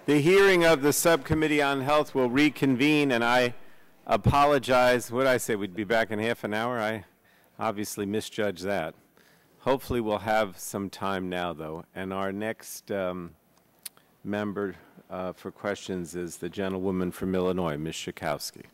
The hearing of the Subcommittee on Health will reconvene, and I apologize. What did I say? We'd be back in half an hour? I obviously misjudged that. Hopefully we'll have some time now, though. And our next member for questions is the gentlewoman from Illinois, Ms. Schakowsky.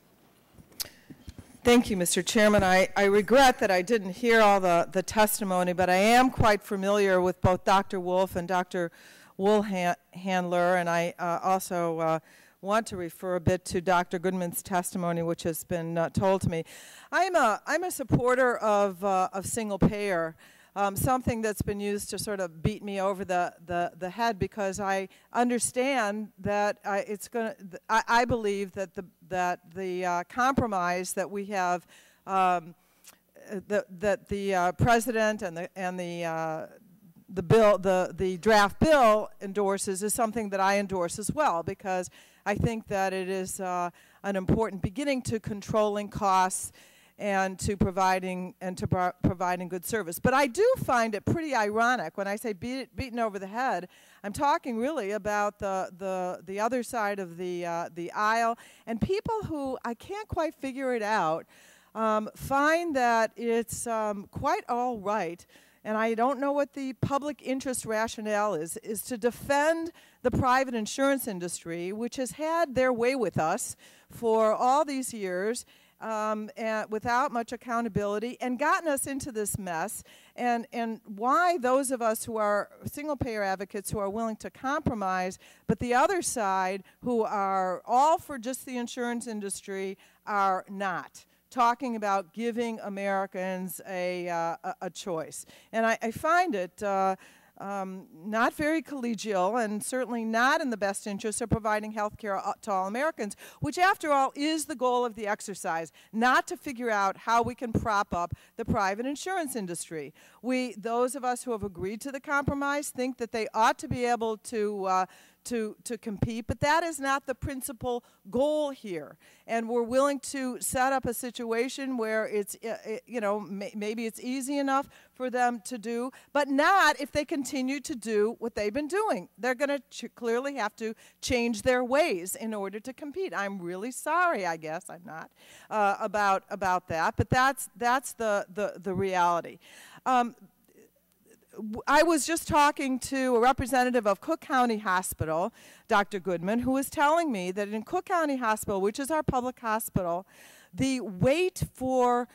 Thank you, Mr. Chairman. I regret that I didn't hear all the testimony, but I am quite familiar with both Dr. Wolfe and Dr. Woolhandler, and I also want to refer a bit to Dr. Goodman's testimony, which has been told to me. I'm a supporter of single payer, something that's been used to sort of beat me over the head, because I understand that I believe that the compromise that we have, that the president and the draft bill endorses, is something that I endorse as well, because I think that it is an important beginning to controlling costs and to providing good service. But I do find it pretty ironic when I say beaten over the head. I'm talking really about the other side of the aisle, and people who, I can't quite figure it out, find that it's quite all right, and I don't know what the public interest rationale is to defend the private insurance industry, which has had their way with us for all these years, and without much accountability, and gotten us into this mess, and why those of us who are single-payer advocates who are willing to compromise, but the other side who are all for just the insurance industry are not, talking about giving Americans a choice. And I find it not very collegial, and certainly not in the best interest of providing health care to all Americans, which after all is the goal of the exercise, not to figure out how we can prop up the private insurance industry. Those of us who have agreed to the compromise think that they ought to be able to compete, but that is not the principal goal here. And we're willing to set up a situation where it's, maybe it's easy enough for them to do, but not if they continue to do what they've been doing. They're going to clearly have to change their ways in order to compete. I'm really sorry, I guess, I'm not, about that, but that's the reality. I was just talking to a representative of Cook County Hospital, Dr. Goodman, who was telling me that in Cook County Hospital, which is our public hospital, the wait for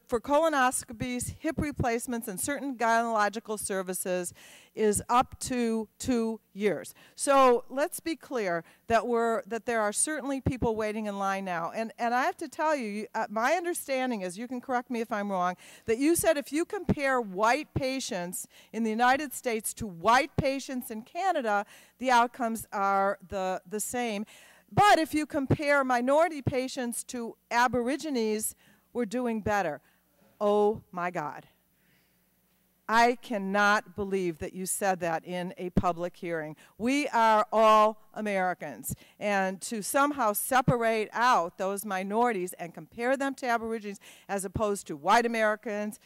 for colonoscopies, hip replacements, and certain gynecological services is up to 2 years. So let's be clear that there are certainly people waiting in line now. And I have to tell you, my understanding is, you can correct me if I'm wrong, that you said if you compare white patients in the United States to white patients in Canada, the outcomes are the same. But if you compare minority patients to Aborigines, we're doing better. Oh my God. I cannot believe that you said that in a public hearing. We are all Americans, and to somehow separate out those minorities and compare them to Aborigines as opposed to white Americans,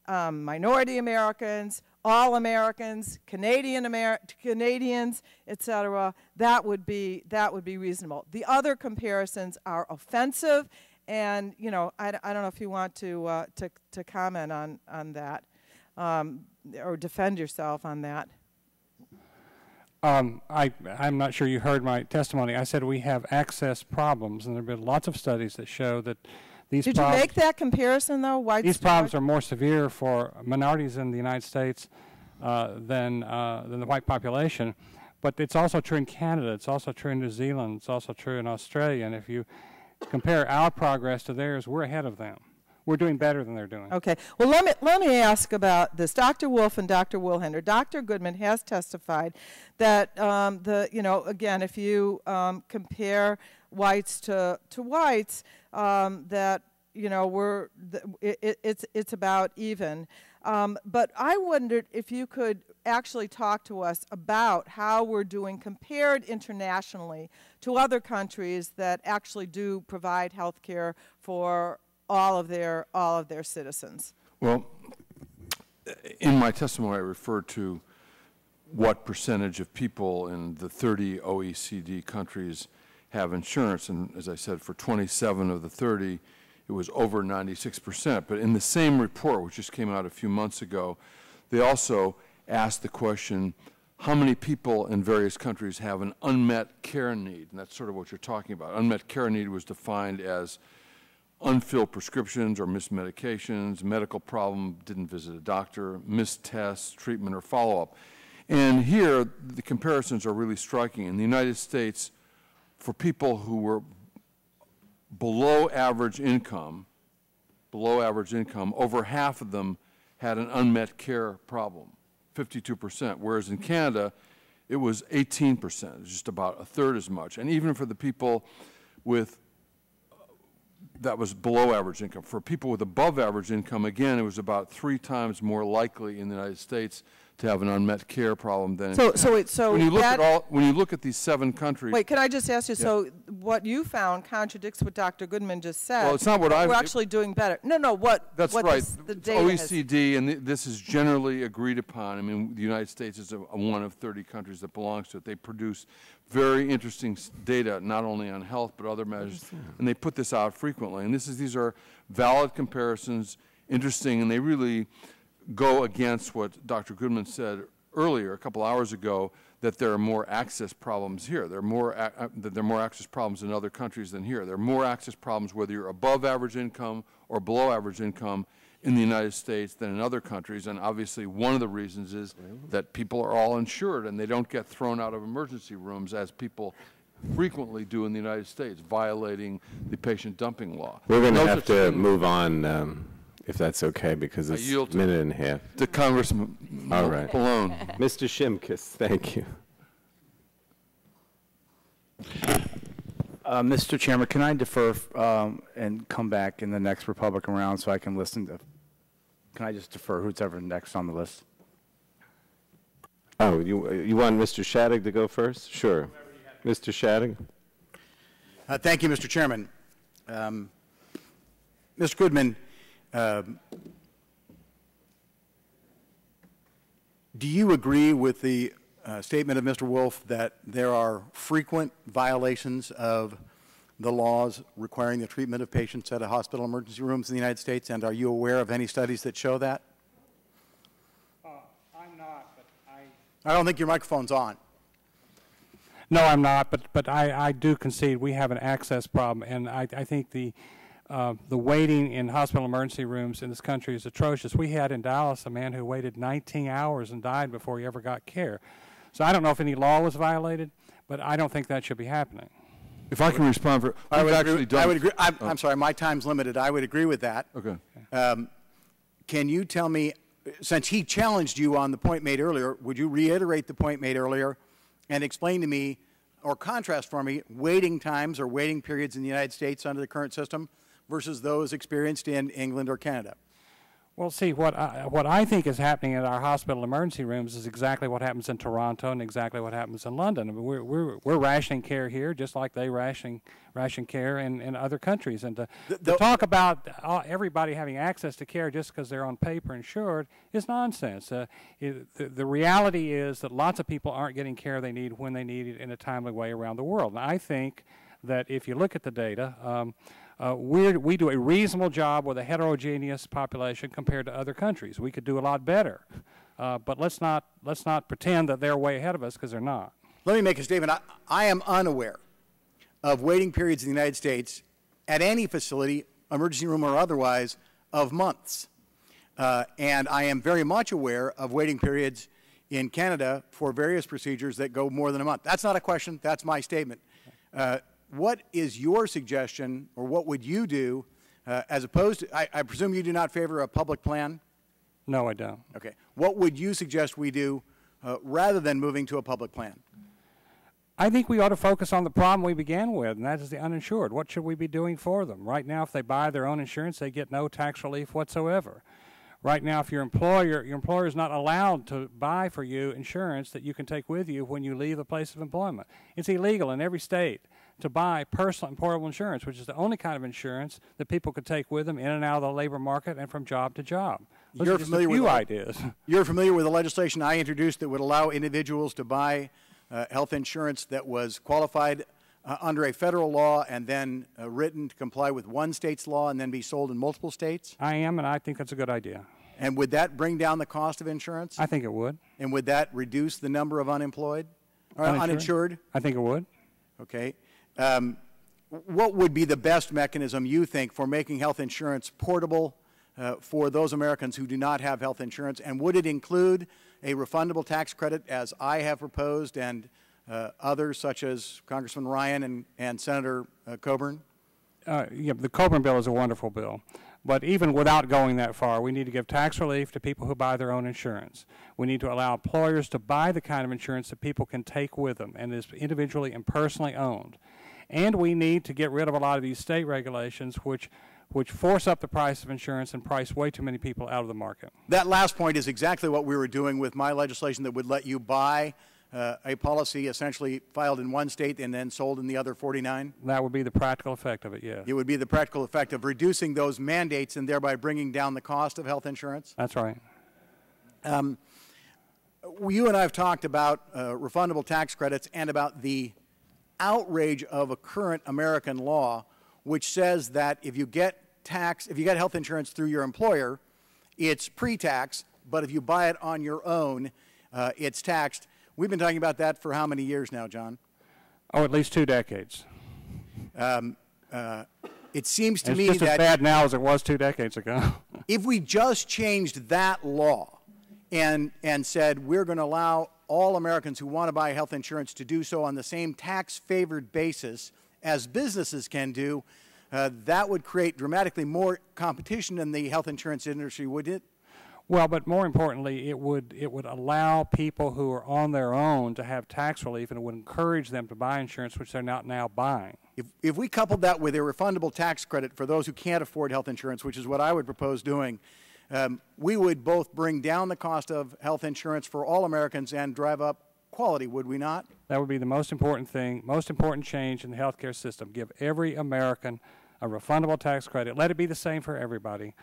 minority Americans, all Americans, Canadians, etc., that would be reasonable. The other comparisons are offensive. And I don't know if you want to comment on that or defend yourself on that. I'm not sure you heard my testimony. I said we have access problems, and there have been lots of studies that show that these Did problems... you make that comparison, though? These problems are more severe for minorities in the United States than the white population. But it's also true in Canada. It's also true in New Zealand. It's also true in Australia. And if you compare our progress to theirs, we're ahead of them. We're doing better than they're doing. Okay. Well, let me ask about this. Dr. Wolfe and Dr. Woolhandler. Dr. Goodman has testified that again, if you compare whites to whites, that it's about even. But I wondered if you could actually talk to us about how we're doing compared internationally to other countries that actually do provide health care for all of their citizens. Well, in my testimony I referred to what percentage of people in the 30 OECD countries have insurance. And as I said, for 27 of the 30, it was over 96%. But in the same report, which just came out a few months ago, they also asked the question, how many people in various countries have an unmet care need? And that's sort of what you're talking about. Unmet care need was defined as unfilled prescriptions or missed medications, medical problem, didn't visit a doctor, missed tests, treatment, or follow-up. And here, the comparisons are really striking. In the United States, for people who were below average income, over half of them had an unmet care problem, 52%, whereas in Canada, it was 18%, just about a third as much. And even for the people with that was below average income. For people with above average income, again, it was about 3 times more likely in the United States to have an unmet care problem than when you look at these 7 countries. Wait, can I just ask you? Yeah. So what you found contradicts what Dr. Goodman just said. Well, it's not what I've. We're actually doing better. No. That's what right. The data OECD, and this is generally agreed upon. I mean, the United States is one of 30 countries that belongs to it. They produce very interesting data, not only on health but other measures, and they put this out frequently. And these are valid comparisons, interesting, and they really go against what Dr. Goodman said earlier, a couple hours ago, that there are more access problems here. There are more access problems in other countries than here. There are more access problems whether you're above average income or below average income in the United States than in other countries. And obviously one of the reasons is that people are all insured and they don't get thrown out of emergency rooms as people frequently do in the United States, violating the patient dumping law. We're going to have to move on. If that's okay, because it's a minute and a half. To Congressman Malone. Mr. Shimkus, thank you. Mr. Chairman, can I defer and come back in the next Republican round so I can listen to, can I just defer who's ever next on the list? Oh, you want Mr. Shadegg to go first? Sure. Mr. Shadegg. Thank you, Mr. Chairman. Mr. Goodman, do you agree with the statement of Mr. Wolfe that there are frequent violations of the laws requiring the treatment of patients at hospital emergency rooms in the United States, and are you aware of any studies that show that? I'm not, but I don't think your microphone's on. No, I'm not, but I do concede we have an access problem, and I think the waiting in hospital emergency rooms in this country is atrocious. We had in Dallas a man who waited 19 hours and died before he ever got care. So I don't know if any law was violated, but I don't think that should be happening. If I can respond, I would agree. I'm sorry, my time's limited. I would agree with that. Okay. Can you tell me, since he challenged you on the point made earlier, would you reiterate the point made earlier and explain to me, or contrast for me, waiting times or waiting periods in the United States under the current system versus those experienced in England or Canada? Well, see, what I think is happening at our hospital emergency rooms is exactly what happens in Toronto and exactly what happens in London. I mean, we're rationing care here just like they ration care in other countries. And to talk about everybody having access to care just because they're on paper insured is nonsense. The reality is that lots of people aren't getting care they need when they need it in a timely way around the world. And I think that if you look at the data, we do a reasonable job with a heterogeneous population compared to other countries. We could do a lot better, but let's not pretend that they're way ahead of us, because they're not. Let me make a statement. I am unaware of waiting periods in the United States at any facility, emergency room or otherwise, of months. And I am very much aware of waiting periods in Canada for various procedures that go more than a month. That's not a question. That's my statement. What is your suggestion, or what would you do, as opposed to, I presume you do not favor a public plan? No, I don't. Okay. What would you suggest we do rather than moving to a public plan? I think we ought to focus on the problem we began with, and that is the uninsured. What should we be doing for them? Right now, if they buy their own insurance, they get no tax relief whatsoever. Right now, if your employer is not allowed to buy for you insurance that you can take with you when you leave the place of employment. It's illegal in every state to buy personal and portable insurance, which is the only kind of insurance that people could take with them in and out of the labor market and from job to job. Those are just a few ideas. You're familiar with the legislation I introduced that would allow individuals to buy health insurance that was qualified under a federal law and then written to comply with one state's law and then be sold in multiple states? I am, and I think that's a good idea. And would that bring down the cost of insurance? I think it would. And would that reduce the number of unemployed or uninsured? I think it would. Okay. What would be the best mechanism, you think, for making health insurance portable for those Americans who do not have health insurance? And would it include a refundable tax credit, as I have proposed, and others such as Congressman Ryan and Senator Coburn? Yeah, the Coburn bill is a wonderful bill. But even without going that far, we need to give tax relief to people who buy their own insurance. We need to allow employers to buy the kind of insurance that people can take with them and is individually and personally owned. And we need to get rid of a lot of these state regulations which force up the price of insurance and price way too many people out of the market. That last point is exactly what we were doing with my legislation that would let you buy a policy essentially filed in one state and then sold in the other 49? That would be the practical effect of it, yes. It would be the practical effect of reducing those mandates and thereby bringing down the cost of health insurance? That's right. You and I have talked about refundable tax credits and about the outrage of a current American law which says that if you get health insurance through your employer, it's pre-tax, but if you buy it on your own, it's taxed. We've been talking about that for how many years now, John? Oh, at least 2 decades. It seems to me it's just that as bad now as it was 2 decades ago. if we just changed that law and said we're going to allow all Americans who want to buy health insurance to do so on the same tax-favored basis as businesses can do, that would create dramatically more competition in the health insurance industry, wouldn't it? Well, but more importantly, it would allow people who are on their own to have tax relief, and it would encourage them to buy insurance, which they're not now buying. If we coupled that with a refundable tax credit for those who can't afford health insurance, which is what I would propose doing, we would both bring down the cost of health insurance for all Americans and drive up quality, would we not? That would be the most important thing, most important change in the health care system. Give every American a refundable tax credit. Let it be the same for everybody.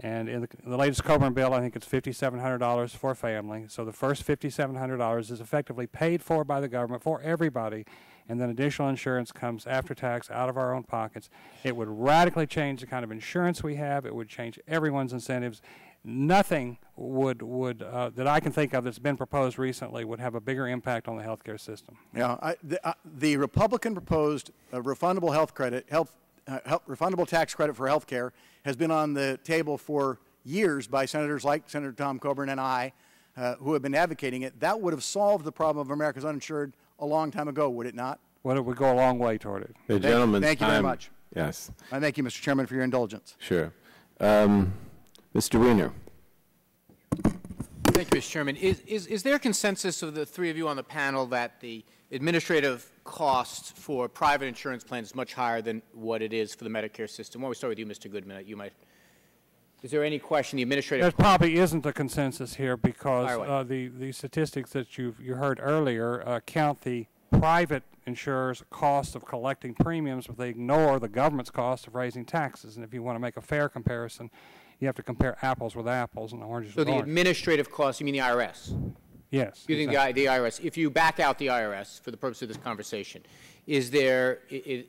And in the latest Coburn bill, I think it's $5,700 for a family. So the first $5,700 is effectively paid for by the government for everybody, and then additional insurance comes after tax out of our own pockets. It would radically change the kind of insurance we have. It would change everyone's incentives. Nothing would that I can think of that's been proposed recently would have a bigger impact on the health care system. Yeah, the Republican proposed refundable health credit, refundable tax credit for health care has been on the table for years by senators like Senator Tom Coburn and I who have been advocating it. That would have solved the problem of America's uninsured a long time ago, would it not? Well, it would go a long way toward it. The gentleman's thank you very much. Yes. I thank you, Mr. Chairman, for your indulgence. Sure. Mr. Weiner. Thank you, Mr. Chairman. Is there consensus of the three of you on the panel that the administrative cost for private insurance plans is much higher than what it is for the Medicare system? Why don't we start with you, Mr. Goodman? You might. Is there any question the administrative? There probably isn't a consensus here because the statistics that you heard earlier count the private insurers' cost of collecting premiums, but they ignore the government's cost of raising taxes. And if you want to make a fair comparison, you have to compare apples with apples and oranges with oranges. So the administrative cost, you mean the IRS? Yes. You think the IRS, if you back out the IRS for the purpose of this conversation, is there,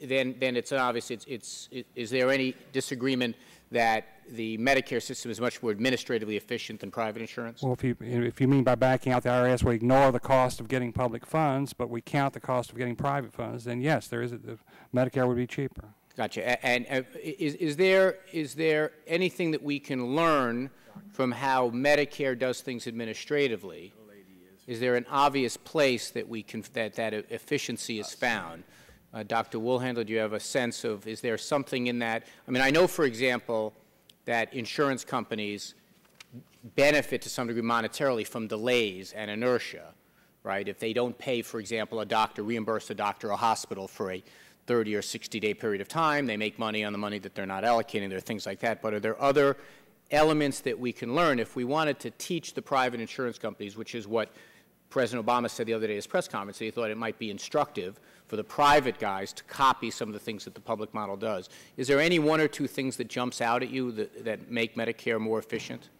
then it's obvious, is there any disagreement that the Medicare system is much more administratively efficient than private insurance? Well, if you mean by backing out the IRS, we ignore the cost of getting public funds, but we count the cost of getting private funds, then yes, the Medicare would be cheaper. Gotcha. And is there anything that we can learn from how Medicare does things administratively? Is there an obvious place that we can that efficiency is found? Dr. Woolhandler, do you have a sense of, is there something in that? I mean, I know, for example, that insurance companies benefit to some degree monetarily from delays and inertia, right? If they don't pay, for example, reimburse a doctor or a hospital for a 30 or 60-day period of time, they make money on the money that they're not allocating. There are things like that. But are there other elements that we can learn if we wanted to teach the private insurance companies, which is what President Obama said the other day at his press conference, that he thought it might be instructive for the private guys to copy some of the things that the public model does. Is there any one or two things that jumps out at you that make Medicare more efficient?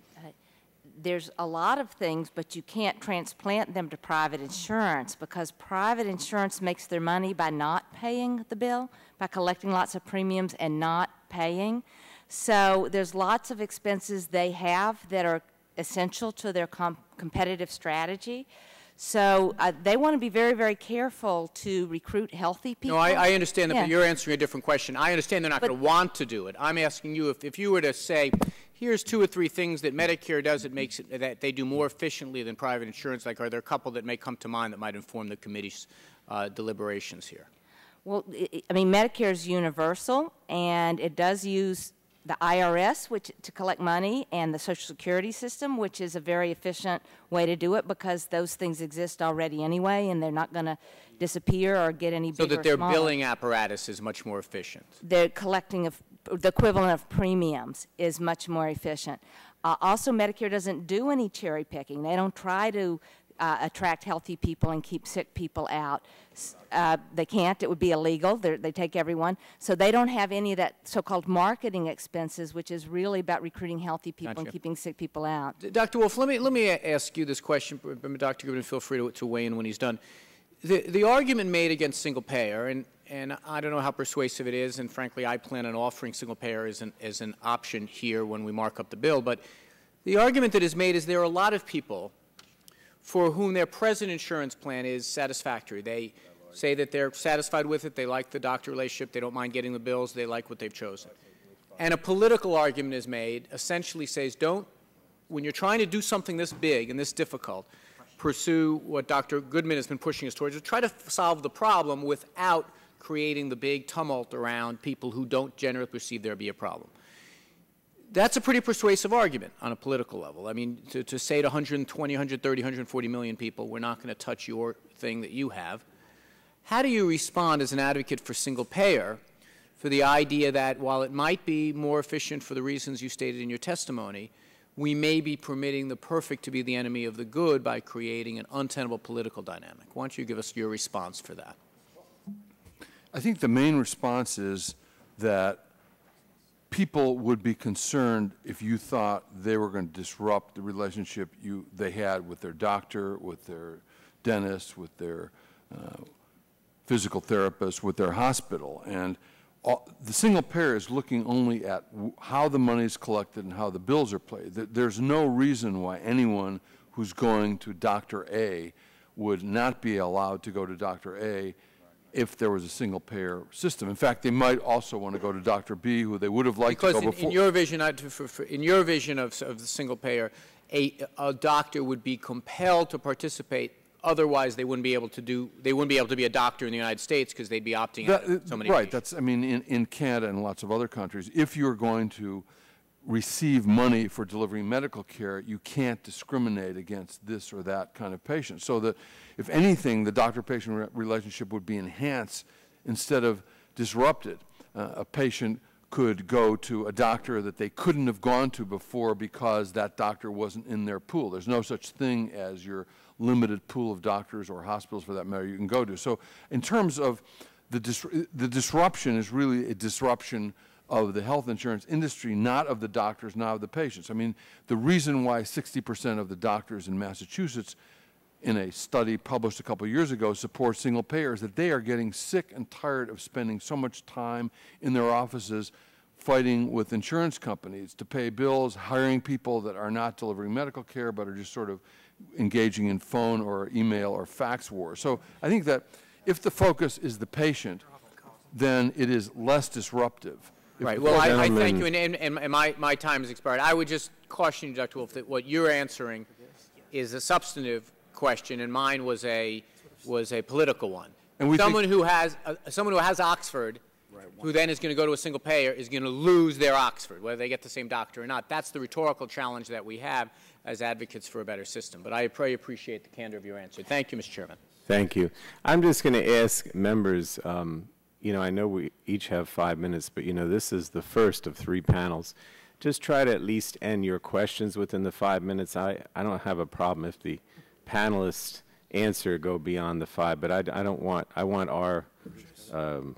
there's a lot of things, but you can't transplant them to private insurance because private insurance makes their money by not paying the bill, by collecting lots of premiums and not paying. So there's lots of expenses they have that are essential to their competitive strategy. So they want to be very, very careful to recruit healthy people. No, I understand that, Yeah. but you're answering a different question. I understand they're not going to want to do it. I'm asking you if you were to say, here's 2 or 3 things that Medicare does that makes it that they do more efficiently than private insurance. Like, are there a couple that may come to mind that might inform the committee's deliberations here? Well, I mean, Medicare is universal, and it does use the IRS, which to collect money, and the Social Security system, which is a very efficient way to do it because those things exist already anyway, and they're not going to disappear or get any bigger. So that their or smaller. billing apparatus is much more efficient. The collecting of the equivalent of premiums is much more efficient. Also, Medicare doesn't do any cherry picking. They don't try to attract healthy people and keep sick people out. They can't. It would be illegal. They take everyone. So they don't have any of that so-called marketing expenses, which is really about recruiting healthy people Gotcha. and keeping sick people out. Dr. Wolfe, let me ask you this question. Dr. Goodman, feel free to weigh in when he's done. The argument made against single payer, and I don't know how persuasive it is, and frankly, I plan on offering single payer as an option here when we mark up the bill, but the argument that is made is there are a lot of people for whom their present insurance plan is satisfactory. They say that they're satisfied with it, they like the doctor relationship, they don't mind getting the bills, they like what they've chosen. And a political argument is made, essentially says, when you're trying to do something this big and this difficult, pursue what Dr. Goodman has been pushing us towards, to try to solve the problem without creating the big tumult around people who don't generally perceive there to be a problem. That's a pretty persuasive argument on a political level. I mean, to say to 120, 130, 140 million people, we're not going to touch your thing that you have. How do you respond as an advocate for single payer for the idea that while it might be more efficient for the reasons you stated in your testimony, we may be permitting the perfect to be the enemy of the good by creating an untenable political dynamic? Why don't you give us your response for that? I think the main response is that people would be concerned if you thought they were going to disrupt the relationship they had with their doctor, with their dentist, with their physical therapist, with their hospital. And the single payer is looking only at how the money is collected and how the bills are paid. There's no reason why anyone who's going to Dr. A would not be allowed to go to Dr. A if there was a single payer system. In fact, they might also want to go to Dr. B, who they would have liked to go before. In your vision, in your vision of the single payer, a doctor would be compelled to participate. Otherwise, they wouldn't be able to be a doctor in the United States because they'd be opting out of so many Right. patients. That's, I mean, in Canada and lots of other countries, if you're going to receive money for delivering medical care, you can't discriminate against this or that kind of patient. So that, if anything, the doctor-patient relationship would be enhanced instead of disrupted. A patient could go to a doctor that they couldn't have gone to before because that doctor wasn't in their pool. There's no such thing as your limited pool of doctors or hospitals, for that matter, you can go to. So in terms of the disruption is really a disruption of the health insurance industry, not of the doctors, not of the patients. I mean, the reason why 60% of the doctors in Massachusetts, in a study published a couple of years ago, support single payer is that they are getting sick and tired of spending so much time in their offices fighting with insurance companies to pay bills, hiring people that are not delivering medical care but are just sort of engaging in phone or email or fax wars. So I think that if the focus is the patient, then it is less disruptive. Right. Well, I thank you, and my time has expired. I would just caution you, Dr. Wolfe, that what you're answering is a substantive question, and mine was a political one. And someone who has Oxford, who then is going to go to a single payer, is going to lose their Oxford, whether they get the same doctor or not. That's the rhetorical challenge that we have as advocates for a better system. But I appreciate the candor of your answer. Thank you, Mr. Chairman. Thank you. I'm just going to ask members. You know, I know we each have 5 minutes, but, you know, this is the first of 3 panels. Just try to at least end your questions within the 5 minutes. I don't have a problem if the panelists' answer go beyond the 5, but I want our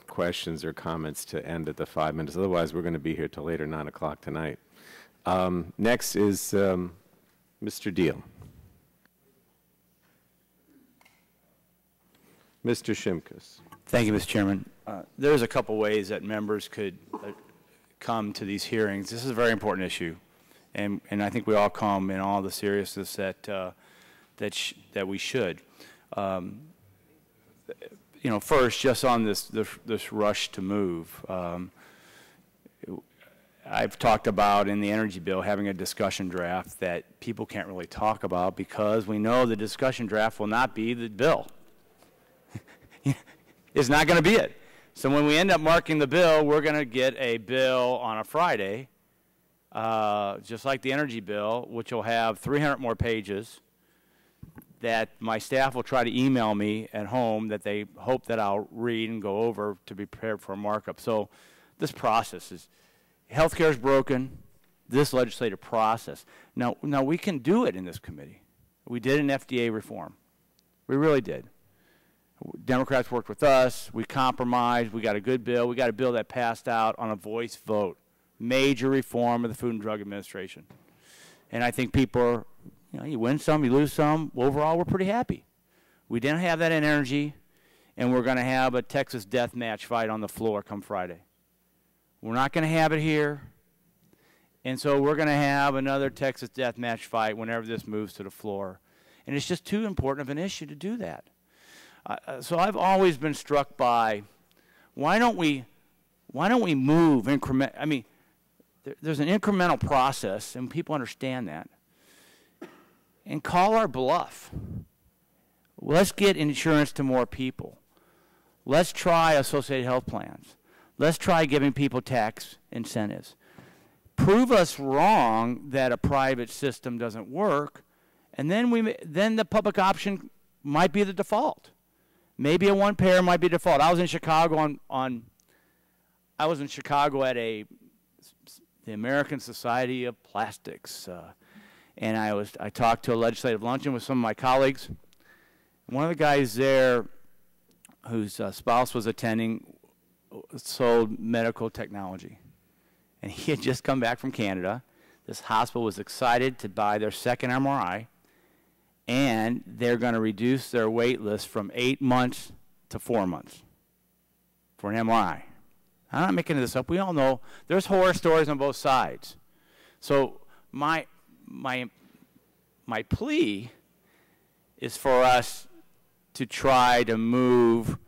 questions or comments to end at the 5 minutes. Otherwise, we're going to be here till later, 9 o'clock tonight. Next is Mr. Deal. Mr. Shimkus. Thank you, Mr. Chairman. There's a couple ways that members could come to these hearings. This is a very important issue, and I think we all come in all the seriousness that we should. You know, first, just on this rush to move, I've talked about in the energy bill having a discussion draft that people can't really talk about because we know the discussion draft will not be the bill. It's not going to be it. So when we end up marking the bill, we're going to get a bill on a Friday, just like the energy bill, which will have 300 more pages that my staff will try to email me at home that they hope that I'll read and go over to be prepared for a markup. So this process is, healthcare is broken, this legislative process. Now we can do it in this committee. We did an FDA reform. We really did. Democrats worked with us. We compromised. We got a good bill. We got a bill that passed out on a voice vote. Major reform of the Food and Drug Administration. And I think people are, you know, you win some, you lose some. Overall, we're pretty happy. We didn't have that in energy, and we're going to have a Texas death match fight on the floor come Friday. We're not going to have it here, and so we're going to have another Texas death match fight whenever this moves to the floor. And it's just too important of an issue to do that. So I've always been struck by why don't we move increment? I mean, there's an incremental process, and people understand that. And call our bluff. Let's get insurance to more people. Let's try associated health plans. Let's try giving people tax incentives. Prove us wrong that a private system doesn't work, and then the public option might be the default. Maybe a one-payer might be default. I was in Chicago at the American Society of Plastics, and I talked to a legislative luncheon with some of my colleagues. One of the guys there, whose spouse was attending, sold medical technology, and he had just come back from Canada. This hospital was excited to buy their second MRI. And they're going to reduce their wait list from 8 months to 4 months for an MRI. I'm not making this up. We all know there's horror stories on both sides. So my plea is for us to try to move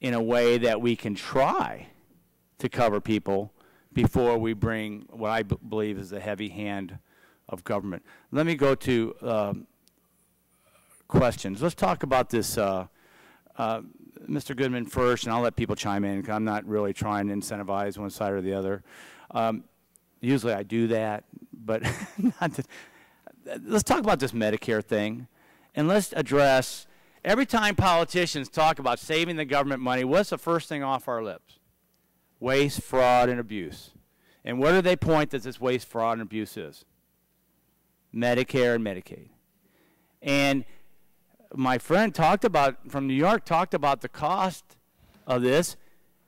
in a way that we can try to cover people before we bring what I believe is the heavy hand of government. Let me go to questions. Let's talk about this, Mr. Goodman first, and I'll let people chime in, because I'm not really trying to incentivize one side or the other. Usually I do that, but let's talk about this Medicare thing, and let's address, every time politicians talk about saving the government money, what's the first thing off our lips? Waste, fraud, and abuse. And where do they point that this waste, fraud, and abuse is? Medicare and Medicaid. And my friend from New York talked about the cost of this.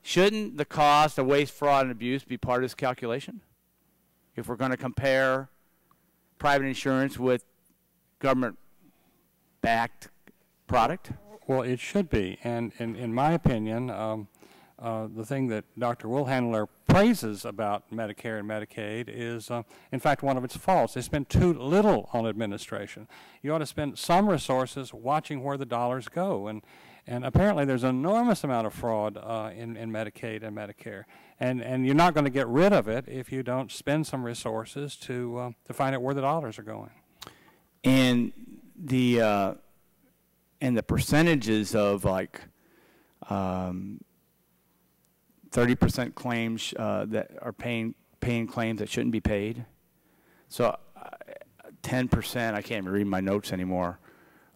Shouldn't the cost of waste, fraud, and abuse be part of this calculation? If we're going to compare private insurance with government-backed product? Well, it should be. And in my opinion, the thing that Dr. Woolhandler praises about Medicare and Medicaid is, in fact, one of its faults. They spend too little on administration. You ought to spend some resources watching where the dollars go. And apparently there's an enormous amount of fraud in Medicaid and Medicare. And you're not going to get rid of it if you don't spend some resources to find out where the dollars are going. And the percentages of, like, 30% claims that are paying claims that shouldn't be paid. So 10%, I can't even read my notes anymore.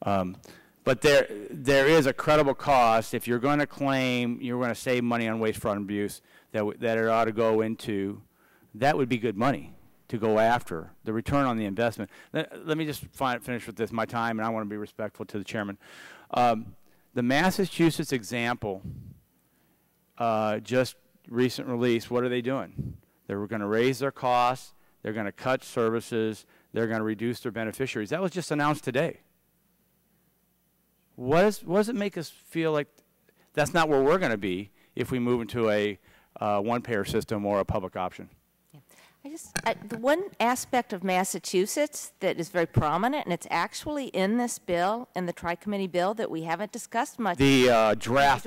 But there is a credible cost. If you're going to claim you're going to save money on waste, fraud, and abuse, that it ought to go into, that would be good money to go after, the return on the investment. Let me just finish with this, my time, and I want to be respectful to the chairman. The Massachusetts example, just recent release, what are they doing? They're going to raise their costs. They're going to cut services. they're going to reduce their beneficiaries. That was just announced today. What does it make us feel like that's not where we're going to be if we move into a one-payer system or a public option? The one aspect of Massachusetts that is very prominent, and it's actually in this bill, in the Tri-Committee bill, that we haven't discussed much. The draft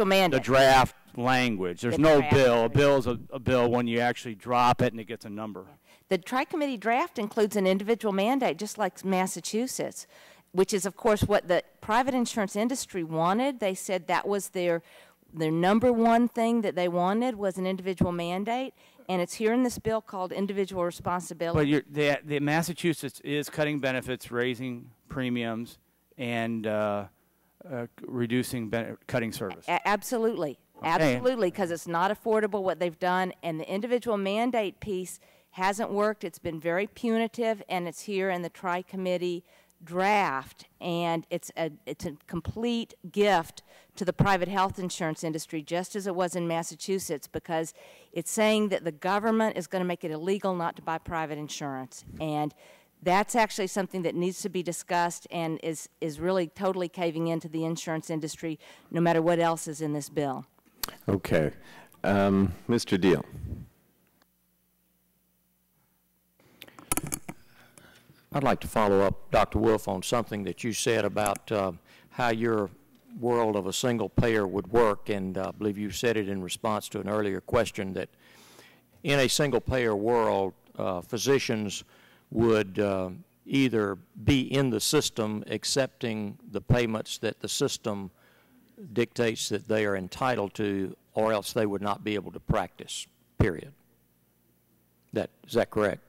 language. There's no bill. A bill is a bill when you actually drop it and it gets a number. The Tri-Committee draft includes an individual mandate, just like Massachusetts, which is, of course, what the private insurance industry wanted. They said that was their number one thing that they wanted was an individual mandate. And it's here in this bill called individual responsibility. But the Massachusetts is cutting benefits, raising premiums, and cutting service. Absolutely. Absolutely, because it's not affordable what they've done. And the individual mandate piece hasn't worked. It's been very punitive, and it's here in the Tri-Committee draft. And it's a complete gift to the private health insurance industry, just as it was in Massachusetts, because it's saying that the government is going to make it illegal not to buy private insurance. And that's actually something that needs to be discussed and is really totally caving into the insurance industry, no matter what else is in this bill. Okay. Mr. Deal. I'd like to follow up, Dr. Wolfe, on something that you said about how your world of a single payer would work, and I believe you said it in response to an earlier question that in a single payer world, physicians would either be in the system accepting the payments that the system dictates that they are entitled to, or else they would not be able to practice, period. Is that correct?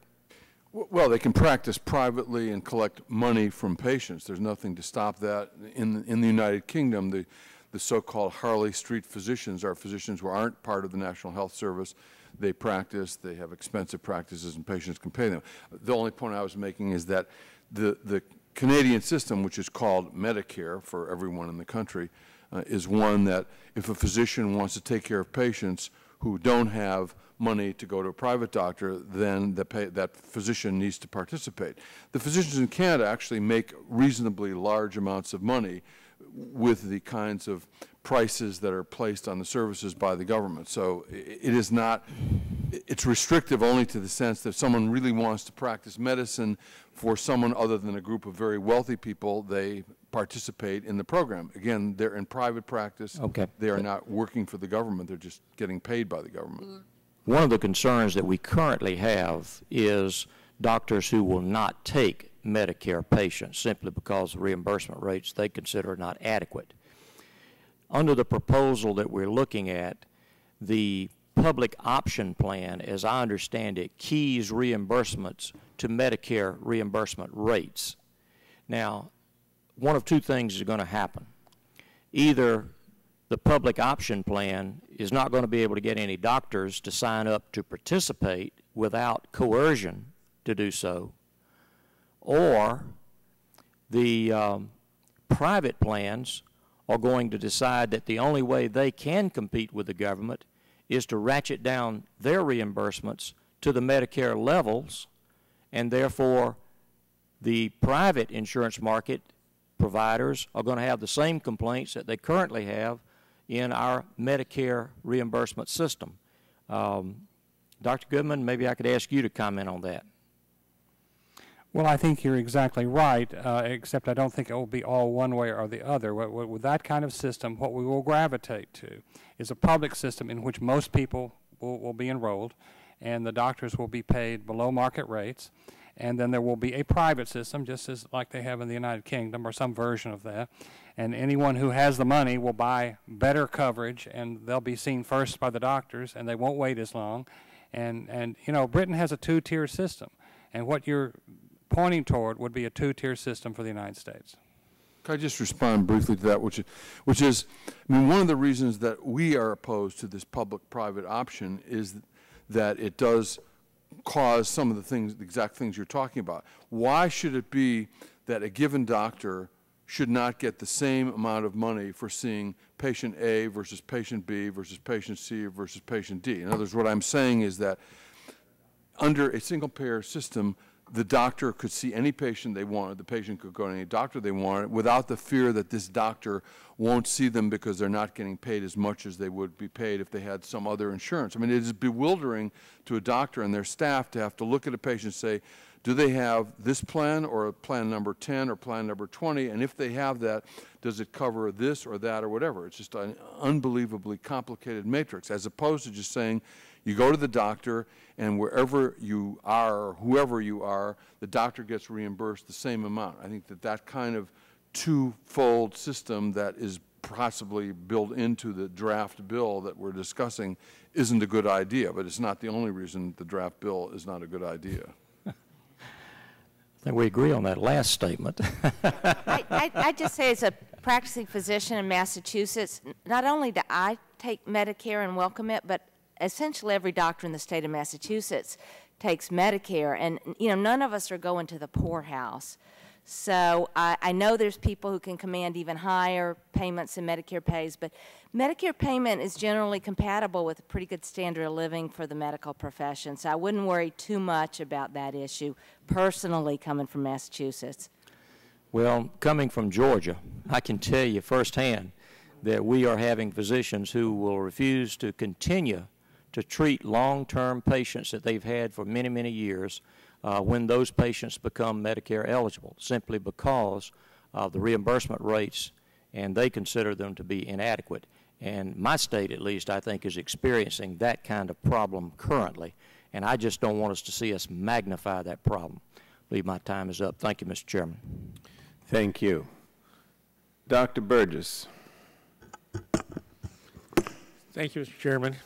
Well, they can practice privately and collect money from patients. There's nothing to stop that. In the United Kingdom, the so-called Harley Street physicians are physicians who aren't part of the National Health Service. They practice, they have expensive practices, and patients can pay them. The only point I was making is that the Canadian system, which is called Medicare for everyone in the country, is one that if a physician wants to take care of patients who don't have money to go to a private doctor, then that physician needs to participate. The physicians in Canada actually make reasonably large amounts of money with the kinds of prices that are placed on the services by the government. So it is not, it's restrictive only to the sense that if someone really wants to practice medicine for someone other than a group of very wealthy people, they participate in the program. Again, they're in private practice. Okay. They are not working for the government. They're just getting paid by the government. One of the concerns that we currently have is doctors who will not take Medicare patients simply because reimbursement rates they consider not adequate. Under the proposal that we're looking at, the public option plan, as I understand it, keys reimbursements to Medicare reimbursement rates. Now, one of two things is going to happen. Either the public option plan is not going to be able to get any doctors to sign up to participate without coercion to do so, or the private plans are going to decide that the only way they can compete with the government is to ratchet down their reimbursements to the Medicare levels, and therefore the private insurance market providers are going to have the same complaints that they currently have in our Medicare reimbursement system. Dr. Goodman, maybe I could ask you to comment on that. Well, I think you're exactly right, except I don't think it will be all one way or the other. With that kind of system, what we will gravitate to is a public system in which most people will be enrolled, and the doctors will be paid below market rates. And then there will be a private system, just as like they have in the United Kingdom, or some version of that. And anyone who has the money will buy better coverage, and they'll be seen first by the doctors, and they won't wait as long. And you know, Britain has a two-tier system, and what you're pointing toward would be a two-tier system for the United States. Can I just respond briefly to that, which is, I mean, one of the reasons that we are opposed to this public-private option is that it does cause some of the exact things you're talking about. Why should it be that a given doctor should not get the same amount of money for seeing patient A versus patient B versus patient C versus patient D? In other words, what I'm saying is that under a single-payer system, the doctor could see any patient they wanted. The patient could go to any doctor they wanted without the fear that this doctor won't see them because they're not getting paid as much as they would be paid if they had some other insurance. I mean, it is bewildering to a doctor and their staff to have to look at a patient and say, do they have this plan or plan number 10 or plan number 20? And if they have that, does it cover this or that or whatever? It's just an unbelievably complicated matrix, as opposed to just saying, you go to the doctor, and wherever you are or whoever you are, the doctor gets reimbursed the same amount. I think that that kind of two-fold system that is possibly built into the draft bill that we're discussing isn't a good idea, but it's not the only reason the draft bill is not a good idea. I think we agree on that last statement. I just say, as a practicing physician in Massachusetts, not only do I take Medicare and welcome it, but essentially every doctor in the state of Massachusetts takes Medicare, and none of us are going to the poorhouse. So I know there's people who can command even higher payments than Medicare pays, but Medicare payment is generally compatible with a pretty good standard of living for the medical profession. So I wouldn't worry too much about that issue, personally, coming from Massachusetts. Well, coming from Georgia, I can tell you firsthand that we are having physicians who will refuse to continue to treat long-term patients that they've had for many, many years when those patients become Medicare eligible, simply because of the reimbursement rates, and they consider them to be inadequate. And my state, at least, I think, is experiencing that kind of problem currently, and I just don't want us to see us magnify that problem. I believe my time is up. Thank you, Mr. Chairman. Thank you. Dr. Burgess. Thank you, Mr. Chairman.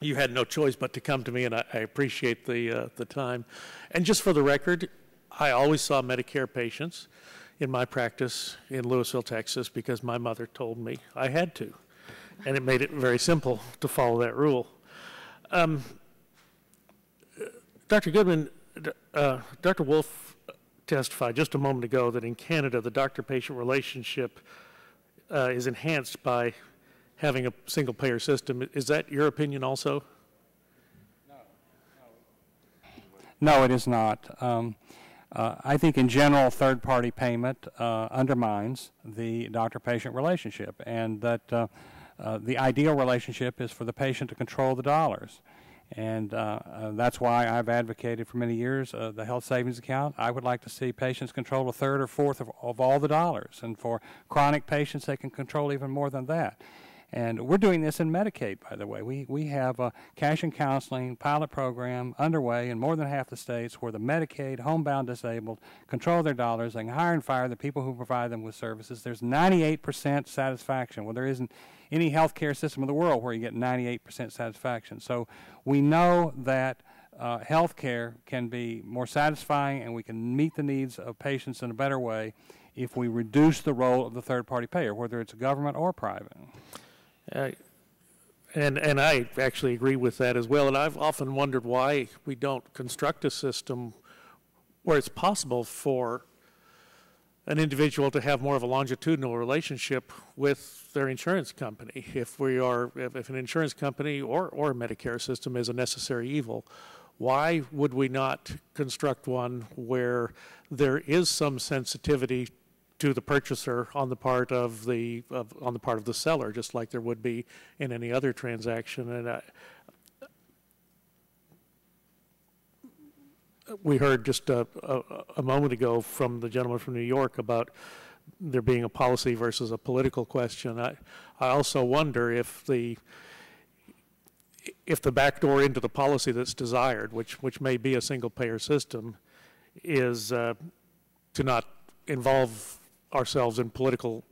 You had no choice but to come to me, and I appreciate the time. And just for the record, I always saw Medicare patients in my practice in Lewisville, Texas, because my mother told me I had to. And it made it very simple to follow that rule. Dr. Goodman, Dr. Wolfe testified just a moment ago that in Canada, the doctor-patient relationship is enhanced by having a single-payer system. Is that your opinion also? No, it is not. I think in general, third-party payment undermines the doctor-patient relationship, and that the ideal relationship is for the patient to control the dollars. And that's why I've advocated for many years the health savings account. I would like to see patients control a third or fourth of all the dollars, and for chronic patients, they can control even more than that. And we're doing this in Medicaid, by the way. We have a cash and counseling pilot program underway in more than half the states where the Medicaid homebound disabled control their dollars. They can hire and fire the people who provide them with services. There's 98% satisfaction. Well, there isn't any healthcare system in the world where you get 98% satisfaction. So we know that healthcare can be more satisfying, and we can meet the needs of patients in a better way if we reduce the role of the third-party payer, whether it's government or private. And I actually agree with that as well. And I've often wondered why we don't construct a system where it's possible for an individual to have more of a longitudinal relationship with their insurance company. If an insurance company or a Medicare system is a necessary evil, why would we not construct one where there is some sensitivity to the purchaser on the part of the seller, just like there would be in any other transaction? And we heard just a moment ago from the gentleman from New York about there being a policy versus a political question. I also wonder if the backdoor into the policy that's desired, which may be a single-payer system, is to not involve ourselves in political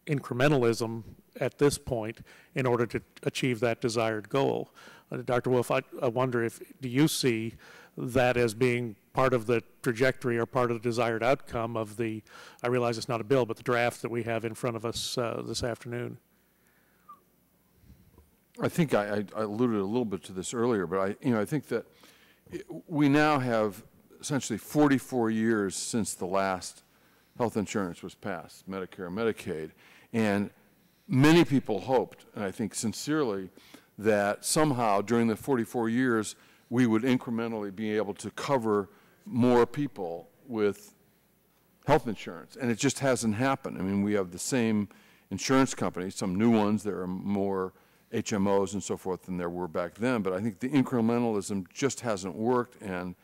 incrementalism at this point in order to achieve that desired goal. Dr. Wolfe, I wonder do you see that as being part of the trajectory or part of the desired outcome of I realize it's not a bill, but the draft that we have in front of us this afternoon? I think I alluded a little bit to this earlier, but I think that we now have essentially 44 years since the last health insurance was passed, Medicare and Medicaid, and many people hoped, and I think sincerely, that somehow during the 44 years we would incrementally be able to cover more people with health insurance. And it just hasn't happened. I mean, we have the same insurance companies, some new ones. There are more HMOs and so forth than there were back then. But I think the incrementalism just hasn't worked, and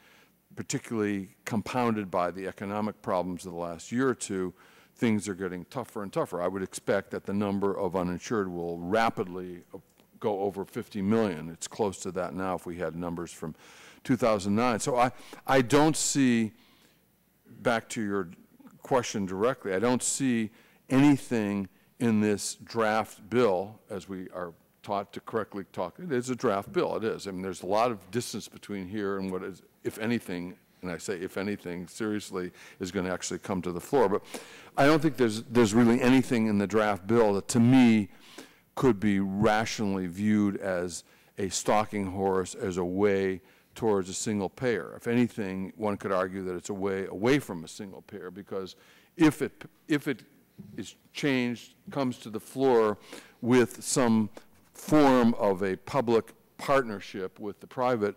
particularly compounded by the economic problems of the last year or two, things are getting tougher and tougher. I would expect that the number of uninsured will rapidly go over 50 million. It's close to that now if we had numbers from 2009. So I don't see, back to your question directly, I don't see anything in this draft bill, as we are taught to correctly talk. It is a draft bill, it is. I mean, there's a lot of distance between here and what is, if anything, and I say if anything, seriously, is going to actually come to the floor. But I don't think there's really anything in the draft bill that, to me, could be rationally viewed as a stalking horse, as a way towards a single payer. If anything, one could argue that it's a way away from a single payer, because if it is changed, comes to the floor with some form of a public partnership with the private,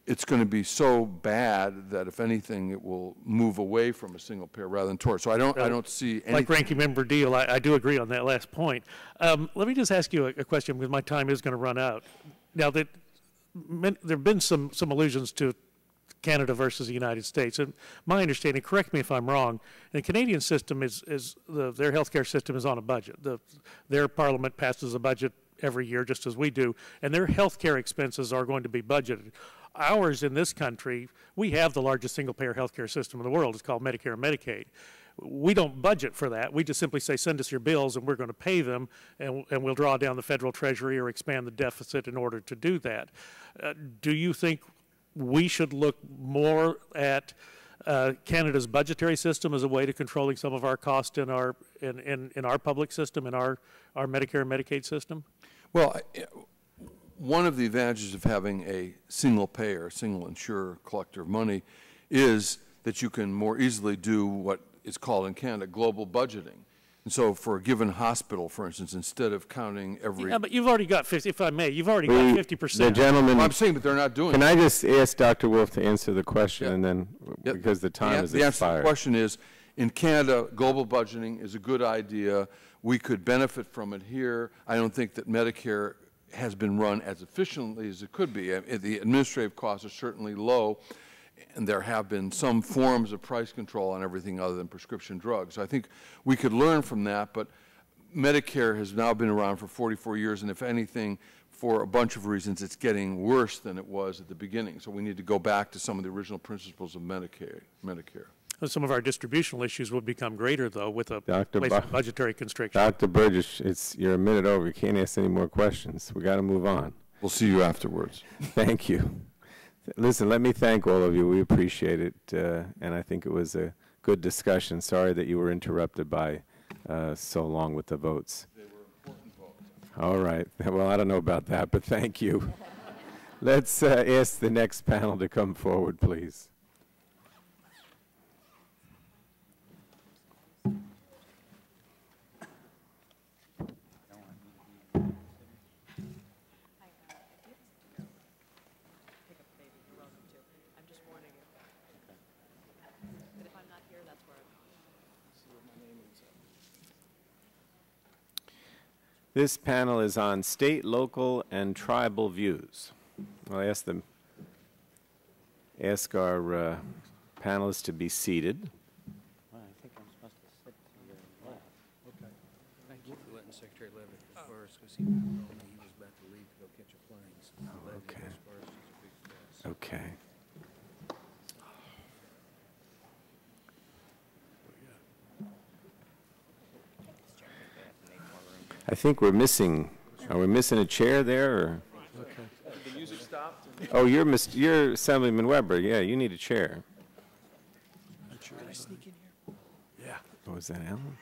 it's going to be so bad that, if anything, it will move away from a single payer rather than towards. So I don't see anything. Like Ranking Member Deal, I do agree on that last point. Let me just ask you a question, because my time is going to run out. Now, there have been some allusions to Canada versus the United States, and my understanding, correct me if I'm wrong, the Canadian system their healthcare system is on a budget. Their parliament passes a budget every year, just as we do, and their healthcare expenses are going to be budgeted. Ours in this country, we have the largest single-payer healthcare system in the world. It's called Medicare and Medicaid. We don't budget for that. We just simply say, send us your bills and we're going to pay them, and we'll draw down the federal treasury or expand the deficit in order to do that. Do you think we should look more at Canada's budgetary system as a way to controlling some of our costs in our public system, in our Medicare and Medicaid system? Well, one of the advantages of having a single payer, single insurer collector of money, is that you can more easily do what is called in Canada global budgeting. And so for a given hospital, for instance, instead of counting every... Yeah, but you've already got 50, if I may, you've already got 50%. The gentleman... Well, I'm saying, but they're not doing it. Can I just ask Dr. Wolfe to answer the question, and then, because the time is expired. The answer to the question is, in Canada, global budgeting is a good idea. We could benefit from it here. I don't think that Medicare has been run as efficiently as it could be. The administrative costs are certainly low, and there have been some forms of price control on everything other than prescription drugs. I think we could learn from that, but Medicare has now been around for 44 years, and if anything, for a bunch of reasons, it's getting worse than it was at the beginning. So we need to go back to some of the original principles of Medicare. Some of our distributional issues will become greater, though, with a budgetary constriction. Dr. Burgess, you're a minute over. You can't ask any more questions. We got to move on. We'll see you afterwards. Thank you. Listen, let me thank all of you. We appreciate it, and I think it was a good discussion. Sorry that you were interrupted by so long with the votes. They were important votes. All right. Well, I don't know about that, but thank you. Let's ask the next panel to come forward, please. This panel is on state, local, and tribal views. I'll ask our panelists to be seated. I think I'm supposed to sit to your left. Okay. Thank you for letting Secretary Leavitt go first, because he was about to leave to go catch a plane. So Okay. Leavitt goes first is a big plus. Okay. I think we're missing. Are we missing a chair there? Or? Okay. The music stopped. Oh, you're Assemblyman Weber. Yeah, you need a chair. Can I sneak in here? Yeah. Oh, is that Alan?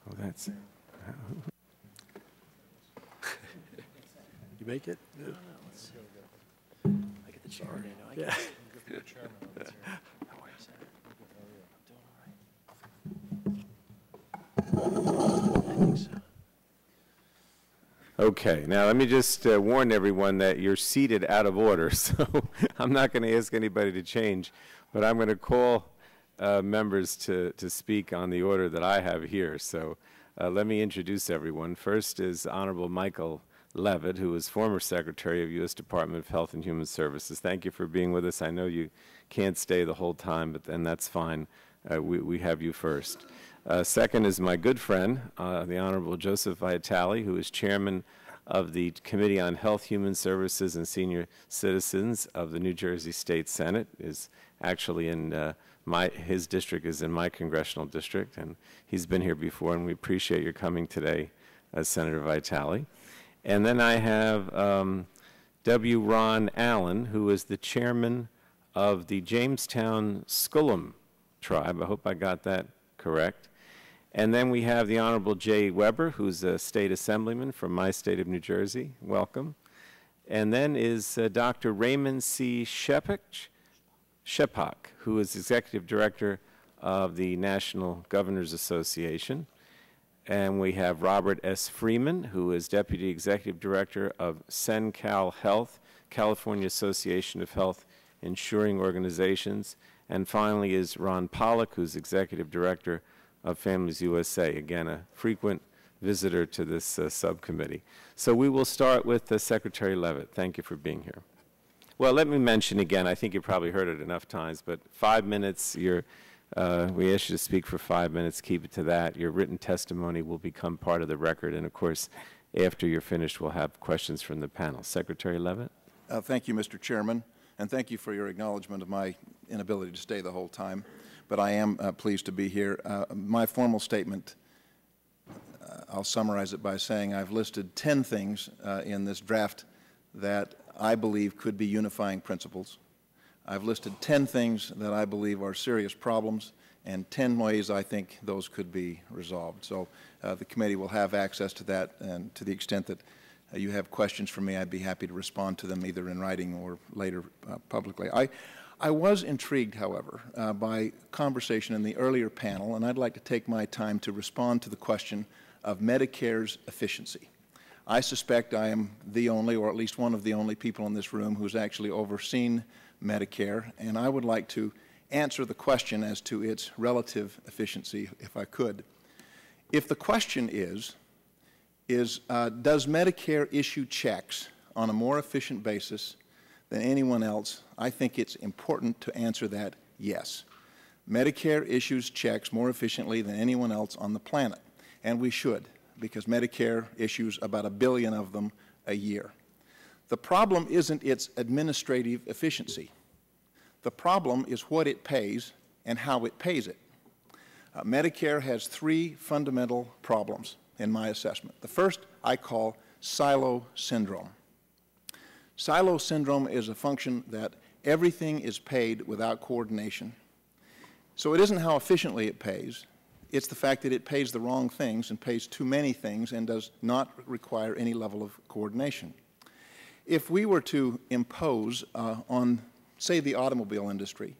Oh, that's. You make it? No, let's see. I get the chair. Yeah. Okay, now let me just warn everyone that you're seated out of order, so I'm not going to ask anybody to change, but I'm going to call members to speak on the order that I have here. So let me introduce everyone. First is Honorable Michael Leavitt, who is former Secretary of U.S. Department of Health and Human Services. Thank you for being with us. I know you can't stay the whole time, but then that's fine. We have you first. Second is my good friend, the Honorable Joseph Vitale, who is Chairman of the Committee on Health, Human Services, and Senior Citizens of the New Jersey State Senate. Is actually in his district is in my congressional district, and he's been here before, and we appreciate your coming today, Senator Vitale. And then I have W. Ron Allen, who is the chairman of the Jamestown Scullum tribe. I hope I got that correct. And then we have the Honorable Jay Weber, who's a state assemblyman from my state of New Jersey. Welcome. And then is Dr. Raymond C. Shepak, who is executive director of the National Governors Association. And we have Robert S. Freeman, who is deputy executive director of CenCal Health, California Association of Health Insuring Organizations. And finally is Ron Pollack, who's executive director of Families USA, again, a frequent visitor to this subcommittee. So we will start with Secretary Leavitt. Thank you for being here. Well, let me mention again, I think you probably heard it enough times, but 5 minutes, we ask you to speak for 5 minutes, keep it to that. Your written testimony will become part of the record, and of course, after you're finished, we'll have questions from the panel. Secretary Leavitt. Thank you, Mr. Chairman, and thank you for your acknowledgement of my inability to stay the whole time. But I am pleased to be here. My formal statement, I'll summarize it by saying I've listed 10 things in this draft that I believe could be unifying principles. I've listed 10 things that I believe are serious problems and 10 ways I think those could be resolved. So the committee will have access to that, and to the extent that you have questions for me, I'd be happy to respond to them either in writing or later publicly. I was intrigued, however, by conversation in the earlier panel, and I'd like to take my time to respond to the question of Medicare's efficiency. I suspect I am the only, or at least one of the only people in this room who's actually overseen Medicare, and I would like to answer the question as to its relative efficiency, if I could. If the question is does Medicare issue checks on a more efficient basis than anyone else, I think it's important to answer that yes. Medicare issues checks more efficiently than anyone else on the planet, and we should, because Medicare issues about 1 billion of them a year. The problem isn't its administrative efficiency. The problem is what it pays and how it pays it. Medicare has 3 fundamental problems in my assessment. The first I call silo syndrome. Silo syndrome is a function that everything is paid without coordination. So it isn't how efficiently it pays, it's the fact that it pays the wrong things and pays too many things and does not require any level of coordination. If we were to impose on, say, the automobile industry,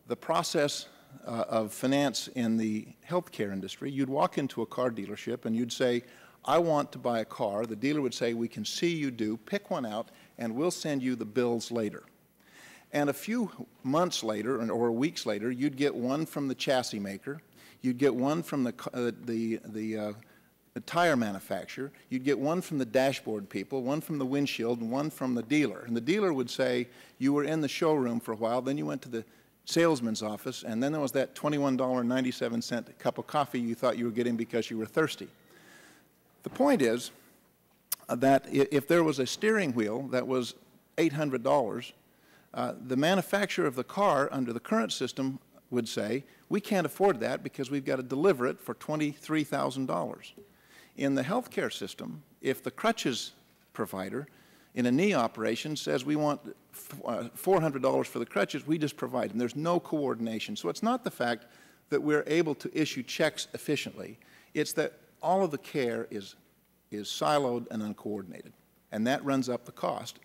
the process of finance in the healthcare industry, you'd walk into a car dealership and you'd say, I want to buy a car. The dealer would say, we can see you do, pick one out, and we'll send you the bills later. And a few months later, or weeks later, you'd get one from the chassis maker, you'd get one from the tire manufacturer, you'd get one from the dashboard people, one from the windshield, and one from the dealer. And the dealer would say, you were in the showroom for a while, then you went to the salesman's office, and then there was that $21.97 cup of coffee you thought you were getting because you were thirsty. The point is that if there was a steering wheel that was $800, the manufacturer of the car under the current system would say, we can't afford that because we've got to deliver it for $23,000. In the healthcare system, if the crutches provider in a knee operation says we want $400 for the crutches, we just provide them. There's no coordination. So it's not the fact that we're able to issue checks efficiently. It's that all of the care is siloed and uncoordinated, and that runs up the cost.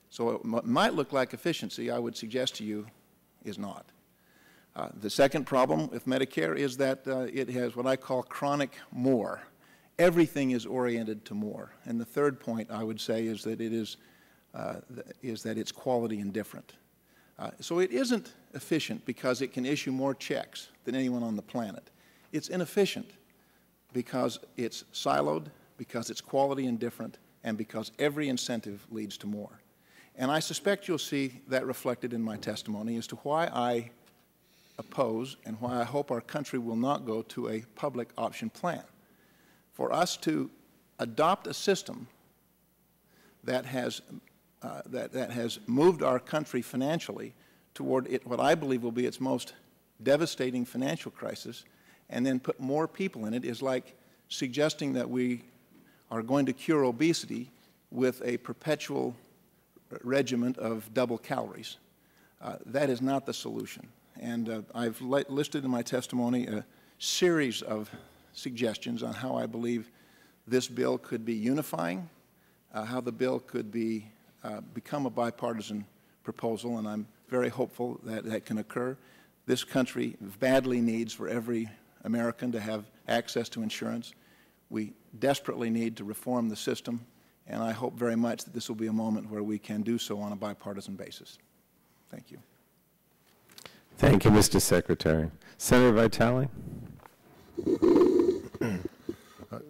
So it might look like efficiency, I would suggest to you, is not. The second problem with Medicare is that it has what I call chronic more. everything is oriented to more. And the third point I would say is that it's quality indifferent. So it isn't efficient because it can issue more checks than anyone on the planet. It's inefficient because it's siloed, because it's quality indifferent, and because every incentive leads to more. And I suspect you'll see that reflected in my testimony as to why I oppose and why I hope our country will not go to a public option plan. For us to adopt a system that has moved our country financially toward what I believe will be its most devastating financial crisis, and then put more people in it, is like suggesting that we are going to cure obesity with a perpetual regimen of double calories. That is not the solution. And I've listed in my testimony a series of suggestions on how I believe this bill could be unifying, how the bill could be become a bipartisan proposal, and I'm very hopeful that that can occur. This country badly needs for every American to have access to insurance. We desperately need to reform the system, and I hope very much that this will be a moment where we can do so on a bipartisan basis. Thank you. Thank you, Mr. Secretary. Senator Vitale.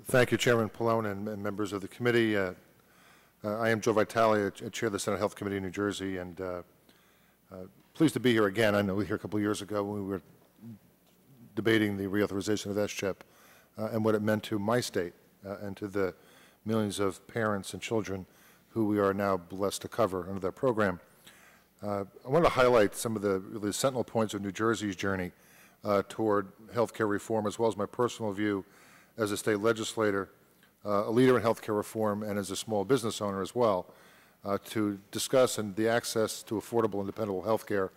Thank you, Chairman Pallone and members of the committee. I am Joe Vitale, I chair of the Senate Health Committee in New Jersey, and pleased to be here again. I know we were here a couple of years ago when we were debating the reauthorization of S-chip and what it meant to my state and to the millions of parents and children who we are now blessed to cover under that program. I wanted to highlight some of the sentinel points of New Jersey's journey toward health care reform, as well as my personal view as a state legislator, a leader in health care reform, and as a small business owner as well, to discuss the access to affordable and dependable health care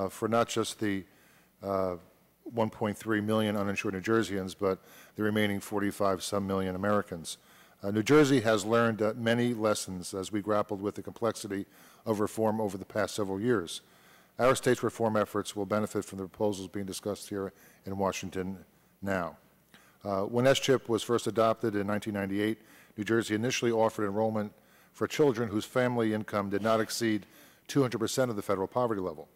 for not just the 1.3 million uninsured New Jerseyans, but the remaining 45-some million Americans. New Jersey has learned many lessons as we grappled with the complexity of reform over the past several years. Our state's reform efforts will benefit from the proposals being discussed here in Washington now. When S-chip was first adopted in 1998, New Jersey initially offered enrollment for children whose family income did not exceed 200% of the federal poverty level.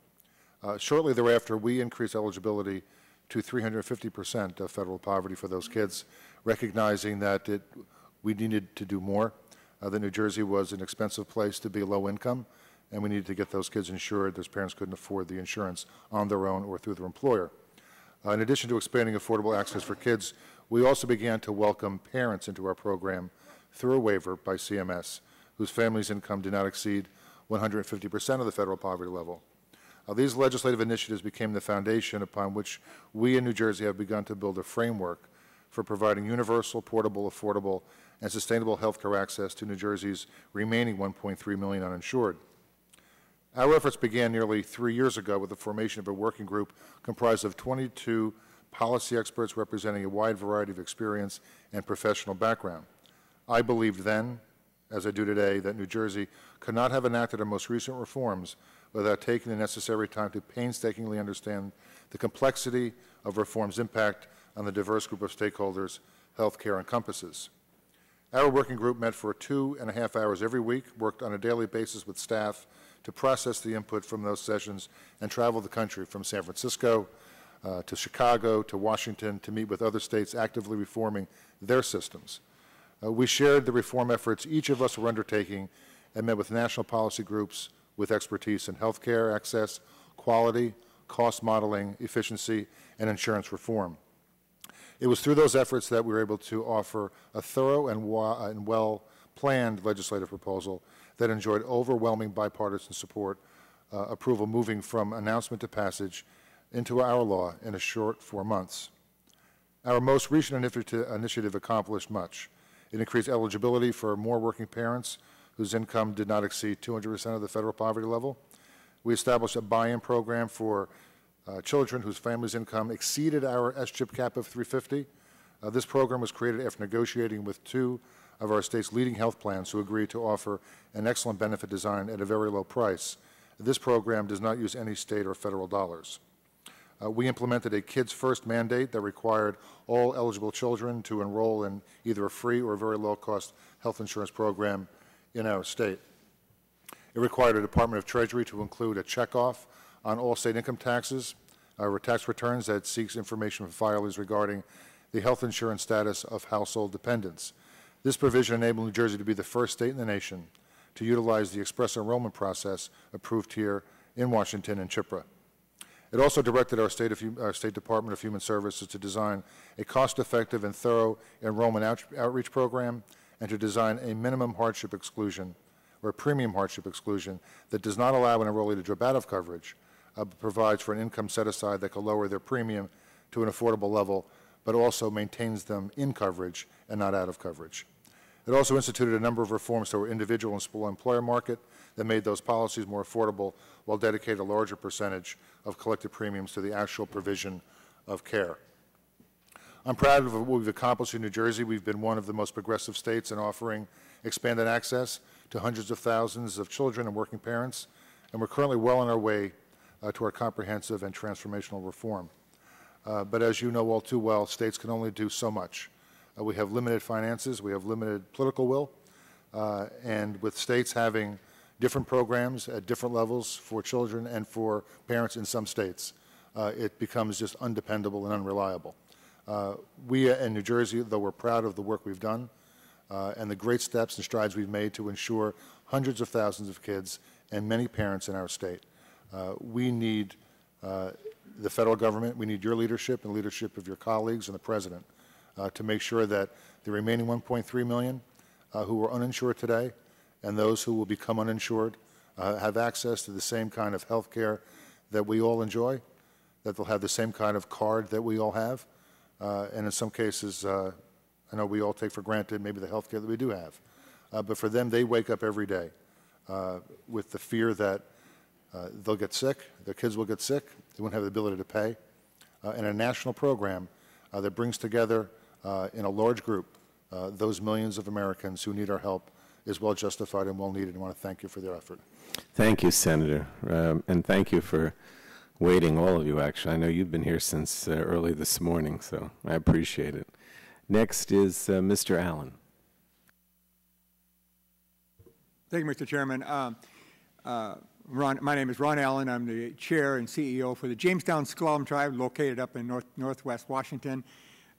Shortly thereafter, we increased eligibility to 350% of federal poverty for those kids, recognizing that we needed to do more, that New Jersey was an expensive place to be low income, and we needed to get those kids insured. Those parents couldn't afford the insurance on their own or through their employer. In addition to expanding affordable access for kids, we also began to welcome parents into our program through a waiver by CMS, whose family's income did not exceed 150% of the federal poverty level. These legislative initiatives became the foundation upon which we in New Jersey have begun to build a framework for providing universal, portable, affordable, and sustainable health care access to New Jersey's remaining 1.3 million uninsured. Our efforts began nearly 3 years ago with the formation of a working group comprised of 22 policy experts representing a wide variety of experience and professional background. I believed then, as I do today, that New Jersey could not have enacted our most recent reforms without taking the necessary time to painstakingly understand the complexity of reform's impact on the diverse group of stakeholders healthcare encompasses. Our working group met for 2.5 hours every week, worked on a daily basis with staff to process the input from those sessions, and traveled the country from San Francisco to Chicago to Washington to meet with other states actively reforming their systems. We shared the reform efforts each of us were undertaking and met with national policy groups with expertise in healthcare access, quality, cost modeling, efficiency, and insurance reform. It was through those efforts that we were able to offer a thorough and well-planned legislative proposal that enjoyed overwhelming bipartisan support, approval moving from announcement to passage into our law in a short 4 months. Our most recent initiative accomplished much. It increased eligibility for more working parents whose income did not exceed 200% of the federal poverty level. We established a buy-in program for children whose family's income exceeded our S-chip cap of 350. This program was created after negotiating with 2 of our state's leading health plans who agreed to offer an excellent benefit design at a very low price. This program does not use any state or federal dollars. We implemented a Kids First mandate that required all eligible children to enroll in either a free or very low-cost health insurance program in our state. It required a Department of Treasury to include a checkoff on all state income taxes or tax returns that seeks information from filers regarding the health insurance status of household dependents. This provision enabled New Jersey to be the first state in the nation to utilize the express enrollment process approved here in Washington and CHIPRA. It also directed our State Department of Human Services to design a cost-effective and thorough enrollment outreach program and to design a minimum hardship exclusion or a premium hardship exclusion that does not allow an enrollee to drop out of coverage, but provides for an income set-aside that can lower their premium to an affordable level, but also maintains them in coverage and not out of coverage. It also instituted a number of reforms to our individual and small employer market that made those policies more affordable while dedicated a larger percentage of collected premiums to the actual provision of care. I'm proud of what we've accomplished in New Jersey. We've been one of the most progressive states in offering expanded access to hundreds of thousands of children and working parents, and we're currently well on our way to our comprehensive and transformational reform. But as you know all too well, states can only do so much. We have limited finances, we have limited political will, and with states having different programs at different levels for children and for parents in some states, it becomes just undependable and unreliable. We in New Jersey, though we're proud of the work we've done and the great steps and strides we've made to ensure hundreds of thousands of kids and many parents in our state, we need the federal government, we need your leadership and leadership of your colleagues and the President to make sure that the remaining 1.3 million who are uninsured today and those who will become uninsured have access to the same kind of health care that we all enjoy, that they'll have the same kind of card that we all have, and in some cases, I know we all take for granted maybe the health care that we do have. But for them, they wake up every day with the fear that they'll get sick, their kids will get sick, they won't have the ability to pay. And a national program that brings together in a large group those millions of Americans who need our help is well justified and well needed. I want to thank you for their effort. Thank you, Senator, and thank you for waiting, all of you, actually. I know you've been here since early this morning, so I appreciate it. Next is Mr. Allen. Thank you, Mr. Chairman. My name is Ron Allen. I'm the chair and CEO for the Jamestown S'Klallam Tribe, located up in northwest Washington.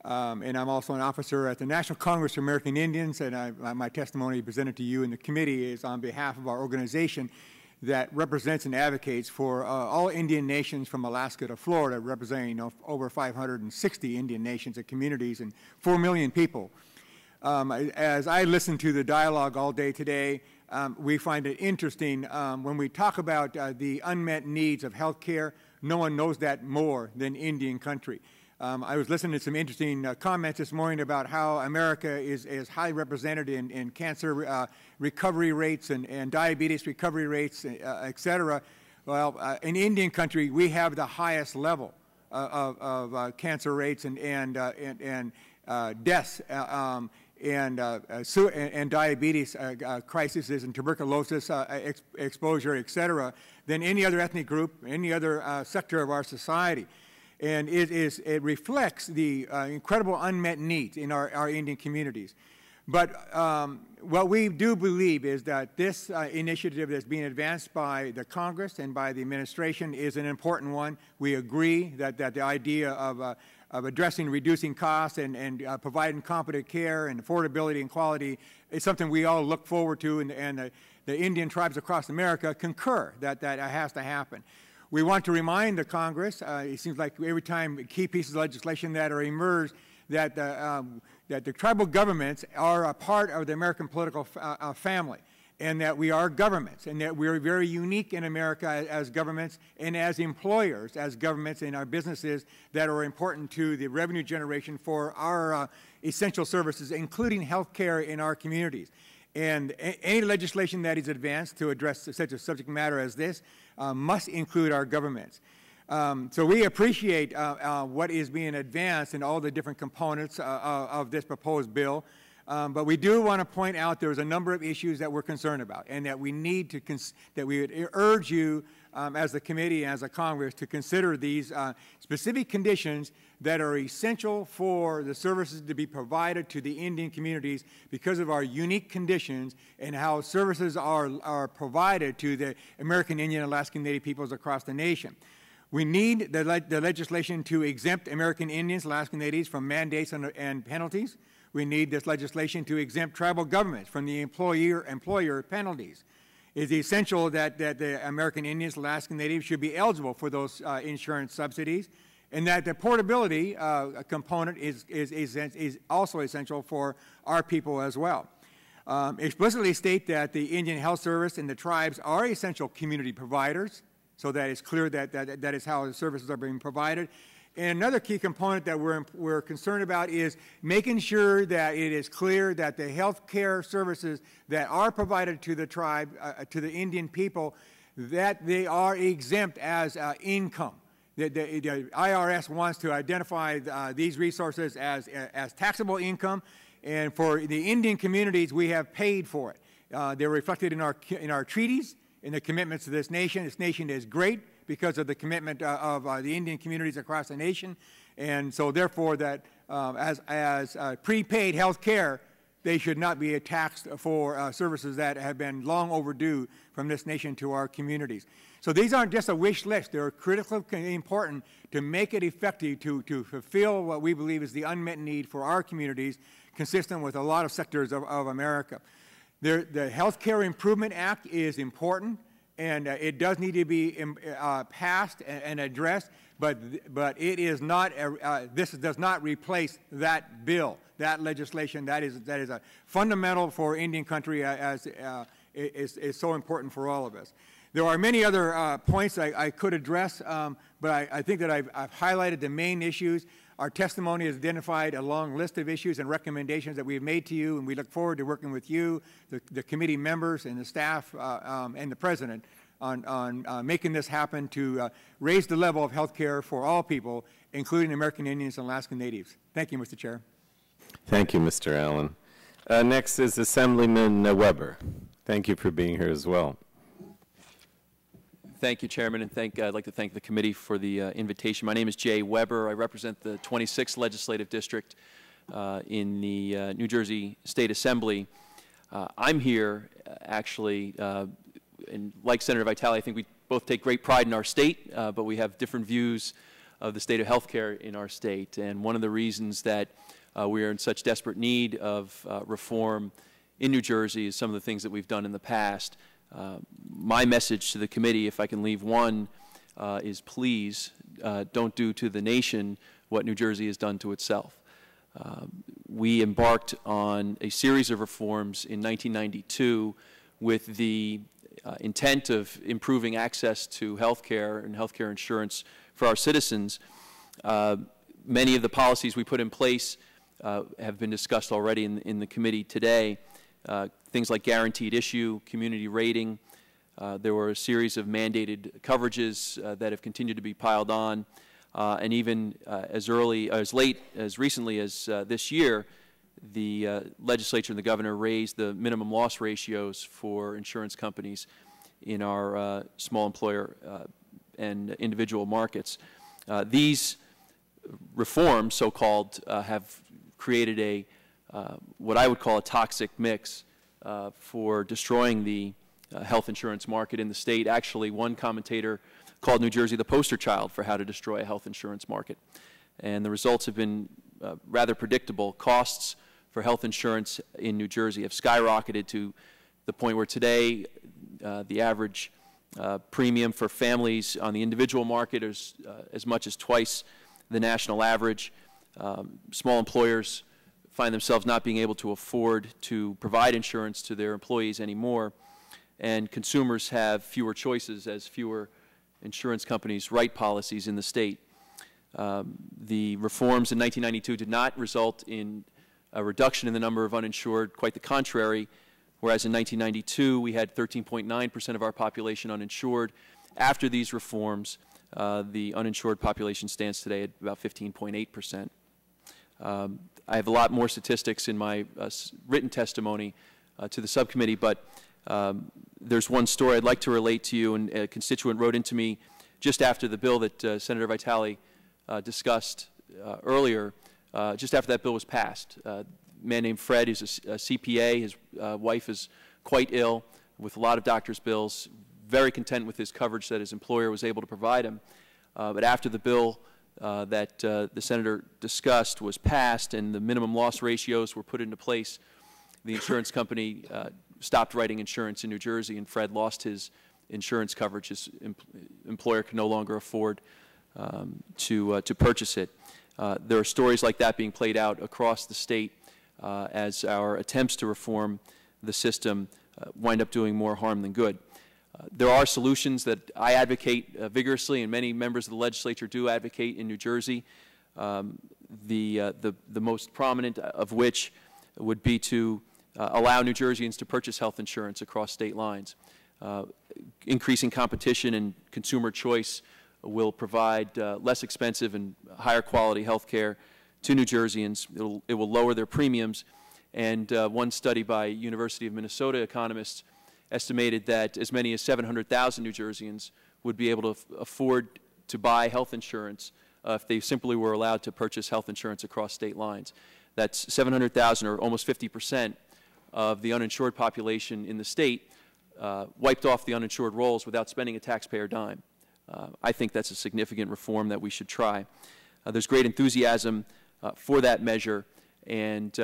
And I'm also an officer at the National Congress of American Indians, and my testimony presented to you in the committee is on behalf of our organization that represents and advocates for all Indian nations from Alaska to Florida, representing over 560 Indian nations and communities and 4 million people. As I listen to the dialogue all day today, we find it interesting when we talk about the unmet needs of health care. No one knows that more than Indian country. I was listening to some interesting comments this morning about how America is highly represented in cancer recovery rates and diabetes recovery rates, et cetera. Well, in Indian country, we have the highest level of cancer rates and deaths and diabetes crises and tuberculosis exposure, et cetera, than any other ethnic group, any other sector of our society. And it reflects the incredible unmet needs in our Indian communities. But what we do believe is that this initiative that's being advanced by the Congress and by the administration is an important one. We agree that the idea of addressing reducing costs and providing competent care and affordability and quality is something we all look forward to, and the Indian tribes across America concur that has to happen. We want to remind the Congress, it seems like every time key pieces of legislation that are emerged, that the tribal governments are a part of the American political family, and that we are governments, and that we're very unique in America as governments and as employers, as governments in our businesses that are important to the revenue generation for our essential services, including health care in our communities. And any legislation that is advanced to address such a subject matter as this must include our governments. So we appreciate what is being advanced and all the different components of this proposed bill. But we do want to point out there's a number of issues that we're concerned about, and that we need to that we would urge you as a committee, as a Congress, to consider these specific conditions that are essential for the services to be provided to the Indian communities because of our unique conditions and how services are provided to the American Indian and Alaskan Native peoples across the nation. We need the legislation to exempt American Indians, Alaskan Natives from mandates and penalties. We need this legislation to exempt tribal governments from the employer penalties. It is essential that the American Indians, Alaskan Natives should be eligible for those insurance subsidies, and that the portability component is also essential for our people as well. Explicitly state that the Indian Health Service and the tribes are essential community providers, so that it's clear that is how the services are being provided. And another key component that we're concerned about is making sure that it is clear that the health care services that are provided to the tribe, to the Indian people, that they are exempt as income. The IRS wants to identify these resources as taxable income, and for the Indian communities, we have paid for it. They're reflected in our treaties, in the commitments to this nation. This nation is great because of the commitment of the Indian communities across the nation, and so therefore that as prepaid health care, they should not be taxed for services that have been long overdue from this nation to our communities. So these aren't just a wish list. They're critically important to make it effective to fulfill what we believe is the unmet need for our communities, consistent with a lot of sectors of America. The Health Care Improvement Act is important, and it does need to be passed and addressed, but it is not. This does not replace that bill, that legislation. That is a fundamental for Indian country, as is so important for all of us. There are many other points I could address, but I think that I've highlighted the main issues. Our testimony has identified a long list of issues and recommendations that we have made to you, and we look forward to working with you, the committee members and the staff and the President on making this happen to raise the level of health care for all people, including American Indians and Alaskan Natives. Thank you, Mr. Chair. Thank you, Mr. Allen. Next is Assemblyman Weber. Thank you for being here as well. Thank you, Chairman, and I'd like to thank the committee for the invitation. My name is Jay Weber. I represent the 26th Legislative District in the New Jersey State Assembly. I'm here, actually, and like Senator Vitale, I think we both take great pride in our state, but we have different views of the state of health care in our state. And one of the reasons that we are in such desperate need of reform in New Jersey is some of the things that we've done in the past. My message to the committee, if I can leave one, is please don't do to the nation what New Jersey has done to itself. We embarked on a series of reforms in 1992 with the intent of improving access to health care and health care insurance for our citizens. Many of the policies we put in place have been discussed already in the committee today. Things like guaranteed issue, community rating. There were a series of mandated coverages that have continued to be piled on, and even as recently as this year, the legislature and the governor raised the minimum loss ratios for insurance companies in our small employer and individual markets. These reforms, so-called, have created a what I would call a toxic mix for destroying the health insurance market in the state. Actually, one commentator called New Jersey the poster child for how to destroy a health insurance market. And the results have been rather predictable. Costs for health insurance in New Jersey have skyrocketed to the point where today the average premium for families on the individual market is as much as twice the national average. Small employers find themselves not being able to afford to provide insurance to their employees anymore, and consumers have fewer choices as fewer insurance companies write policies in the state. The reforms in 1992 did not result in a reduction in the number of uninsured, quite the contrary, whereas in 1992 we had 13.9% of our population uninsured. After these reforms, the uninsured population stands today at about 15.8%. I have a lot more statistics in my written testimony to the subcommittee, but there's one story I'd like to relate to you, and a constituent wrote into me just after the bill that Senator Vitale discussed earlier, just after that bill was passed. A man named Fred is a CPA. His wife is quite ill with a lot of doctor's bills, very content with his coverage that his employer was able to provide him. But after the bill that the senator discussed was passed and the minimum loss ratios were put into place, the insurance company stopped writing insurance in New Jersey, and Fred lost his insurance coverage. His employer could no longer afford to purchase it. There are stories like that being played out across the state as our attempts to reform the system wind up doing more harm than good. There are solutions that I advocate vigorously, and many members of the legislature do advocate in New Jersey. The most prominent of which would be to allow New Jerseyans to purchase health insurance across state lines. Increasing competition and consumer choice will provide less expensive and higher quality health care to New Jerseyans. It will lower their premiums. And one study by University of Minnesota economists estimated that as many as 700,000 New Jerseyans would be able to afford to buy health insurance if they simply were allowed to purchase health insurance across state lines. That's 700,000, or almost 50% of the uninsured population in the state, wiped off the uninsured rolls without spending a taxpayer dime. I think that's a significant reform that we should try. There's great enthusiasm for that measure, and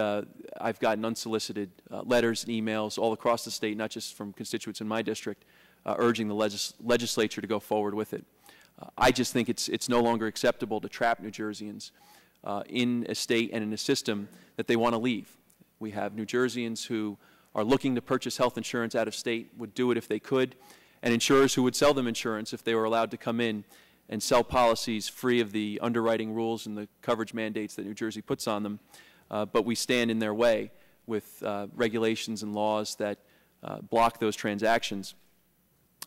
I've gotten unsolicited letters and emails all across the state, not just from constituents in my district, urging the legislature to go forward with it. I just think it's no longer acceptable to trap New Jerseyans in a state and in a system that they want to leave. We have New Jerseyans who are looking to purchase health insurance out of state, would do it if they could, and insurers who would sell them insurance if they were allowed to come in and sell policies free of the underwriting rules and the coverage mandates that New Jersey puts on them. But we stand in their way with regulations and laws that block those transactions.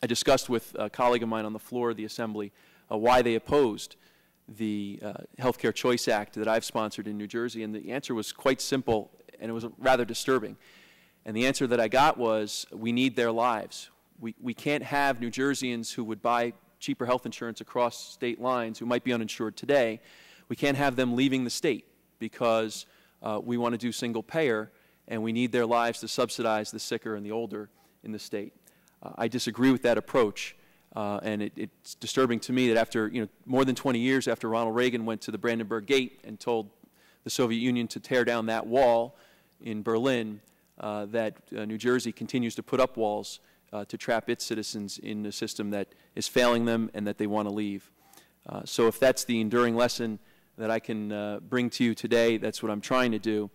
I discussed with a colleague of mine on the floor of the Assembly why they opposed the Healthcare Choice Act that I've sponsored in New Jersey, and the answer was quite simple, and it was rather disturbing. And the answer that I got was, we need their lives. We can't have New Jerseyans who would buy cheaper health insurance across state lines who might be uninsured today. We can't have them leaving the state because we want to do single payer, and we need their lives to subsidize the sicker and the older in the state. I disagree with that approach, and it's disturbing to me that after more than 20 years after Ronald Reagan went to the Brandenburg Gate and told the Soviet Union to tear down that wall in Berlin, that New Jersey continues to put up walls to trap its citizens in a system that is failing them and that they want to leave. So if that's the enduring lesson that I can bring to you today, that's what I'm trying to do.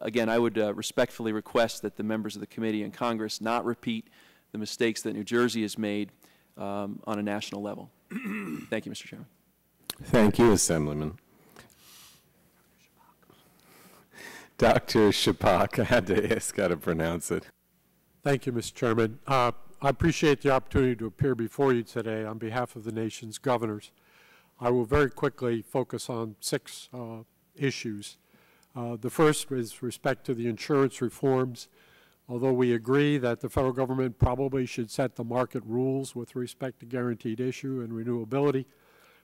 Again, I would respectfully request that the members of the committee and Congress not repeat the mistakes that New Jersey has made on a national level. Thank you, Mr. Chairman. Thank you, Assemblyman. Dr. Shapak, I had to ask how to pronounce it. Thank you, Mr. Chairman. I appreciate the opportunity to appear before you today on behalf of the nation's governors. I will very quickly focus on 6 issues. The first is respect to the insurance reforms. Although we agree that the federal government probably should set the market rules with respect to guaranteed issue and renewability,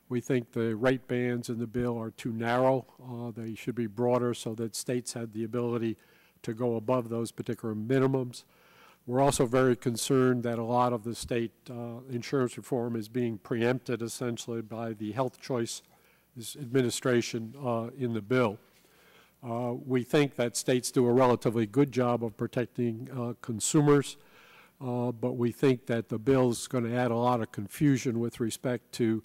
we think the rate bands in the bill are too narrow. They should be broader so that states had the ability to go above those particular minimums. We're also very concerned that a lot of the state insurance reform is being preempted essentially by the health choice administration in the bill. We think that states do a relatively good job of protecting consumers, but we think that the bill is going to add a lot of confusion with respect to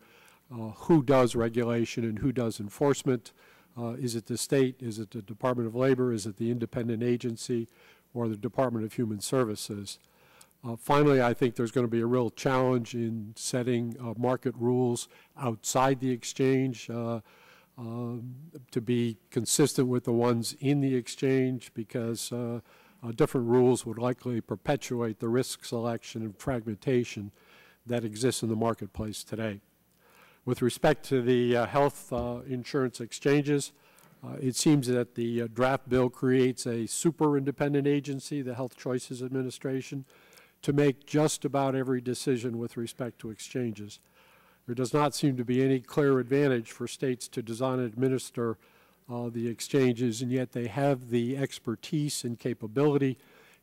who does regulation and who does enforcement. Is it the state? Is it the Department of Labor? Is it the independent agency or the Department of Human Services? Finally, I think there's going to be a real challenge in setting market rules outside the exchange to be consistent with the ones in the exchange, because different rules would likely perpetuate the risk selection and fragmentation that exists in the marketplace today. With respect to the health insurance exchanges, It seems that the draft bill creates a super independent agency, the Health Choices Administration, to make just about every decision with respect to exchanges. There does not seem to be any clear advantage for states to design and administer the exchanges, and yet they have the expertise and capability,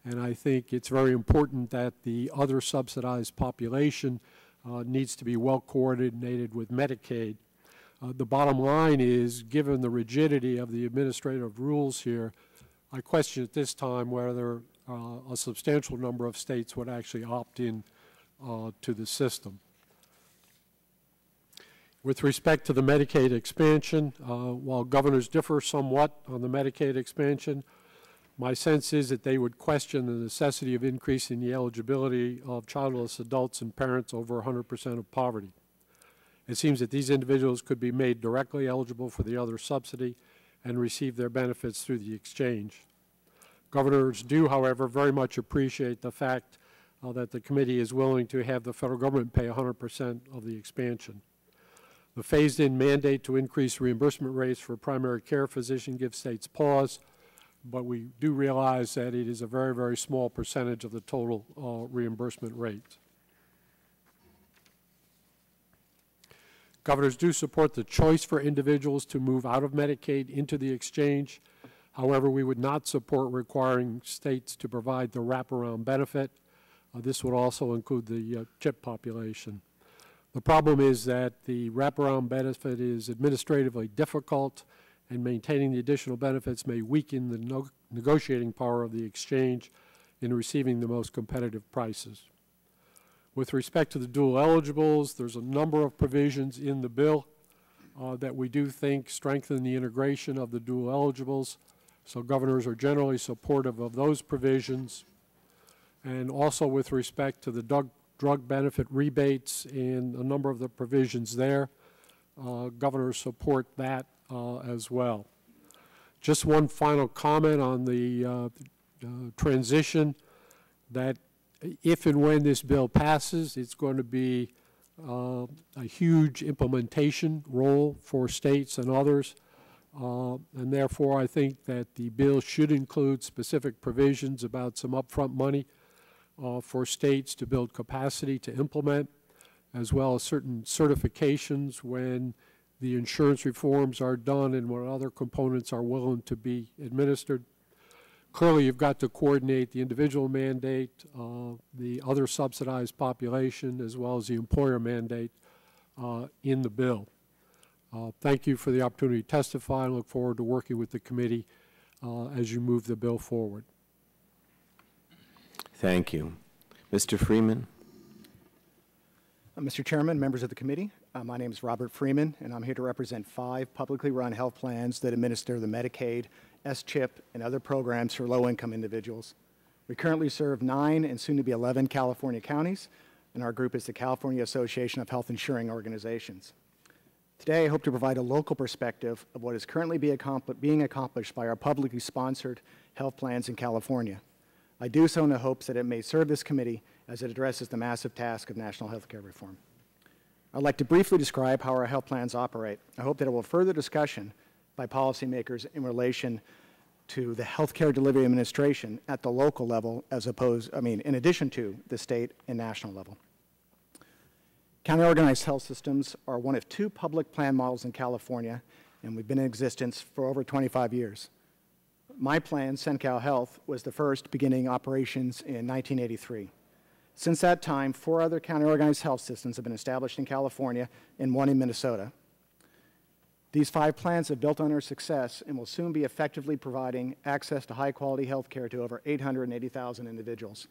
and I think it's very important that the other subsidized population needs to be well coordinated with Medicaid. The bottom line is, given the rigidity of the administrative rules here, I question at this time whether a substantial number of states would actually opt in to the system. With respect to the Medicaid expansion, while governors differ somewhat on the Medicaid expansion, my sense is that they would question the necessity of increasing the eligibility of childless adults and parents over 100% of poverty. It seems that these individuals could be made directly eligible for the other subsidy and receive their benefits through the exchange. Governors do, however, very much appreciate the fact that the committee is willing to have the federal government pay 100% of the expansion. The phased-in mandate to increase reimbursement rates for primary care physician gives states pause, but we do realize that it is a very, very small percentage of the total reimbursement rate. Governors do support the choice for individuals to move out of Medicaid into the exchange. However, we would not support requiring states to provide the wraparound benefit. This would also include the CHIP population. The problem is that the wraparound benefit is administratively difficult, and maintaining the additional benefits may weaken the negotiating power of the exchange in receiving the most competitive prices. With respect to the dual eligibles, there's a number of provisions in the bill that we do think strengthen the integration of the dual eligibles, so governors are generally supportive of those provisions. And also with respect to the drug benefit rebates and a number of the provisions there, governors support that as well. Just one final comment on the transition, that if and when this bill passes, it's going to be a huge implementation role for states and others, and therefore I think that the bill should include specific provisions about some upfront money for states to build capacity to implement, as well as certain certifications when the insurance reforms are done and when other components are willing to be administered. Clearly, you've got to coordinate the individual mandate, the other subsidized population, as well as the employer mandate in the bill. Thank you for the opportunity to testify. I look forward to working with the committee as you move the bill forward. Thank you. Mr. Freeman. Mr. Chairman, members of the committee, my name is Robert Freeman, and I'm here to represent 5 publicly run health plans that administer the Medicaid, S-CHIP, and other programs for low-income individuals. We currently serve 9 and soon to be 11 California counties, and our group is the California Association of Health Insuring Organizations. Today, I hope to provide a local perspective of what is currently being accomplished by our publicly sponsored health plans in California. I do so in the hopes that it may serve this committee as it addresses the massive task of national health care reform. I'd like to briefly describe how our health plans operate. I hope that it will further discussion by policymakers in relation to the health care delivery administration at the local level in addition to the state and national level. County organized health systems are one of 2 public plan models in California, and we've been in existence for over 25 years. My plan, CenCal Health, was the first beginning operations in 1983. Since that time, 4 other county organized health systems have been established in California and 1 in Minnesota. These 5 plans have built on our success and will soon be effectively providing access to high-quality health care to over 880,000 individuals.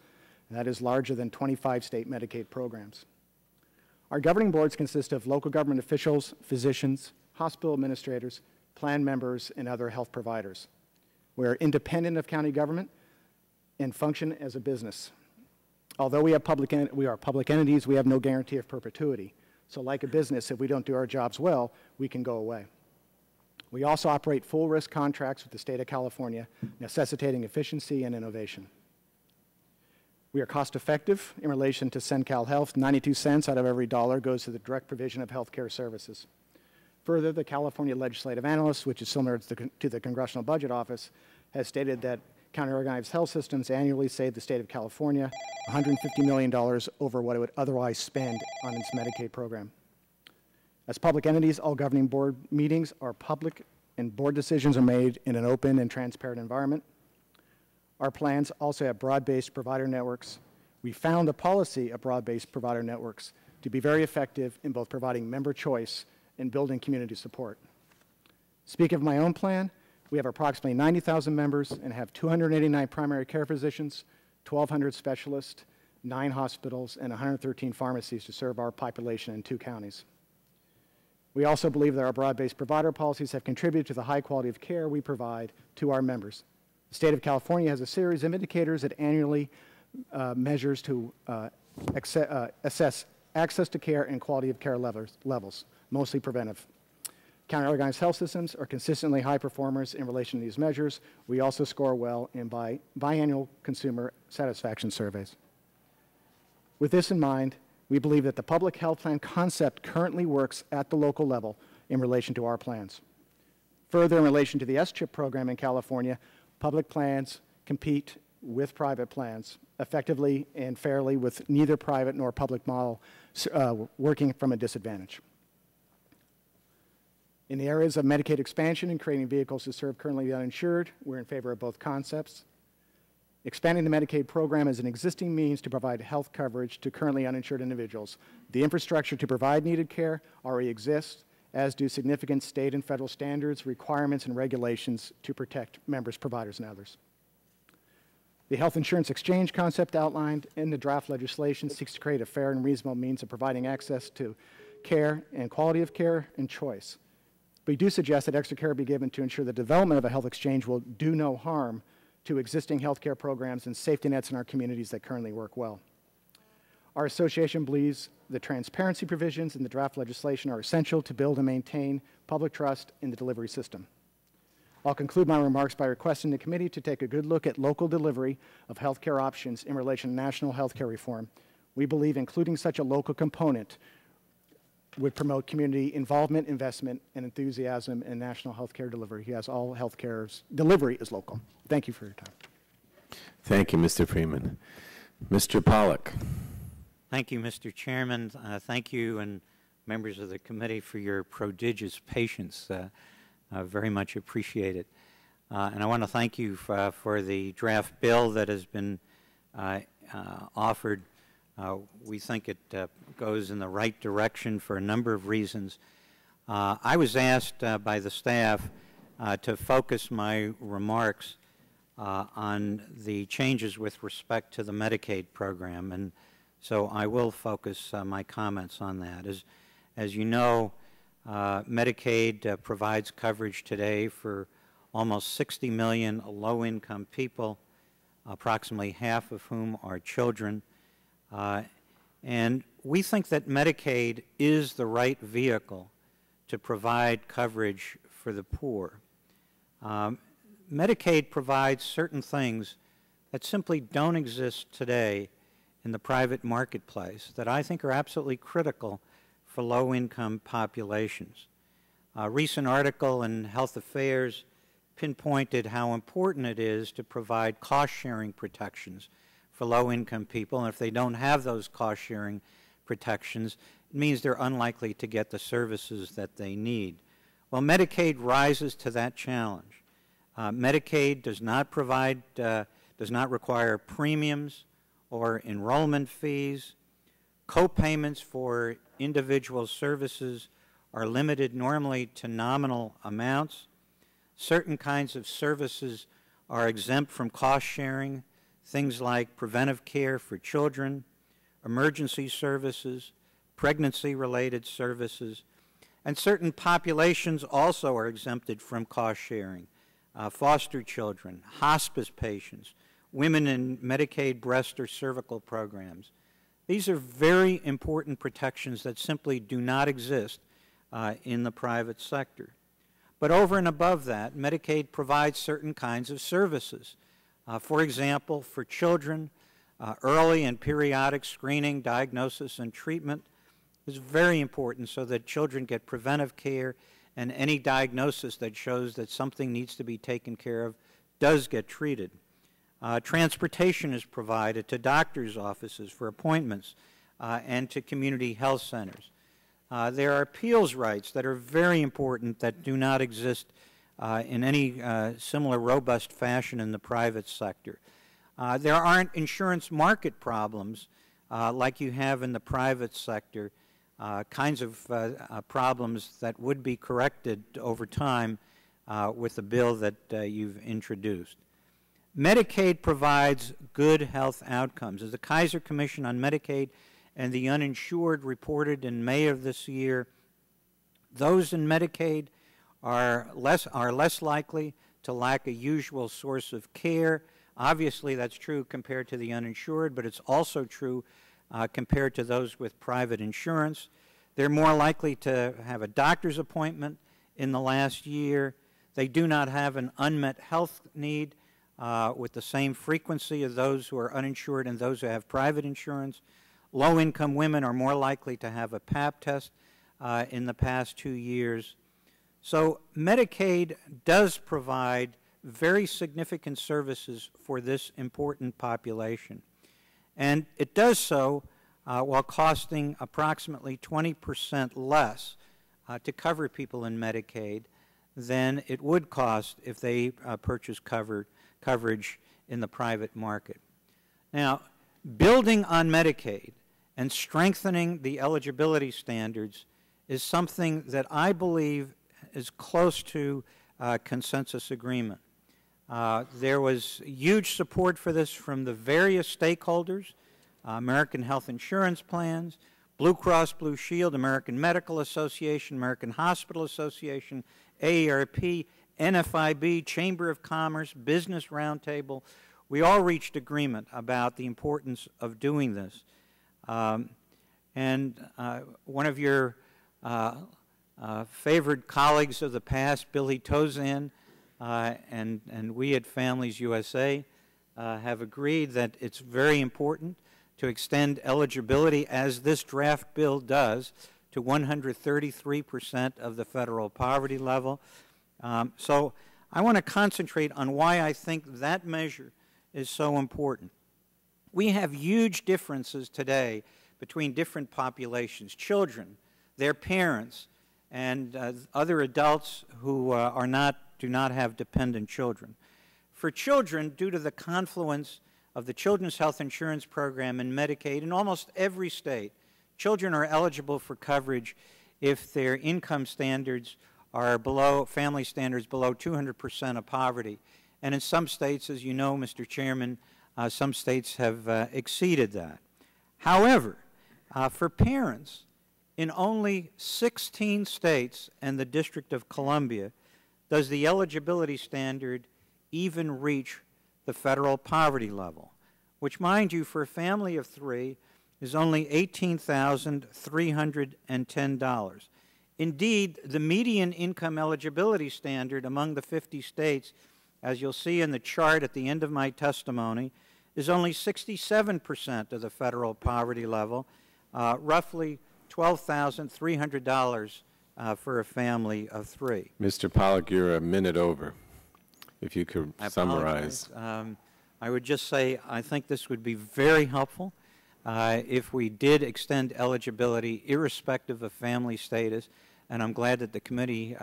And that is larger than 25 state Medicaid programs. Our governing boards consist of local government officials, physicians, hospital administrators, plan members, and other health providers. We are independent of county government and function as a business. Although we are public entities, we have no guarantee of perpetuity. So like a business, if we don't do our jobs well, we can go away. We also operate full risk contracts with the state of California, necessitating efficiency and innovation. We are cost effective in relation to CenCal Health. 92 cents out of every dollar goes to the direct provision of health care services. Further, the California Legislative Analyst, which is similar to the Congressional Budget Office, has stated that county-organized health systems annually save the state of California $150 million over what it would otherwise spend on its Medicaid program. As public entities, all governing board meetings are public and board decisions are made in an open and transparent environment. Our plans also have broad-based provider networks. We found the policy of broad-based provider networks to be very effective in both providing member choice and building community support. Speaking of my own plan, we have approximately 90,000 members and have 289 primary care physicians, 1,200 specialists, 9 hospitals, and 113 pharmacies to serve our population in 2 counties. We also believe that our broad-based provider policies have contributed to the high quality of care we provide to our members. The state of California has a series of indicators that annually measures to assess access to care and quality of care levels, mostly preventive. County-organized health systems are consistently high performers in relation to these measures. We also score well in biannual consumer satisfaction surveys. With this in mind, we believe that the public health plan concept currently works at the local level in relation to our plans. Further, in relation to the S-CHIP program in California, public plans compete with private plans effectively and fairly, with neither private nor public model working from a disadvantage. In the areas of Medicaid expansion and creating vehicles to serve currently the uninsured, we're in favor of both concepts. Expanding the Medicaid program is an existing means to provide health coverage to currently uninsured individuals. The infrastructure to provide needed care already exists, as do significant state and federal standards, requirements, and regulations to protect members, providers, and others. The health insurance exchange concept outlined in the draft legislation seeks to create a fair and reasonable means of providing access to care and quality of care and choice. We do suggest that extra care be given to ensure the development of a health exchange will do no harm to existing health care programs and safety nets in our communities that currently work well. Our association believes the transparency provisions in the draft legislation are essential to build and maintain public trust in the delivery system. I'll conclude my remarks by requesting the committee to take a good look at local delivery of health care options in relation to national health care reform. We believe including such a local component would promote community involvement, investment, and enthusiasm in national health care delivery. Yes, all health care delivery is local. Thank you for your time. Thank you, Mr. Freeman. Mr. Pollack. Thank you, Mr. Chairman. Thank you and members of the committee for your prodigious patience. Very much appreciate it. And I want to thank you for the draft bill that has been offered. We think it goes in the right direction for a number of reasons. I was asked by the staff to focus my remarks on the changes with respect to the Medicaid program, and so I will focus my comments on that. As you know, Medicaid provides coverage today for almost 60 million low-income people, approximately half of whom are children. And we think that Medicaid is the right vehicle to provide coverage for the poor. Medicaid provides certain things that simply don't exist today in the private marketplace that I think are absolutely critical for low-income populations. A recent article in Health Affairs pinpointed how important it is to provide cost-sharing protections for low-income people, and if they don't have those cost-sharing protections, it means they're unlikely to get the services that they need. Well, Medicaid rises to that challenge. Medicaid does not require premiums or enrollment fees. Co-payments for individual services are limited normally to nominal amounts. Certain kinds of services are exempt from cost sharing, things like preventive care for children, emergency services, pregnancy-related services, and certain populations also are exempted from cost sharing. Foster children, hospice patients, women in Medicaid breast or cervical programs. These are very important protections that simply do not exist in the private sector. But over and above that, Medicaid provides certain kinds of services. For example, for children, early and periodic screening, diagnosis, and treatment is very important so that children get preventive care and any diagnosis that shows that something needs to be taken care of does get treated. Transportation is provided to doctors' offices for appointments and to community health centers. There are appeals rights that are very important that do not exist in any similar robust fashion in the private sector. There aren't insurance market problems like you have in the private sector, kinds of problems that would be corrected over time with the bill that you've introduced. Medicaid provides good health outcomes. As the Kaiser Commission on Medicaid and the Uninsured reported in May of this year, those in Medicaid are less likely to lack a usual source of care. Obviously, that's true compared to the uninsured, but it's also true compared to those with private insurance. They're more likely to have a doctor's appointment in the last year. They do not have an unmet health need with the same frequency as those who are uninsured and those who have private insurance. Low-income women are more likely to have a Pap test in the past 2 years. So Medicaid does provide very significant services for this important population. And it does so while costing approximately 20% less to cover people in Medicaid than it would cost if they purchased coverage in the private market. Now, building on Medicaid and strengthening the eligibility standards is something that I believe is close to consensus agreement. There was huge support for this from the various stakeholders, American Health Insurance Plans, Blue Cross Blue Shield, American Medical Association, American Hospital Association, AARP, NFIB, Chamber of Commerce, Business Roundtable. We all reached agreement about the importance of doing this. And one of your favored colleagues of the past, Billy Tozan, and we at Families USA have agreed that it's very important to extend eligibility, as this draft bill does, to 133% of the federal poverty level. So I want to concentrate on why I think that measure is so important. We have huge differences today between different populations, children, their parents, and other adults who do not have dependent children. For children, due to the confluence of the Children's Health Insurance Program and Medicaid in almost every state, children are eligible for coverage if their income standards are below, family standards below 200% of poverty. And in some states, as you know, Mr. Chairman, some states have exceeded that. However, for parents, in only 16 states and the District of Columbia does the eligibility standard even reach the federal poverty level, which, mind you, for a family of 3 is only $18,310. Indeed, the median income eligibility standard among the 50 states, as you'll see in the chart at the end of my testimony, is only 67% of the federal poverty level, roughly $12,300 for a family of 3. Mr. Pollack, you're a minute over. If you could summarize. I would just say I think this would be very helpful if we did extend eligibility irrespective of family status, and I'm glad that the committee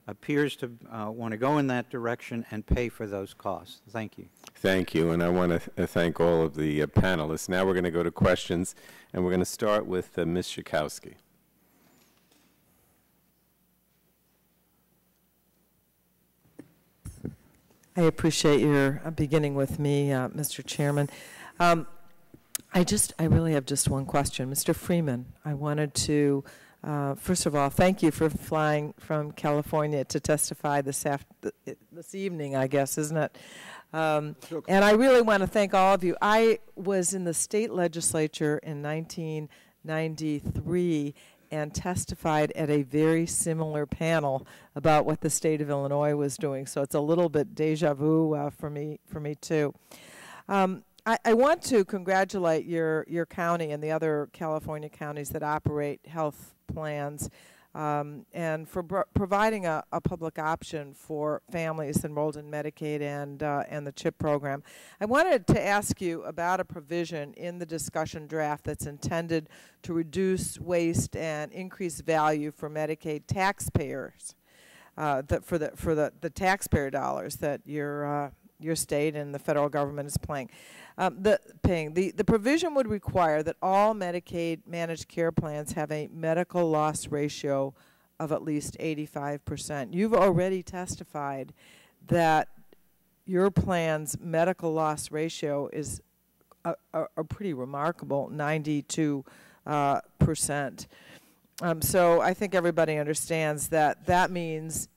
appears to want to go in that direction and pay for those costs. Thank you. Thank you, and I want to thank all of the panelists. Now we're going to go to questions, and we're going to start with Ms. Schakowsky. I appreciate your beginning with me, Mr. Chairman. I really have just one question. Mr. Freeman, I wanted to, first of all, thank you for flying from California to testify this evening, I guess, isn't it? And I really want to thank all of you. I was in the state legislature in 1993 and testified at a very similar panel about what the state of Illinois was doing. So it's a little bit deja vu for me too. I want to congratulate your county and the other California counties that operate health plans and for providing a public option for families enrolled in Medicaid and the CHIP program. I wanted to ask you about a provision in the discussion draft that's intended to reduce waste and increase value for Medicaid taxpayers, for the taxpayer dollars that your state and the federal government is paying. The provision would require that all Medicaid managed care plans have a medical loss ratio of at least 85%. You've already testified that your plan's medical loss ratio is a pretty remarkable 92%. So I think everybody understands that that means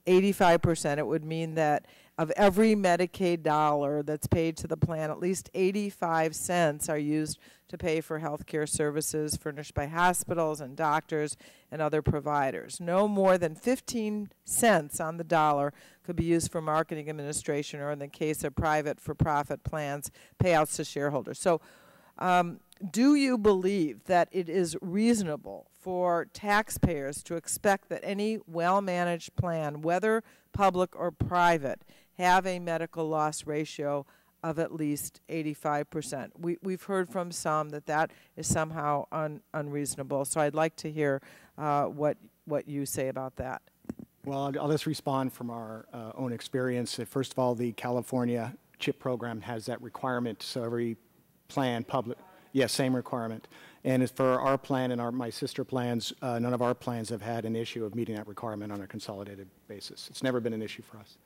85%. It would mean that of every Medicaid dollar that's paid to the plan, at least 85 cents are used to pay for health care services furnished by hospitals and doctors and other providers. No more than 15 cents on the dollar could be used for marketing administration, or in the case of private for-profit plans, payouts to shareholders. So do you believe that it is reasonable for taxpayers to expect that any well-managed plan, whether public or private, have a medical loss ratio of at least 85%? We've heard from some that that is somehow unreasonable. So I'd like to hear what you say about that. Well, I'll just respond from our own experience. First of all, the California CHIP program has that requirement, so every plan, public, yes, same requirement. And as for our plan and my sister plans, none of our plans have had an issue of meeting that requirement on a consolidated basis. It's never been an issue for us.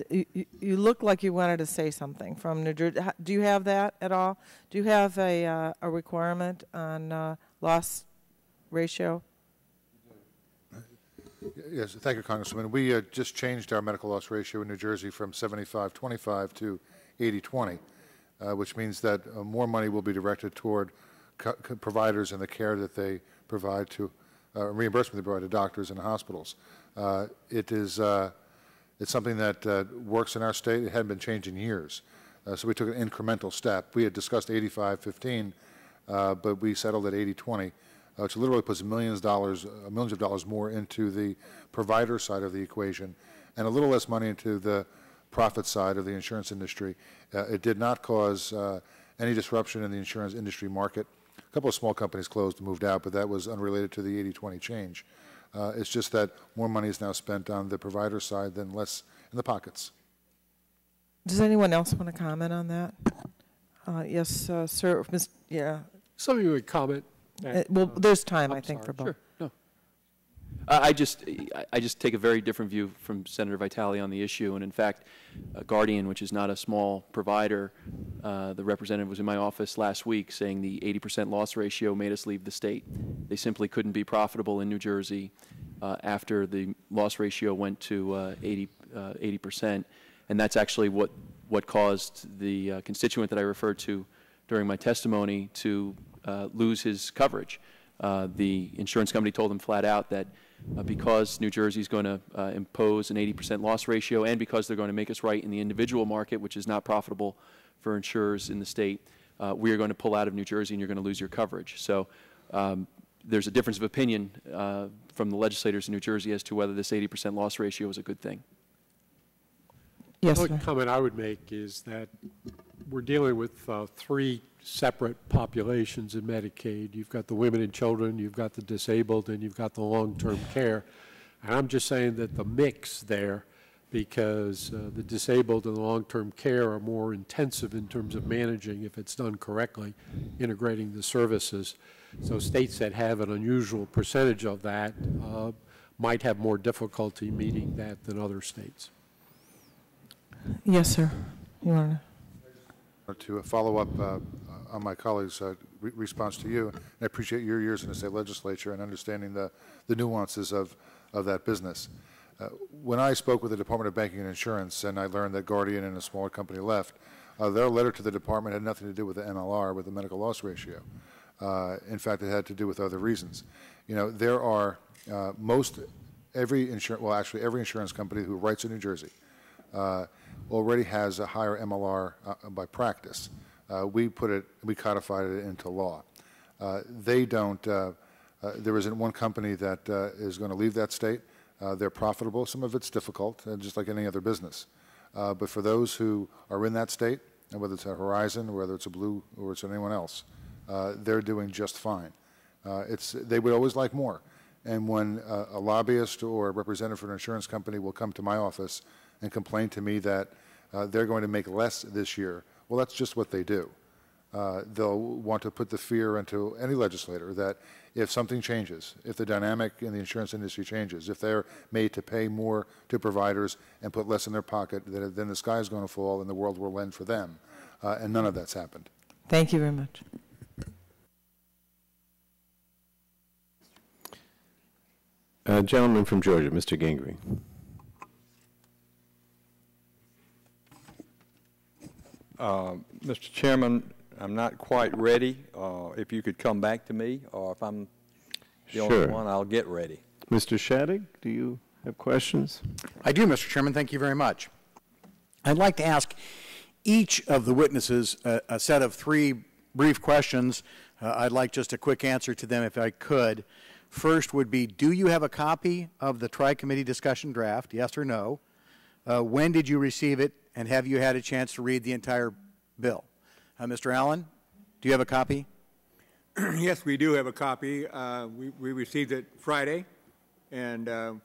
You look like you wanted to say something from New Jersey. Do you have that at all? Do you have a requirement on loss ratio? Yes, thank you, Congresswoman. We just changed our medical loss ratio in New Jersey from 75-25 to 80-20, which means that more money will be directed toward providers and the care that they provide to, reimbursement they provide to doctors and hospitals. It's something that works in our state. It hadn't been changed in years. So we took an incremental step. We had discussed 85-15, but we settled at 80-20, which literally puts millions of dollars more into the provider side of the equation and a little less money into the profit side of the insurance industry. It did not cause any disruption in the insurance industry market. A couple of small companies closed and moved out, but that was unrelated to the 80-20 change. It's just that more money is now spent on the provider side than less in the pockets. Does anyone else want to comment on that? Yes, sir. Yeah. Some of you would comment. Well, there's time, I think, for both. Sure. No. I just take a very different view from Senator Vitale on the issue, and in fact, Guardian, which is not a small provider, the representative was in my office last week saying the 80% loss ratio made us leave the state. They simply couldn't be profitable in New Jersey after the loss ratio went to 80%, and that's actually what caused the constituent that I referred to during my testimony to lose his coverage. The insurance company told him flat out that because New Jersey is going to impose an 80% loss ratio, and because they're going to make us right in the individual market, which is not profitable for insurers in the state, we are going to pull out of New Jersey and you're going to lose your coverage. So there's a difference of opinion from the legislators in New Jersey as to whether this 80% loss ratio is a good thing. Yes, the only comment I would make is that we're dealing with three separate populations in Medicaid. You've got the women and children, you've got the disabled, and you've got the long-term care. And I'm just saying that the mix there, because the disabled and the long-term care are more intensive in terms of managing, if it's done correctly, integrating the services. So states that have an unusual percentage of that might have more difficulty meeting that than other states. Yes, sir. You want to follow up on my colleague's response to you, and I appreciate your years in the state legislature and understanding the nuances of that business. When I spoke with the Department of Banking and Insurance and I learned that Guardian and a smaller company left, their letter to the department had nothing to do with the MLR, with the medical loss ratio. In fact, it had to do with other reasons. You know, there are every insurance company who writes in New Jersey already has a higher MLR by practice. We codified it into law. They don't There isn't one company that is going to leave that state. They're profitable. Some of it's difficult, just like any other business. But for those who are in that state, and whether it's a Horizon, or whether it's a Blue, or it's anyone else, they're doing just fine. They would always like more. And when a lobbyist or a representative for an insurance company will come to my office and complain to me that they're going to make less this year, well, that's just what they do. They'll want to put the fear into any legislator that if something changes, if the dynamic in the insurance industry changes, if they're made to pay more to providers and put less in their pocket, then the sky is going to fall and the world will end for them. And none of that's happened. Thank you very much. Gentleman from Georgia, Mr. Gingrey. Mr. Chairman, I'm not quite ready. If you could come back to me, or if I'm the only one, I'll get ready. Mr. Shadegg, do you have questions? I do, Mr. Chairman. Thank you very much. I'd like to ask each of the witnesses a set of 3 brief questions. I'd like just a quick answer to them if I could. First would be, do you have a copy of the Tri-Committee discussion draft, yes or no? When did you receive it, and have you had a chance to read the entire bill? Mr. Allen, do you have a copy? Yes, we do have a copy. We received it Friday, and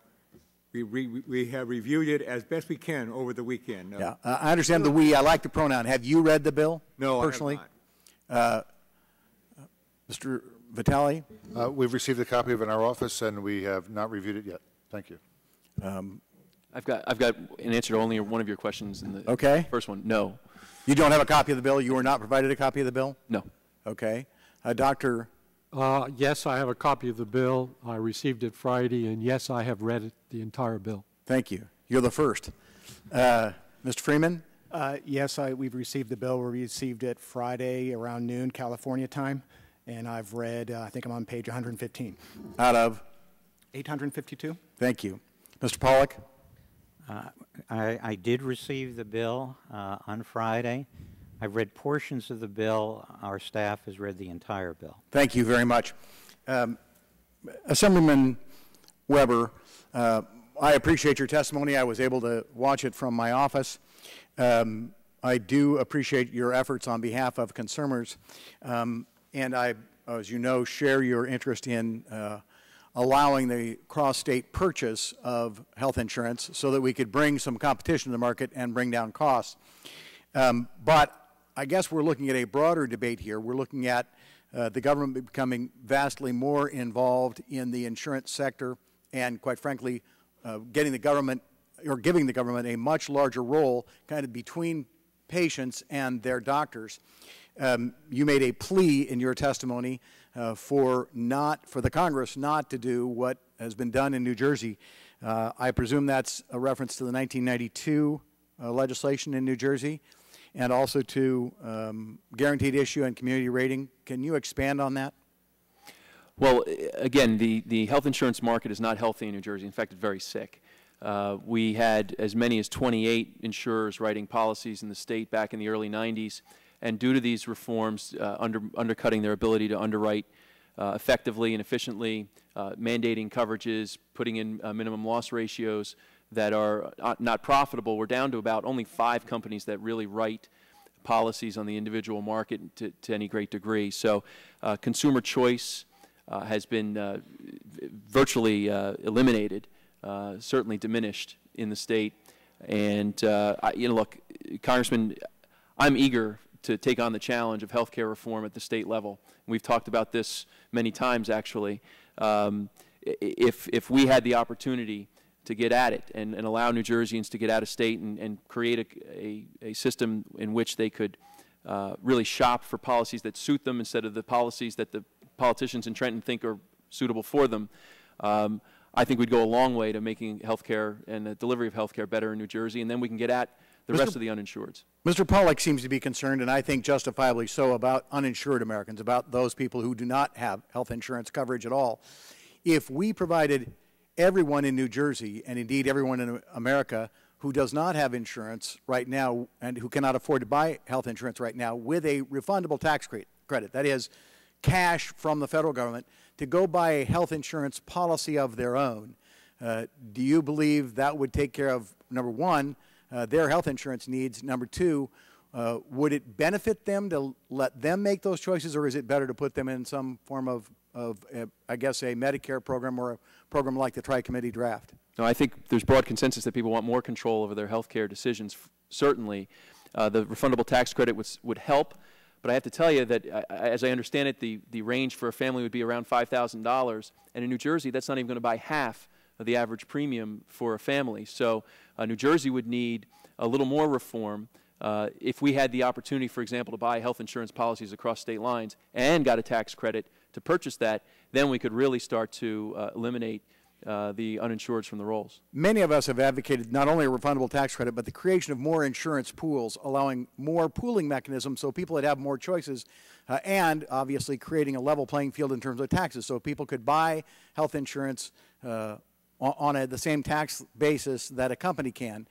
we have reviewed it as best we can over the weekend. Yeah, I understand the we. I like the pronoun. Have you read the bill? No, personally? I have not. Mr. Vitale? We've received a copy of it in our office, and we have not reviewed it yet. Thank you. I've got an answer to only one of your questions in the first one. No. You don't have a copy of the bill? You were not provided a copy of the bill? No. Okay. Doctor? Yes, I have a copy of the bill. I received it Friday, and yes, I have read it, the entire bill. Thank you. You're the first. Mr. Freeman? Yes, we've received the bill. We received it Friday around noon, California time, and I've read, I think I'm on page 115. Out of? 852. Thank you. Mr. Pollack? I did receive the bill on Friday. I've read portions of the bill. Our staff has read the entire bill. Thank you very much. Assemblyman Weber, I appreciate your testimony. I was able to watch it from my office. I do appreciate your efforts on behalf of consumers, and I, as you know, share your interest in allowing the cross-state purchase of health insurance so that we could bring some competition to the market and bring down costs. But I guess we're looking at a broader debate here. We're looking at the government becoming vastly more involved in the insurance sector and, quite frankly, getting the government or giving the government a much larger role kind of between patients and their doctors. You made a plea in your testimony for the Congress not to do what has been done in New Jersey. I presume that's a reference to the 1992 legislation in New Jersey and also to guaranteed issue and community rating. Can you expand on that? Well, again, the health insurance market is not healthy in New Jersey. In fact, it's very sick. We had as many as 28 insurers writing policies in the state back in the early 90s. And due to these reforms undercutting their ability to underwrite effectively and efficiently, mandating coverages, putting in minimum loss ratios that are not profitable, we're down to about only 5 companies that really write policies on the individual market to any great degree. So consumer choice has been virtually eliminated, certainly diminished in the state. And, look, Congressman, I'm eager to take on the challenge of health care reform at the state level. We've talked about this many times, actually. If we had the opportunity to get at it and allow New Jerseyans to get out of state and create a system in which they could really shop for policies that suit them instead of the policies that the politicians in Trenton think are suitable for them, I think we'd go a long way to making health care and the delivery of health care better in New Jersey, and then we can get at the rest of the uninsureds. Mr. Pollack seems to be concerned, and I think justifiably so, about uninsured Americans, about those people who do not have health insurance coverage at all. If we provided everyone in New Jersey, and indeed everyone in America who does not have insurance right now and who cannot afford to buy health insurance right now, with a refundable tax credit, that is, cash from the federal government to go buy a health insurance policy of their own, do you believe that would take care of, number one, their health insurance needs? Number two, would it benefit them to let them make those choices, or is it better to put them in some form of I guess, a Medicare program or a program like the Tri-Committee draft? No, I think there's broad consensus that people want more control over their health care decisions. Certainly, the refundable tax credit would help, but I have to tell you that, as I understand it, the range for a family would be around $5,000, and in New Jersey, that's not even going to buy half of the average premium for a family. So New Jersey would need a little more reform. If we had the opportunity, for example, to buy health insurance policies across state lines and got a tax credit to purchase that, then we could really start to eliminate the uninsureds from the rolls. Many of us have advocated not only a refundable tax credit, but the creation of more insurance pools, allowing more pooling mechanisms so people would have more choices, and obviously creating a level playing field in terms of taxes, so people could buy health insurance on the same tax basis that a company can.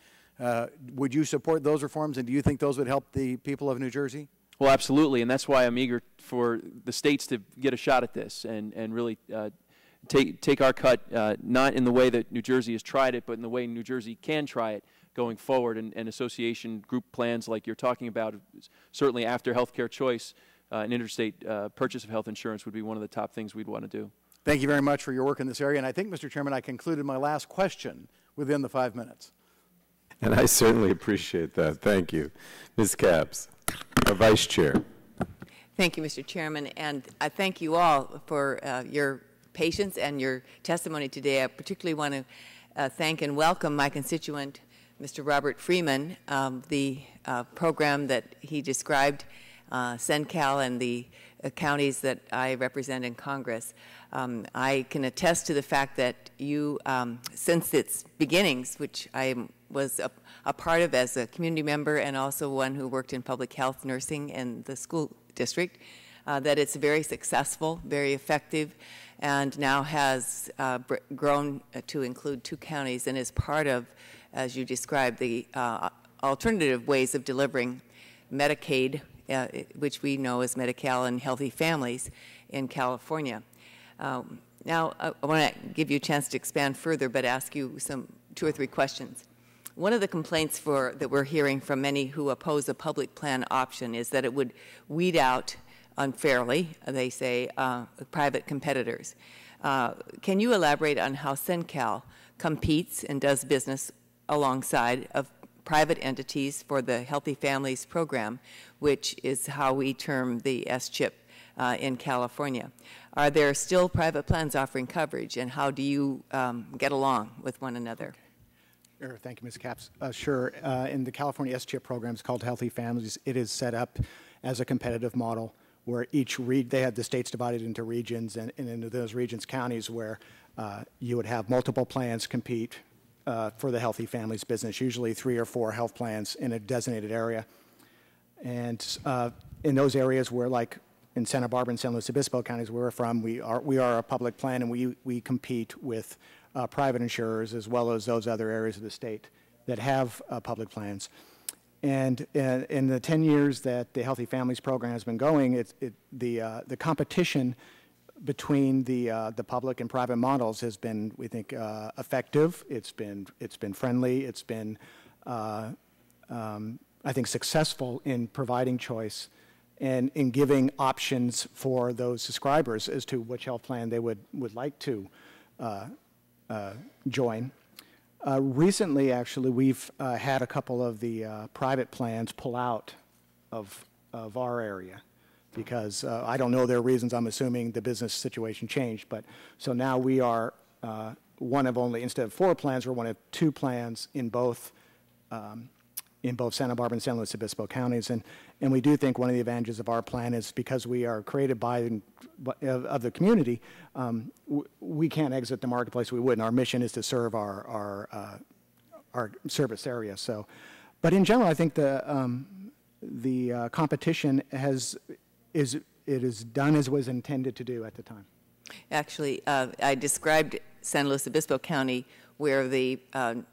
Would you support those reforms, and do you think those would help the people of New Jersey? Well, absolutely, and that's why I'm eager for the states to get a shot at this and really take our cut, not in the way that New Jersey has tried it, but in the way New Jersey can try it going forward. And association group plans like you're talking about, certainly after healthcare choice, an interstate purchase of health insurance would be one of the top things we'd want to do. Thank you very much for your work in this area, and I think, Mr. Chairman, I concluded my last question within the 5 minutes. And I certainly appreciate that. Thank you. Ms. Capps, our Vice Chair. Thank you, Mr. Chairman, and I thank you all for your patience and your testimony today. I particularly want to thank and welcome my constituent, Mr. Robert Freeman. The program that he described, CenCal and the counties that I represent in Congress. I can attest to the fact that you, since its beginnings, which I was a part of as a community member and also one who worked in public health nursing in the school district, that it's very successful, very effective, and now has grown to include 2 counties and is part of, as you described, the alternative ways of delivering Medicaid, which we know as Medi-Cal and Healthy Families in California. Now, I want to give you a chance to expand further, but ask you 2 or 3 questions. One of the complaints that we're hearing from many who oppose a public plan option is that it would weed out unfairly, they say, private competitors. Can you elaborate on how CenCal competes and does business alongside of private entities for the Healthy Families program, which is how we term the S-chip in California? Are there still private plans offering coverage, and how do you get along with one another? Sure. Thank you, Ms. Capps. Sure. In the California S-chip program, it's called Healthy Families. It is set up as a competitive model where they had the states divided into regions, and into those regions, counties where you would have multiple plans compete for the Healthy Families business, usually 3 or 4 health plans in a designated area. And in those areas where, like in Santa Barbara and San Luis Obispo counties where we're from, we are a public plan, and we compete with private insurers as well as those other areas of the state that have public plans. And in the 10 years that the Healthy Families program has been going, the competition between the public and private models has been, we think, effective. It's been friendly. It's been, I think, successful in providing choice and in giving options for those subscribers as to which health plan they would like to join. Recently, actually, we've had a couple of the private plans pull out of our area because I don't know their reasons. I'm assuming the business situation changed. But so now we are one of only, instead of 4 plans, we're one of 2 plans in both Santa Barbara and San Luis Obispo counties. And we do think one of the advantages of our plan is because we are created of the community, we can't exit the marketplace. We wouldn't. Our mission is to serve our service area. So, but in general, I think the competition is done as was intended to do at the time. Actually, I described San Luis Obispo County where the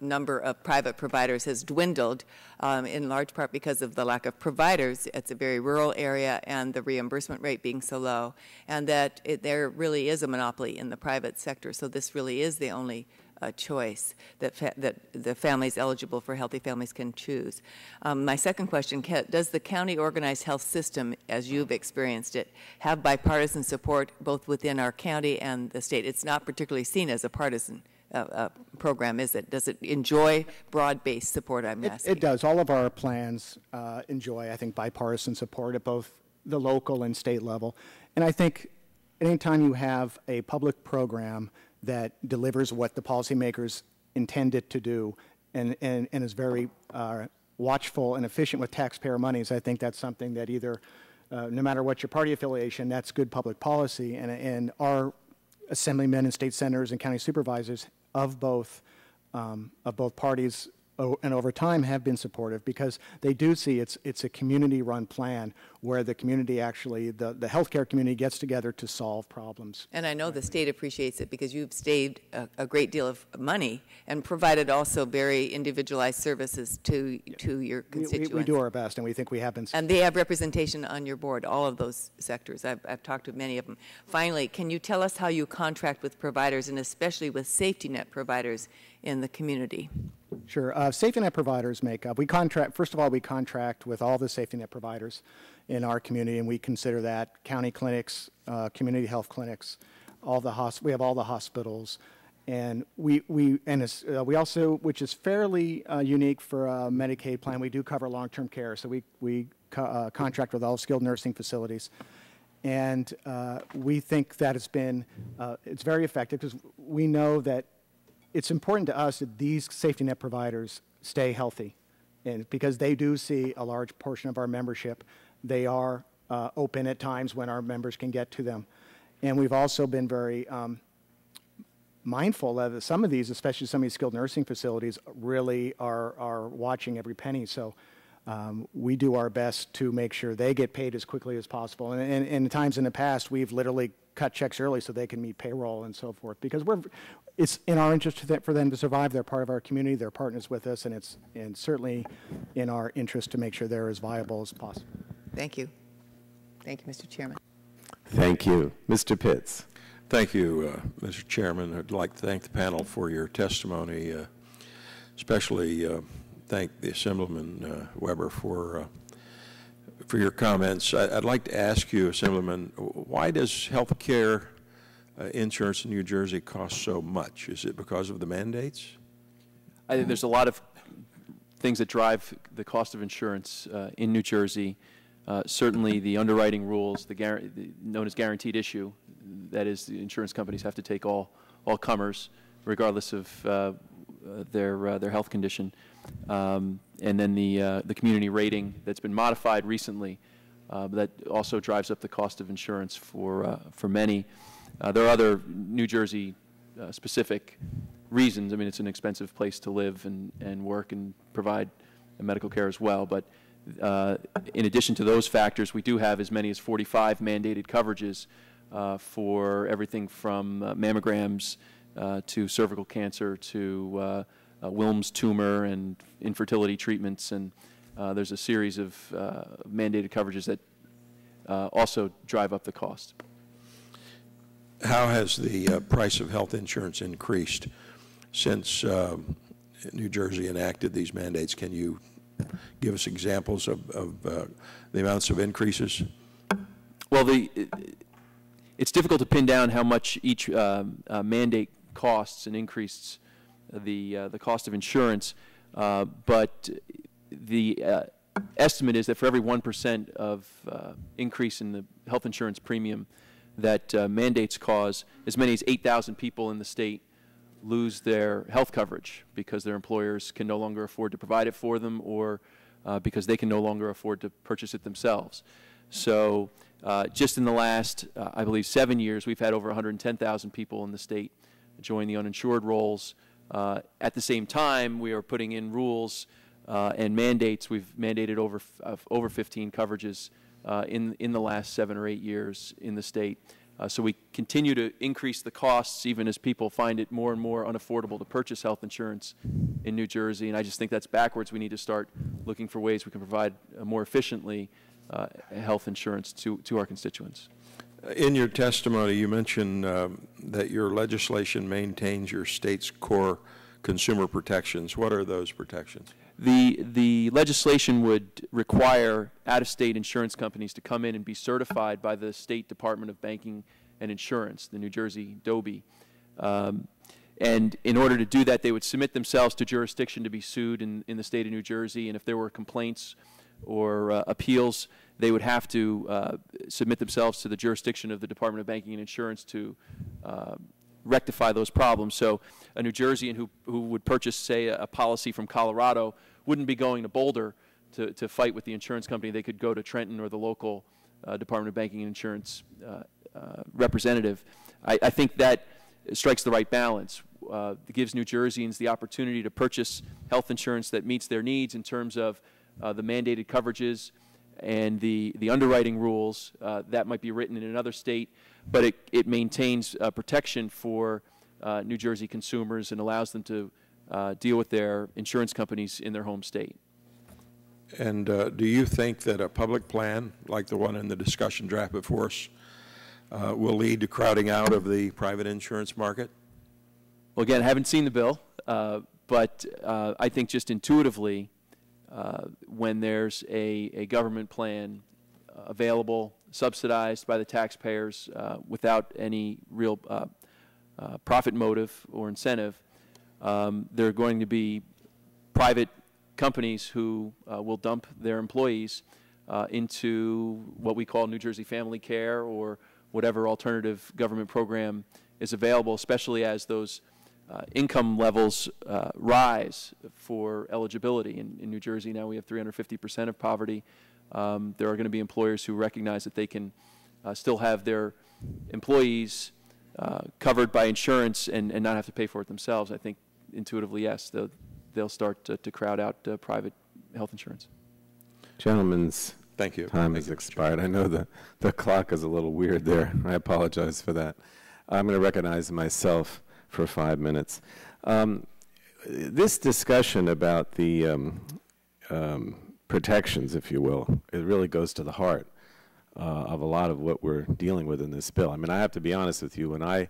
number of private providers has dwindled, in large part because of the lack of providers. It's a very rural area and the reimbursement rate being so low, and that there really is a monopoly in the private sector. So this really is the only choice that the families eligible for Healthy Families can choose. My second question, does the county organized health system, as you've experienced it, have bipartisan support both within our county and the state? It's not particularly seen as a partisan program, is it? Does it enjoy broad-based support, I'm asking? It does. All of our plans enjoy, I think, bipartisan support at both the local and state level. And I think anytime you have a public program that delivers what the policymakers intend it to do and is very watchful and efficient with taxpayer monies, I think that's something that either, no matter what your party affiliation, that's good public policy. And our assemblymen and state senators and county supervisors of both parties and over time have been supportive, because they do see it's a community-run plan where the community actually, the healthcare community gets together to solve problems. And I know the state appreciates it because you've saved a great deal of money and provided also very individualized services to your constituents. We do our best, and we think we have been. And they have representation on your board, all of those sectors. I've talked to many of them. Finally, can you tell us how you contract with providers, and especially with safety net providers in the community? Sure. Safety net providers make up. First of all, we contract with all the safety net providers in our community, and we consider that county clinics, community health clinics, we have all the hospitals, and we also, which is fairly unique for a Medicaid plan, we do cover long-term care. So we contract with all skilled nursing facilities, and we think that it's very effective, because we know that it's important to us that these safety net providers stay healthy, and because they do see a large portion of our membership. They are open at times when our members can get to them. And we've also been very mindful that some of these, especially some of these skilled nursing facilities, really are watching every penny. So we do our best to make sure they get paid as quickly as possible. And in times in the past, we've literally cut checks early so they can meet payroll and so forth, because it's in our interest for them to survive. They're part of our community. They're partners with us, and it's certainly in our interest to make sure they're as viable as possible. Thank you. Thank you, Mr. Chairman. Thank you. Mr. Pitts. Thank you, Mr. Chairman. I'd like to thank the panel for your testimony, especially thank the Assemblyman Weber for your comments. I'd like to ask you, Assemblyman, why does health care insurance in New Jersey cost so much? Is it because of the mandates? I think there's a lot of things that drive the cost of insurance in New Jersey. Certainly the underwriting rules, known as guaranteed issue, that is, the insurance companies have to take all comers, regardless of their health condition. And then the community rating that's been modified recently, that also drives up the cost of insurance for many. There are other New Jersey specific reasons. I mean, it's an expensive place to live and work and provide medical care as well. But in addition to those factors, we do have as many as 45 mandated coverages for everything from mammograms to cervical cancer to Wilms tumor and infertility treatments. And there's a series of mandated coverages that also drive up the cost. How has the price of health insurance increased since New Jersey enacted these mandates? Can you give us examples of the amounts of increases? Well, it's difficult to pin down how much each mandate costs and increased the cost of insurance, but the estimate is that for every 1% of increase in the health insurance premium that mandates cause, as many as 8,000 people in the state lose their health coverage because their employers can no longer afford to provide it for them, or because they can no longer afford to purchase it themselves. So just in the last, I believe, 7 years, we've had over 110,000 people in the state join the uninsured rolls. At the same time, we are putting in rules and mandates. We've mandated over 15 coverages in the last 7 or 8 years in the state. So we continue to increase the costs even as people find it more and more unaffordable to purchase health insurance in New Jersey. And I just think that's backwards. We need to start looking for ways we can provide more efficiently health insurance to our constituents. In your testimony, you mentioned that your legislation maintains your state's core consumer protections. What are those protections? The legislation would require out-of-state insurance companies to come in and be certified by the State Department of Banking and Insurance, the New Jersey DOBI. And in order to do that, they would submit themselves to jurisdiction to be sued in the state of New Jersey. And if there were complaints or appeals, they would have to submit themselves to the jurisdiction of the Department of Banking and Insurance to rectify those problems. So a New Jerseyan who would purchase, say, a policy from Colorado wouldn't be going to Boulder to fight with the insurance company. They could go to Trenton or the local Department of Banking and Insurance representative. I think that strikes the right balance. It gives New Jerseyans the opportunity to purchase health insurance that meets their needs in terms of the mandated coverages and the underwriting rules that might be written in another state, but it maintains protection for New Jersey consumers and allows them to deal with their insurance companies in their home state. And do you think that a public plan, like the one in the discussion draft before us, will lead to crowding out of the private insurance market? Well, again, I haven't seen the bill, but I think just intuitively, when there's a government plan available, subsidized by the taxpayers without any real profit motive or incentive, there are going to be private companies who will dump their employees into what we call New Jersey Family Care or whatever alternative government program is available, especially as those income levels rise for eligibility. In New Jersey now we have 350% of poverty. There are going to be employers who recognize that they can still have their employees covered by insurance and not have to pay for it themselves. I think intuitively, yes, they'll start to crowd out private health insurance. Gentlemen's Thank you. time has expired. I know the clock is a little weird there. I apologize for that. I'm going to recognize myself for 5 minutes. This discussion about the protections, if you will, it really goes to the heart of a lot of what we're dealing with in this bill. I mean, I have to be honest with you. When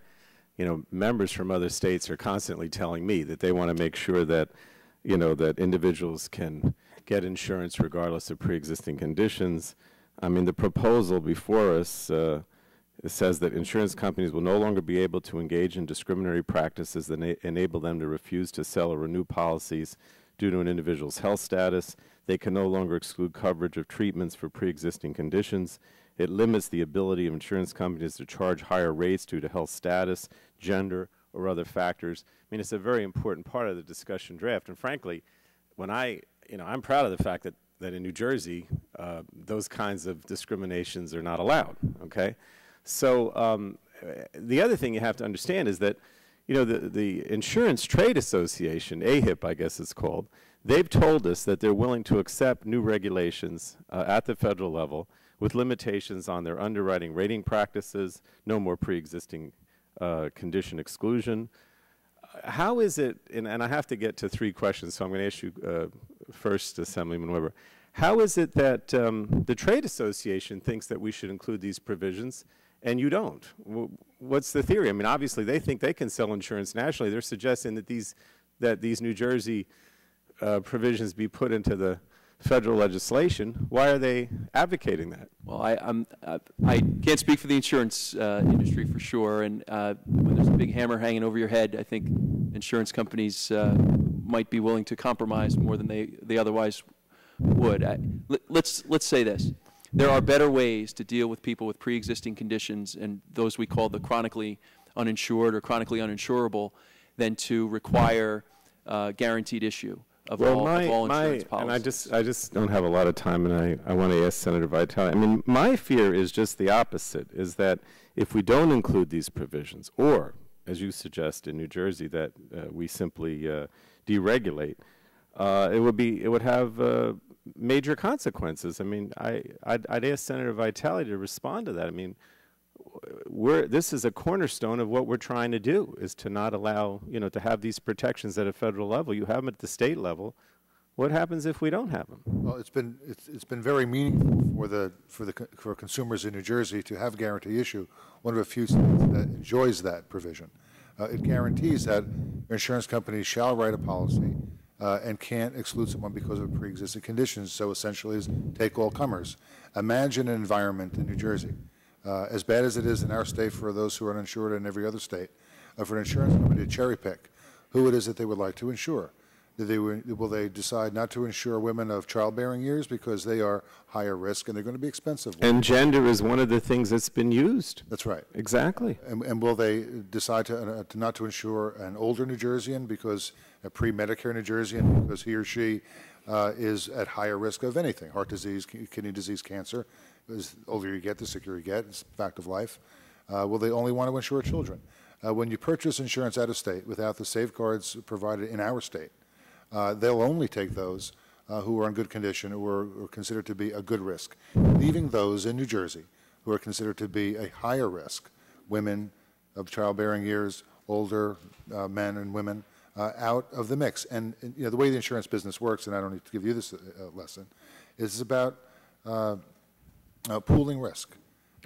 members from other states are constantly telling me that they want to make sure that, that individuals can get insurance regardless of pre-existing conditions. I mean, the proposal before us it says that insurance companies will no longer be able to engage in discriminatory practices that enable them to refuse to sell or renew policies due to an individual's health status. They can no longer exclude coverage of treatments for pre-existing conditions. It limits the ability of insurance companies to charge higher rates due to health status, gender, or other factors. I mean, it's a very important part of the discussion draft. And frankly, when I'm proud of the fact that in New Jersey, those kinds of discriminations are not allowed, okay? So the other thing you have to understand is that, the Insurance Trade Association, AHIP I guess it's called, they've told us that they're willing to accept new regulations at the federal level with limitations on their underwriting rating practices, no more pre-existing condition exclusion. How is it, and I have to get to 3 questions, so I'm going to ask you first, Assemblyman Weber, how is it that the Trade Association thinks that we should include these provisions and you don't? What's the theory? I mean, obviously they think they can sell insurance nationally. They're suggesting that these New Jersey provisions be put into the federal legislation. Why are they advocating that? Well, I can't speak for the insurance industry for sure, and when there's a big hammer hanging over your head, I think insurance companies might be willing to compromise more than they otherwise would. Let's say this. There are better ways to deal with people with pre-existing conditions and those we call the chronically uninsured or chronically uninsurable than to require guaranteed issue of all insurance policies. And I just don't have a lot of time, and I want to ask Senator Vitale. I mean, my fear is just the opposite, is that if we don't include these provisions, or, as you suggest in New Jersey, that we simply deregulate, it would have major consequences. I mean, I'd ask Senator Vitale to respond to that. I mean, this is a cornerstone of what we're trying to do, is to not allow, to have these protections at a federal level. You have them at the state level. What happens if we don't have them? Well, it's been very meaningful for consumers in New Jersey to have guarantee issue. One of the few states that enjoys that provision. It guarantees that insurance companies shall write a policy and can't exclude someone because of pre-existing conditions. So essentially, is take all comers. Imagine an environment in New Jersey, as bad as it is in our state for those who are uninsured in every other state, for an insurance company to cherry pick who it is that they would like to insure. Will they decide not to insure women of childbearing years because they are higher risk and they're going to be expensive? And gender is one of the things that's been used. That's right. Exactly. And will they decide to not to insure an older New Jerseyan because a pre-Medicare New Jerseyan because he or she is at higher risk of anything, heart disease, kidney disease, cancer? The older you get, the sicker you get. It's a fact of life. Will they only want to insure children? When you purchase insurance out of state without the safeguards provided in our state, they'll only take those who are in good condition, who are considered to be a good risk, leaving those in New Jersey who are considered to be a higher risk, women of childbearing years, older men and women, out of the mix. And the way the insurance business works, and I don't need to give you this lesson, is about pooling risk.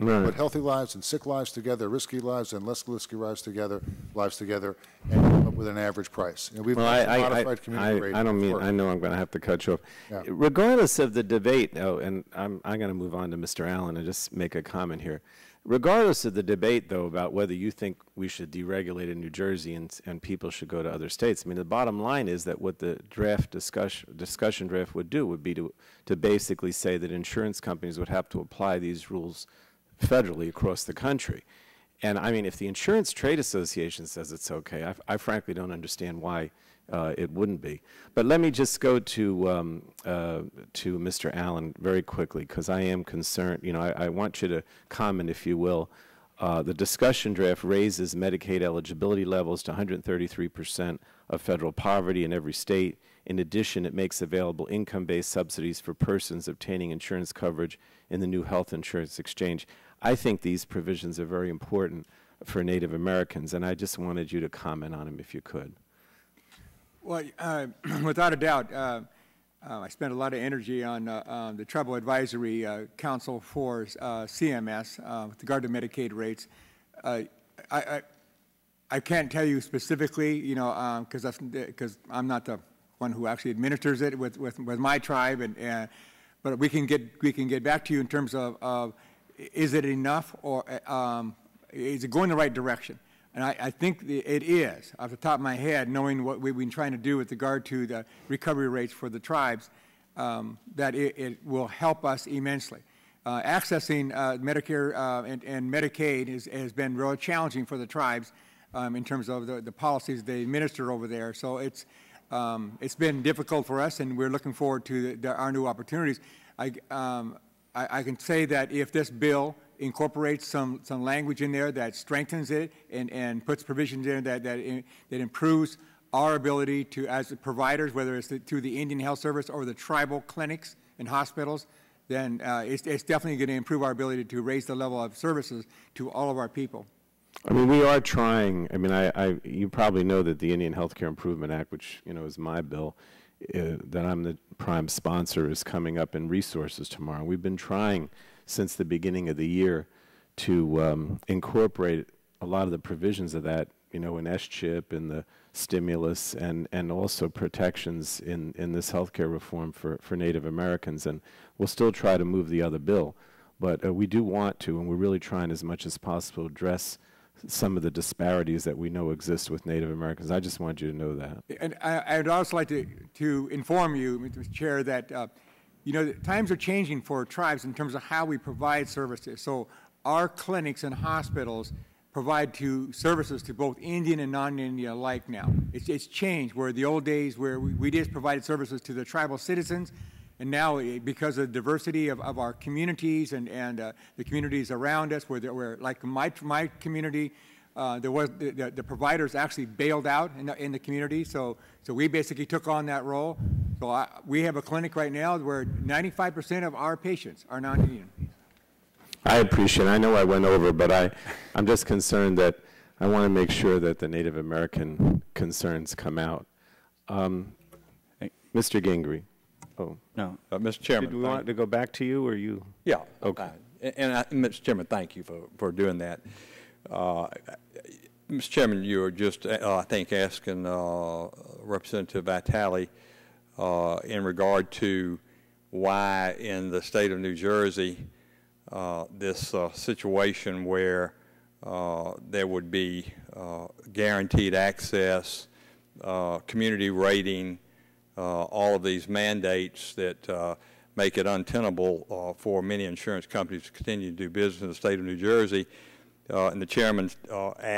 Right. Put healthy lives and sick lives together, risky lives and less risky lives together, and come up with an average price. We've modified community rate. I don't mean. I know I'm going to have to cut you off. Yeah. Regardless of the debate, and I'm going to move on to Mr. Allen and just make a comment here. Regardless of the debate, though, about whether you think we should deregulate in New Jersey and people should go to other states, I mean, the bottom line is that what the draft discussion draft would do would be to basically say that insurance companies would have to apply these rules federally across the country. And I mean, if the Insurance Trade Association says it's okay, I frankly don't understand why it wouldn't be. But let me just go to Mr. Allen very quickly, because I am concerned. I want you to comment, if you will. The discussion draft raises Medicaid eligibility levels to 133% of federal poverty in every state. In addition, it makes available income-based subsidies for persons obtaining insurance coverage in the new health insurance exchange. I think these provisions are very important for Native Americans, and I just wanted you to comment on them if you could. Well, without a doubt, I spent a lot of energy on the Tribal Advisory Council for CMS with regard to Medicaid rates. I can't tell you specifically, because I'm not the one who actually administers it with my tribe, but we can get back to you in terms of is it enough, or is it going the right direction? And I think it is, off the top of my head, knowing what we've been trying to do with regard to the recovery rates for the tribes, that it will help us immensely. Accessing Medicare and Medicaid has been really challenging for the tribes in terms of the policies they administer over there. So it's been difficult for us, and we're looking forward to our new opportunities. I can say that if this bill incorporates some language in there that strengthens it and puts provisions in that improves our ability to, as providers, whether it's through the Indian Health Service or the tribal clinics and hospitals, then it's definitely going to improve our ability to raise the level of services to all of our people. I mean, we are trying. I mean, you probably know that the Indian Healthcare Improvement Act, which is my bill, that I'm the prime sponsor, is coming up in resources tomorrow. We've been trying since the beginning of the year to incorporate a lot of the provisions of that, in SCHIP and the stimulus and also protections in this healthcare reform for Native Americans. And we'll still try to move the other bill, but we do want to, and we're really trying as much as possible to address some of the disparities that we know exist with Native Americans. I just want you to know that. And I'd also like to inform you, Mr. Chair, that times are changing for tribes in terms of how we provide services. So our clinics and hospitals provide services to both Indian and non-Indian alike now. It's changed, where the old days where we just provided services to the tribal citizens, and now because of the diversity of our communities and the communities around us, where like my community, the providers actually bailed out in the community, so we basically took on that role. So we have a clinic right now where 95% of our patients are non-Indian. I appreciate it. I know I went over, but I'm just concerned that I want to make sure that the Native American concerns come out. Mr. Gingrey. Oh. No. Mr. Chairman. Did we want to go back to you, or you? Yeah. Okay. Mr. Chairman, thank you for doing that. Mr. Chairman, you were just, I think, asking Representative Vitale in regard to why in the state of New Jersey this situation where there would be guaranteed access, community rating, all of these mandates that make it untenable for many insurance companies to continue to do business in the state of New Jersey. And the chairman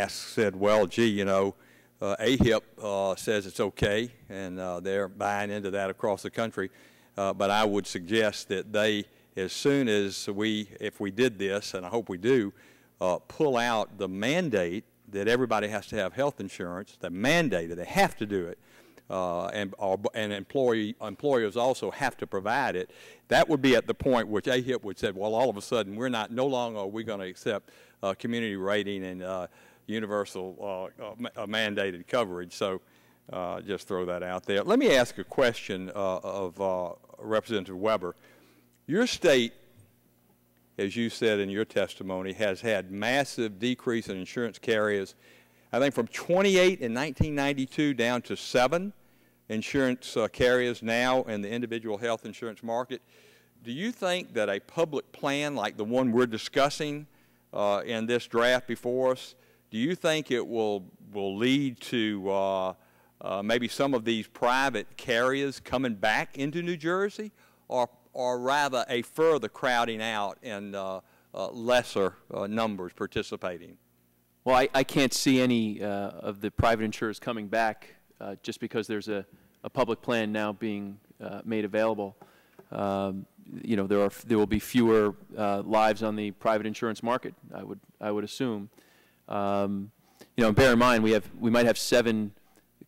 said, well, gee, you know, AHIP says it's okay, and they're buying into that across the country. But I would suggest that they, as soon as if we did this, and I hope we do, pull out the mandate that everybody has to have health insurance, the mandate that they have to do it, and employers also have to provide it, that would be at the point which AHIP would say, well, all of a sudden, no longer are we going to accept community rating and universal mandated coverage. So just throw that out there. Let me ask a question of Representative Weber. Your state, as you said in your testimony, has had massive decrease in insurance carriers, I think from 28 in 1992 down to 7 insurance carriers now in the individual health insurance market. Do you think that a public plan like the one we're discussing in this draft before us, do you think it will lead to maybe some of these private carriers coming back into New Jersey, or rather a further crowding out and lesser numbers participating? Well, I can't see any of the private insurers coming back just because there's a public plan now being made available. You know, there will be fewer lives on the private insurance market, I would assume. You know, bear in mind we might have 7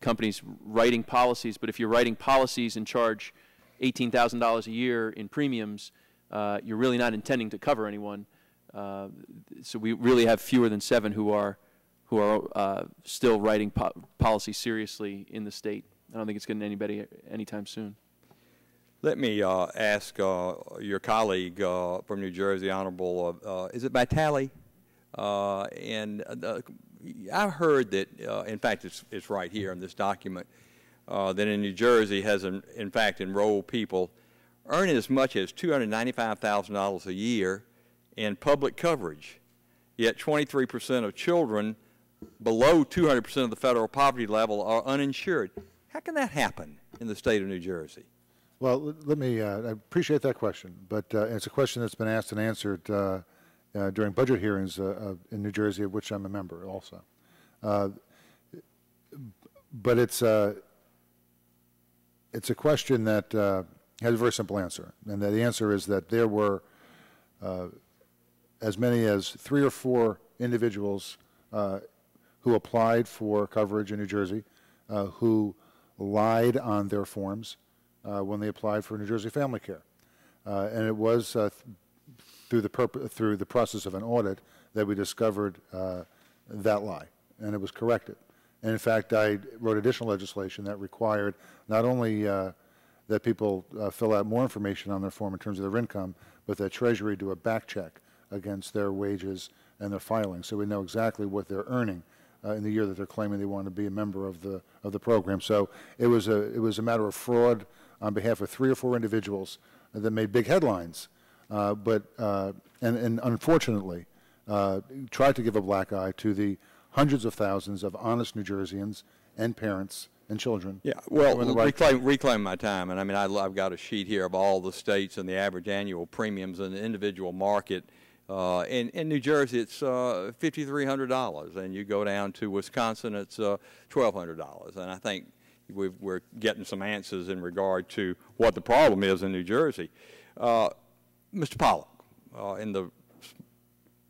companies writing policies, but if you're writing policies and charge $18,000 a year in premiums, you're really not intending to cover anyone. So we really have fewer than 7 who are still writing policy seriously in the state. I don't think it's getting anybody anytime soon. Let me ask your colleague from New Jersey, Honorable, is it Vitale? And I heard that, in fact, it's right here in this document, that in New Jersey has, in fact, enrolled people earning as much as $295,000 a year in public coverage, yet 23% of children below 200% of the federal poverty level are uninsured. How can that happen in the state of New Jersey? Well, let me, I appreciate that question, but it's a question that's been asked and answered during budget hearings in New Jersey, of which I'm a member also. But it's a question that has a very simple answer, and the answer is that there were as many as 3 or 4 individuals who applied for coverage in New Jersey who lied on their forms when they applied for New Jersey Family Care. And it was through the process of an audit that we discovered that lie, and it was corrected. And in fact, I wrote additional legislation that required not only that people fill out more information on their form in terms of their income, but that Treasury do a back check against their wages and their filings, so we know exactly what they're earning in the year that they're claiming they want to be a member of the program. So it was a matter of fraud on behalf of 3 or 4 individuals that made big headlines, but unfortunately tried to give a black eye to the hundreds of thousands of honest New Jerseyans and parents and children. Yeah, well, reclaim my time. And I mean, I've got a sheet here of all the states and the average annual premiums in the individual market. In New Jersey, it's $5,300, and you go down to Wisconsin, it's $1,200. And I think we're getting some answers in regard to what the problem is in New Jersey. Mr. Pollock, in the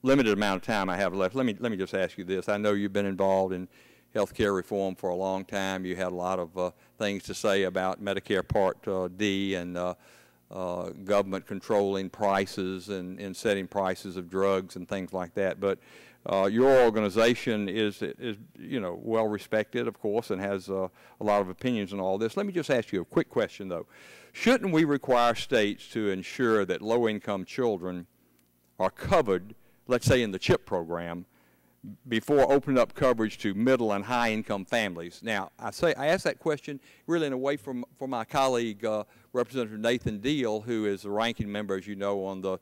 limited amount of time I have left, let me just ask you this. I know you've been involved in health care reform for a long time. You had a lot of things to say about Medicare Part D and government controlling prices and setting prices of drugs and things like that. But your organization is you know, well respected, of course, and has a lot of opinions on all this. Let me just ask you a quick question, though. Shouldn't we require states to ensure that low-income children are covered, let's say in the CHIP program, before opening up coverage to middle and high-income families? Now, I ask that question really in a way for my colleague, Representative Nathan Deal, who is the ranking member, as you know, on the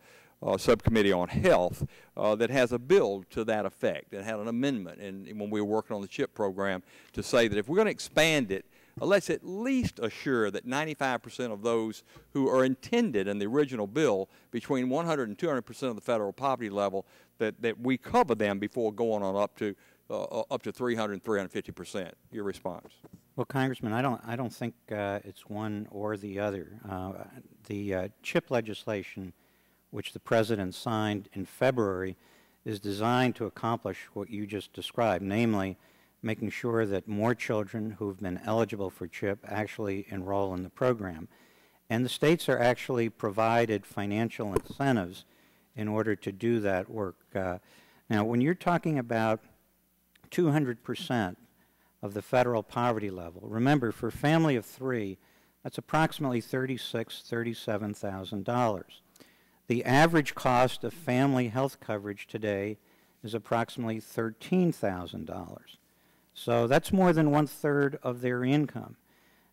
subcommittee on health, that has a bill to that effect and had an amendment and when we were working on the CHIP program to say that if we're going to expand it, let's at least assure that 95% of those who are intended in the original bill between 100 and 200% of the federal poverty level, that we cover them before going on up to 300 and 350%. Your response? Well, Congressman, I don't think it's one or the other. The CHIP legislation, which the President signed in February, is designed to accomplish what you just described, namely making sure that more children who have been eligible for CHIP actually enroll in the program. And the states are actually provided financial incentives in order to do that work. Now, when you're talking about 200% of the federal poverty level, remember, for a family of 3, that's approximately $36,000, $37,000. The average cost of family health coverage today is approximately $13,000. So that's more than 1/3 of their income.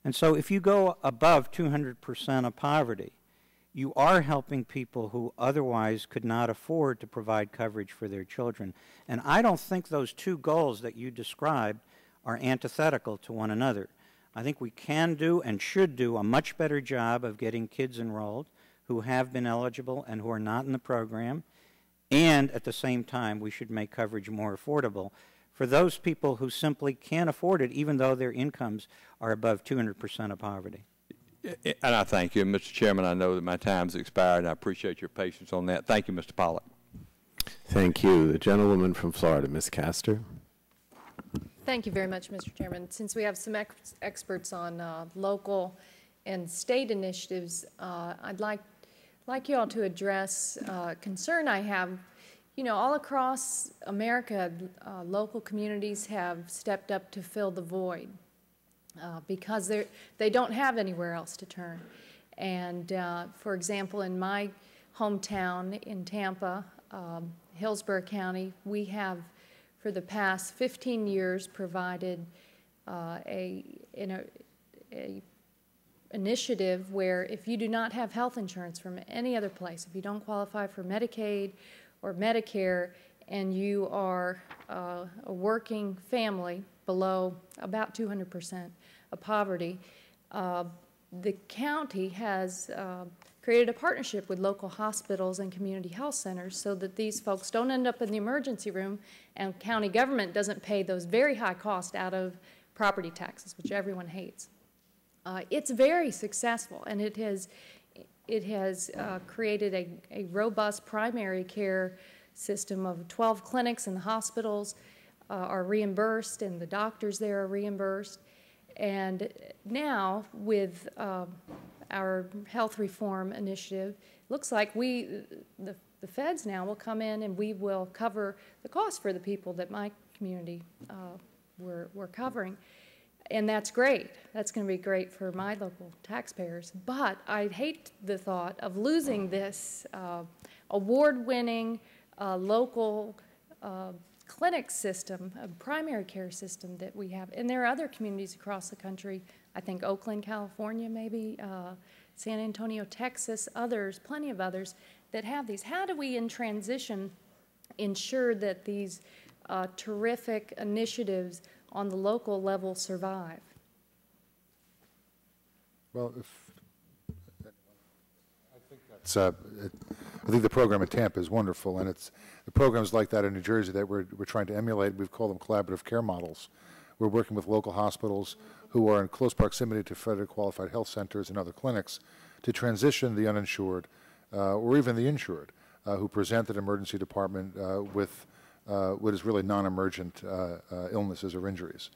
And so if you go above 200% of poverty, you are helping people who otherwise could not afford to provide coverage for their children. And I don't think those two goals that you described are antithetical to one another. I think we can do and should do a much better job of getting kids enrolled who have been eligible and who are not in the program, and at the same time we should make coverage more affordable for those people who simply can't afford it even though their incomes are above 200% of poverty. And I thank you. Mr. Chairman, I know that my time's expired, and I appreciate your patience on that. Thank you, Mr. Pollack. Thank you. The gentlewoman from Florida, Ms. Castor. Thank you very much, Mr. Chairman. Since we have some experts on local and state initiatives, I'd like you all to address a concern I have. You know, all across America, local communities have stepped up to fill the void because they don't have anywhere else to turn. And for example, in my hometown in Tampa, Hillsborough County, we have for the past 15 years provided a initiative where if you do not have health insurance from any other place, if you don't qualify for Medicaid or Medicare, and you are a working family below about 200% of poverty, the county has created a partnership with local hospitals and community health centers so that these folks don't end up in the emergency room and county government doesn't pay those very high costs out of property taxes, which everyone hates. It's very successful, and it has created a robust primary care system of 12 clinics, and the hospitals are reimbursed and the doctors there are reimbursed. And now with our health reform initiative, looks like the feds now will come in and we will cover the cost for the people that my community we're covering. And that's great. That's going to be great for my local taxpayers. But I hate the thought of losing this award-winning local clinic system, a primary care system that we have. And there are other communities across the country, I think Oakland, California, maybe, San Antonio, Texas, others, plenty of others that have these. How do we, in transition, ensure that these terrific initiatives on the local level survive? Well, I think the program at Tampa is wonderful, and it's the programs like that in New Jersey that we're trying to emulate. We've called them collaborative care models. We're working with local hospitals who are in close proximity to federally qualified health centers and other clinics to transition the uninsured or even the insured who present at emergency department with what is really non-emergent illnesses or injuries.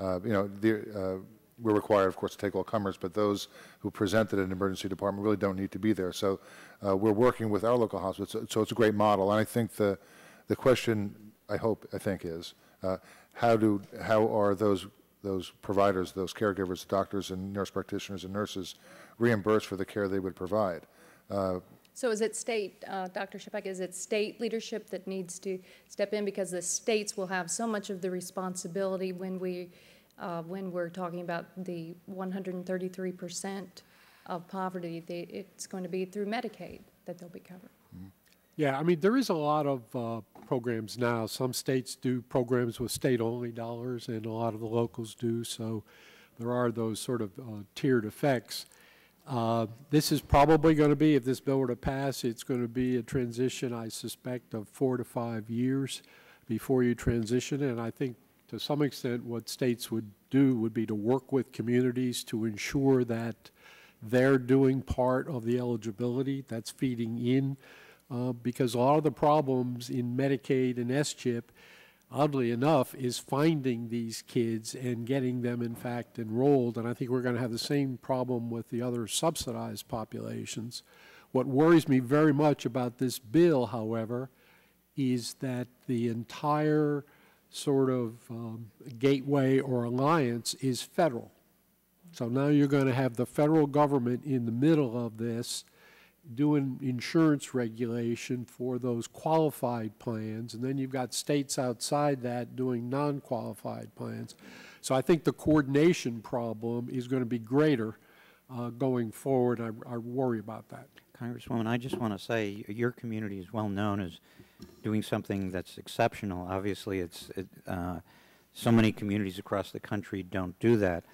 You know, we're required, of course, to take all comers, but those who presented in an emergency department really don't need to be there. So we're working with our local hospitals, so it's a great model. And I think the question, I think, is how are those providers, those caregivers, doctors and nurse practitioners and nurses reimbursed for the care they would provide? So is it state, Dr. Shipek, is it state leadership that needs to step in, because the states will have so much of the responsibility when we're talking about the 133% of poverty? It's going to be through Medicaid that they'll be covered. Yeah, I mean, there is a lot of programs now. Some states do programs with state-only dollars, and a lot of the locals do, so there are those sort of tiered effects. This is probably going to be, if this bill were to pass, it's going to be a transition, I suspect, of 4 to 5 years before you transition. And I think to some extent what states would do would be to work with communities to ensure that they're doing part of the eligibility that's feeding in, because a lot of the problems in Medicaid and S-CHIP, oddly enough, is finding these kids and getting them, in fact, enrolled. And I think we're going to have the same problem with the other subsidized populations. What worries me very much about this bill, however, is that the entire sort of gateway or alliance is federal. So now you're going to have the federal government in the middle of this doing insurance regulation for those qualified plans, and then you've got states outside that doing non-qualified plans. So I think the coordination problem is going to be greater going forward. I worry about that. Congresswoman, I just want to say your community is well known as doing something that's exceptional. Obviously, so many communities across the country don't do that.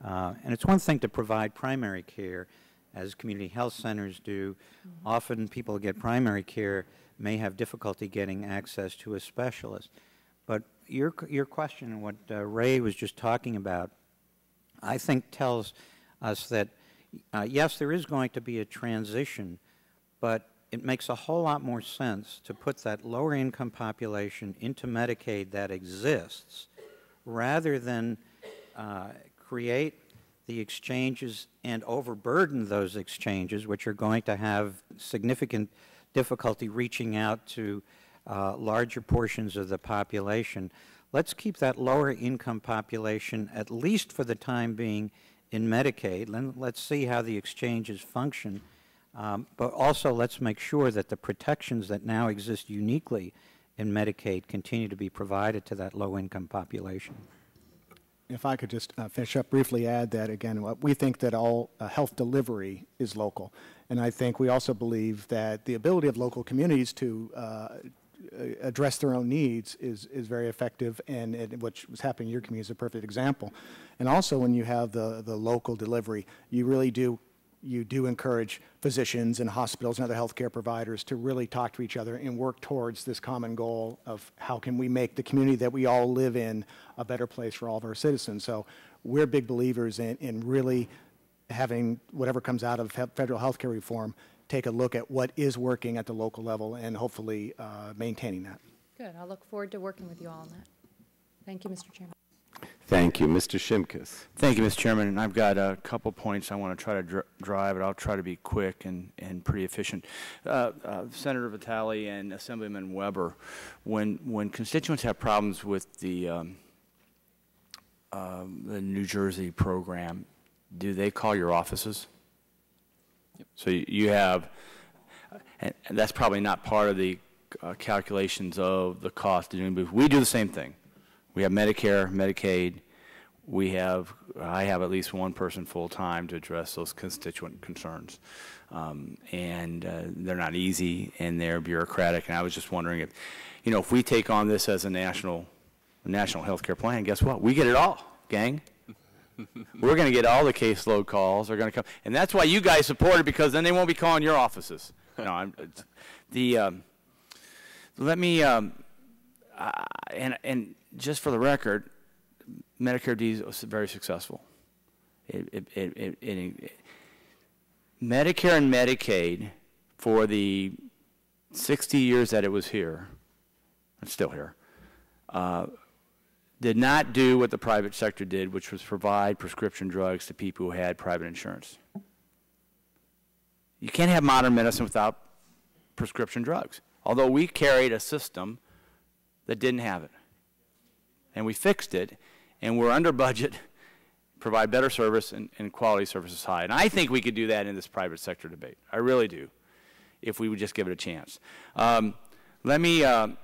And it's one thing to provide primary care, as community health centers do. Often people who get primary care may have difficulty getting access to a specialist. But your question and what Ray was just talking about, I think tells us that, yes, there is going to be a transition, but it makes a whole lot more sense to put that lower income population into Medicaid that exists, rather than create the exchanges and overburden those exchanges, which are going to have significant difficulty reaching out to larger portions of the population. Let's keep that lower income population, at least for the time being, in Medicaid. Let's see how the exchanges function. But also let's make sure that the protections that now exist uniquely in Medicaid continue to be provided to that low income population. If I could just finish up briefly, add that, again, we think that all health delivery is local. And I think we also believe that the ability of local communities to address their own needs is very effective, and what was happening in your community is a perfect example. And also when you have the local delivery, you really do encourage physicians and hospitals and other healthcare providers to really talk to each other and work towards this common goal of how can we make the community that we all live in a better place for all of our citizens. So we're big believers in really having whatever comes out of federal healthcare reform take a look at what is working at the local level and hopefully maintaining that. Good. I look forward to working with you all on that. Thank you, Mr. Chairman. Thank you. Mr. Shimkus. Thank you, Mr. Chairman. And I've got a couple points I want to try to drive, but I'll try to be quick and pretty efficient. Senator Vitale and Assemblyman Weber, when constituents have problems with the New Jersey program, do they call your offices? Yep. So you have, and that's probably not part of the calculations of the cost of doing, but we do the same thing. We have Medicare, Medicaid. I have at least one person full-time to address those constituent concerns. And they're not easy, and they're bureaucratic. And I was just wondering if we take on this as a national health care plan, guess what? We get it all, gang. We're going to get all the caseload calls. They're going to come. And that's why you guys support it, because then they won't be calling your offices. No, let me, and just for the record, Medicare D was very successful. Medicare and Medicaid, for the 60 years that it was here, it's still here, did not do what the private sector did, which was provide prescription drugs to people who had private insurance. You can't have modern medicine without prescription drugs, although we carried a system that didn't have it. And we fixed it, and we're under budget, provide better service, and quality service is high. And I think we could do that in this private sector debate. I really do, if we would just give it a chance. I'm going to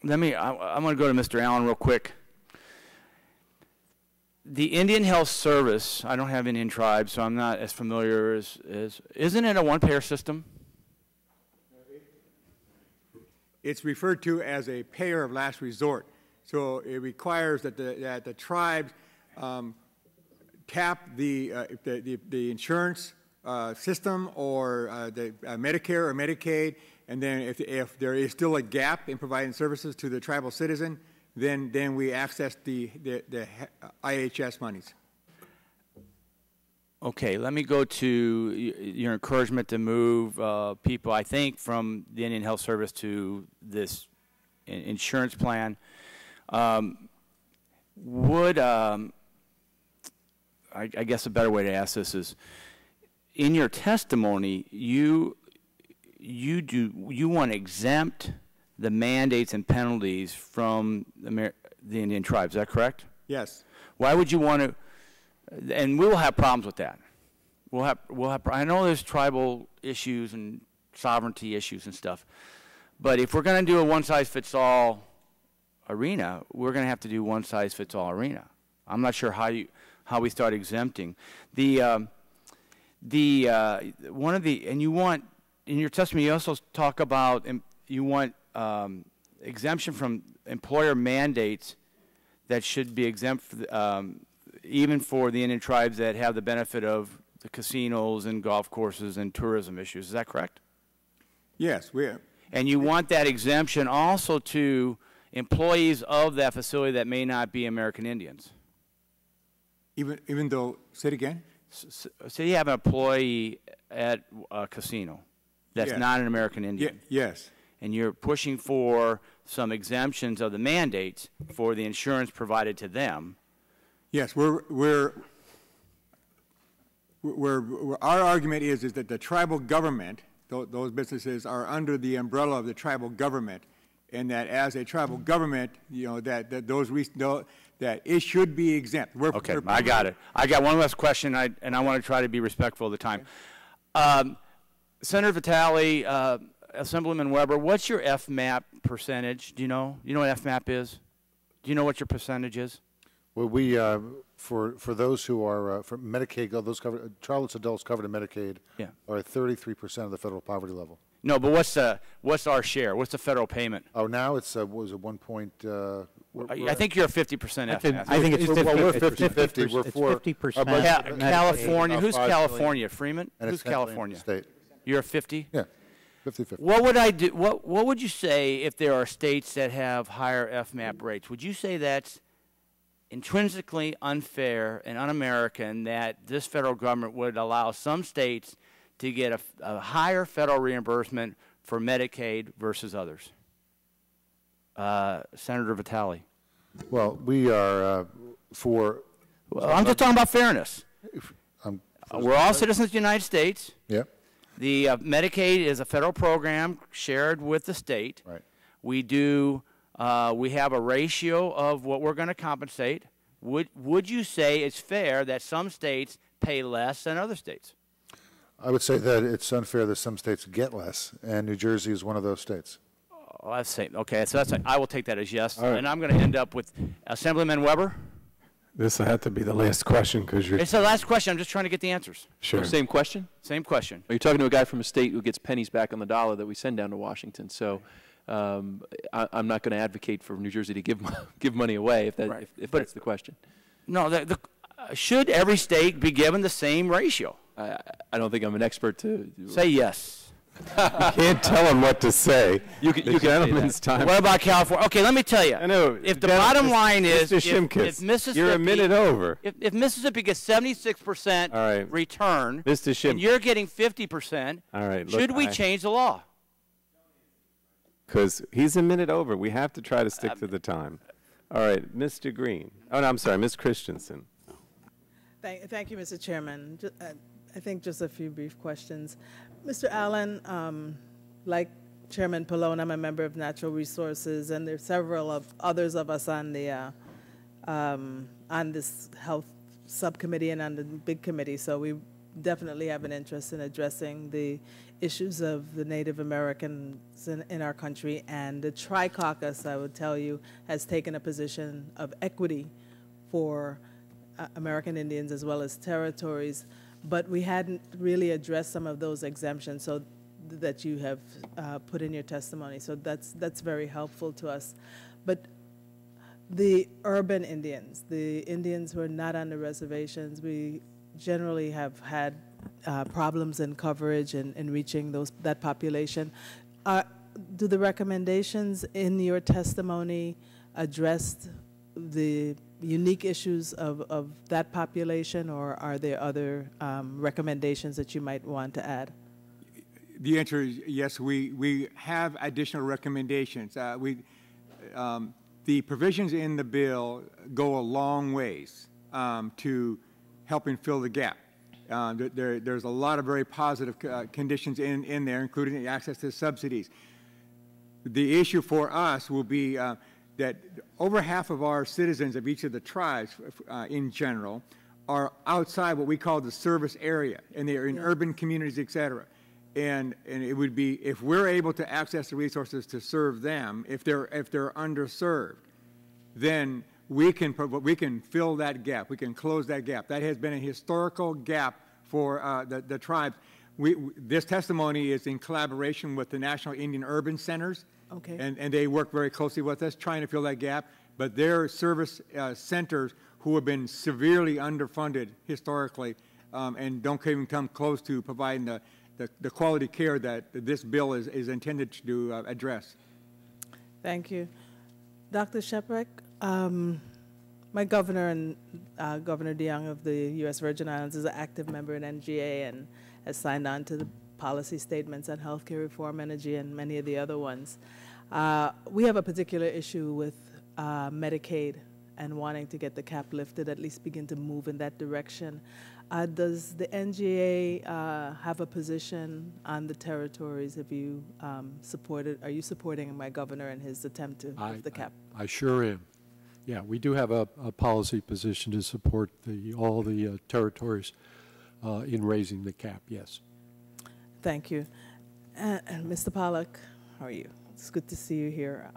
go to Mr. Allen real quick. The Indian Health Service, I don't have Indian tribes, so I'm not as familiar as isn't it a one-payer system? It's referred to as a payer of last resort. So it requires that the tribes tap the insurance system or the Medicare or Medicaid, and then if there is still a gap in providing services to the tribal citizen, then we access the IHS monies. Okay, let me go to your encouragement to move people, I think, from the Indian Health Service to this insurance plan. I guess a better way to ask this is, in your testimony, you want to exempt the mandates and penalties from the Indian tribes. Is that correct? Yes. Why would you want to? And we will have problems with that. I know there's tribal issues and sovereignty issues and stuff, but if we're going to do a one-size-fits-all arena, we're going to have to do one-size-fits-all arena. I'm not sure how we start exempting and you want, in your testimony, you also talk about you want exemption from employer mandates that should be exempt even for the Indian tribes that have the benefit of the casinos and golf courses and tourism issues. Is that correct? Yes, we are. And you want that exemption also to employees of that facility that may not be American Indians. Even though, say it again? So you have an employee at a casino that's not an American Indian. Yes. And you're pushing for some exemptions of the mandates for the insurance provided to them. Yes, our argument is that the tribal government, those businesses are under the umbrella of the tribal government, and that as a tribal government, that it should be exempt. Okay, I got it. I got one last question, and I want to try to be respectful of the time. Senator Vitale, Assemblyman Weber, what's your FMAP percentage? Do you know? You know what FMAP is? Do you know what your percentage is? Well, we for those who are for Medicaid, those covered, childless adults covered in Medicaid, are 33% of the federal poverty level. No, but what's our share? What's the federal payment? Oh, now it's what was it, 1 point? I think you're a 50% FMAP. I think it's we're 50-50. We're for 50%. California. Who's California? Freeman. And Who's California? State. You're 50. Yeah, 50-50. What would I do? What would you say if there are states that have higher FMAP rates? Would you say that's intrinsically unfair and un-American that this federal government would allow some states to get a higher federal reimbursement for Medicaid versus others? Senator Vitale. Well, we are for... Well, I'm just talking about fairness. We're all citizens of the United States. Yeah. The Medicaid is a federal program shared with the state. Right. We do... we have a ratio of what we're going to compensate. Would you say it's fair that some states pay less than other states? I would say that it's unfair that some states get less, and New Jersey is one of those states. Oh, that's same. Okay, so I will take that as yes. Right. And I'm going to end up with Assemblyman Weber. This will have to be the last question because you're... It's the last question. I'm just trying to get the answers. Sure. Same question? Same question. Are you talking to a guy from a state who gets pennies back on the dollar that we send down to Washington? So I'm not going to advocate for New Jersey to give money away if that's the question. No, should every state be given the same ratio? I don't think I'm an expert to... Say yes. You can't tell him what to say. You can gentleman's time. What about California? Okay, let me tell you. I know. If the bottom line is, if Mississippi, you're a minute over. If Mississippi gets 76% return, Mr. Schimpf, and you're getting 50%, all right, should we change the law? Because he's a minute over. We have to try to stick to the time. All right, Mr. Green. Oh, no, I'm sorry, Ms. Christensen. Thank you, Mr. Chairman. I think just a few brief questions. Mr. Allen, like Chairman Pallone, I'm a member of Natural Resources, and there's several of others of us on the on this health subcommittee and on the big committee. So we definitely have an interest in addressing the issues of the Native Americans in our country. And the Tri-Caucus, I would tell you, has taken a position of equity for American Indians as well as territories. But we hadn't really addressed some of those exemptions so that you have put in your testimony. So that's very helpful to us. But the urban Indians, the Indians who are not on the reservations, we generally have had problems in coverage and reaching that population. Do the recommendations in your testimony address the unique issues of that population, or are there other recommendations that you might want to add? The answer is yes, we have additional recommendations. The provisions in the bill go a long ways to helping fill the gap. There's a lot of very positive conditions in there, including the access to subsidies. The issue for us will be that over half of our citizens of each of the tribes in general are outside what we call the service area, and they are in urban communities, et cetera. And it would be, if we're able to access the resources to serve them, if they're underserved, then we can fill that gap. We can close that gap. That has been a historical gap for the tribes. This testimony is in collaboration with the National Indian Urban Centers, and they work very closely with us trying to fill that gap. But their service centers who have been severely underfunded historically and don't even come close to providing the quality care that this bill is intended to address. Thank you. Dr. Sheprick, my governor and Governor DeYoung of the U.S. Virgin Islands is an active member in NGA and has signed on to the policy statements on healthcare reform, energy, and many of the other ones. We have a particular issue with Medicaid and wanting to get the cap lifted, at least begin to move in that direction. Does the NGA have a position on the territories? Have you are you supporting my governor in his attempt to lift the cap? I sure am. Yeah, we do have a policy position to support all the territories in raising the cap, yes. Thank you. And Mr. Pollack, how are you? It's good to see you here.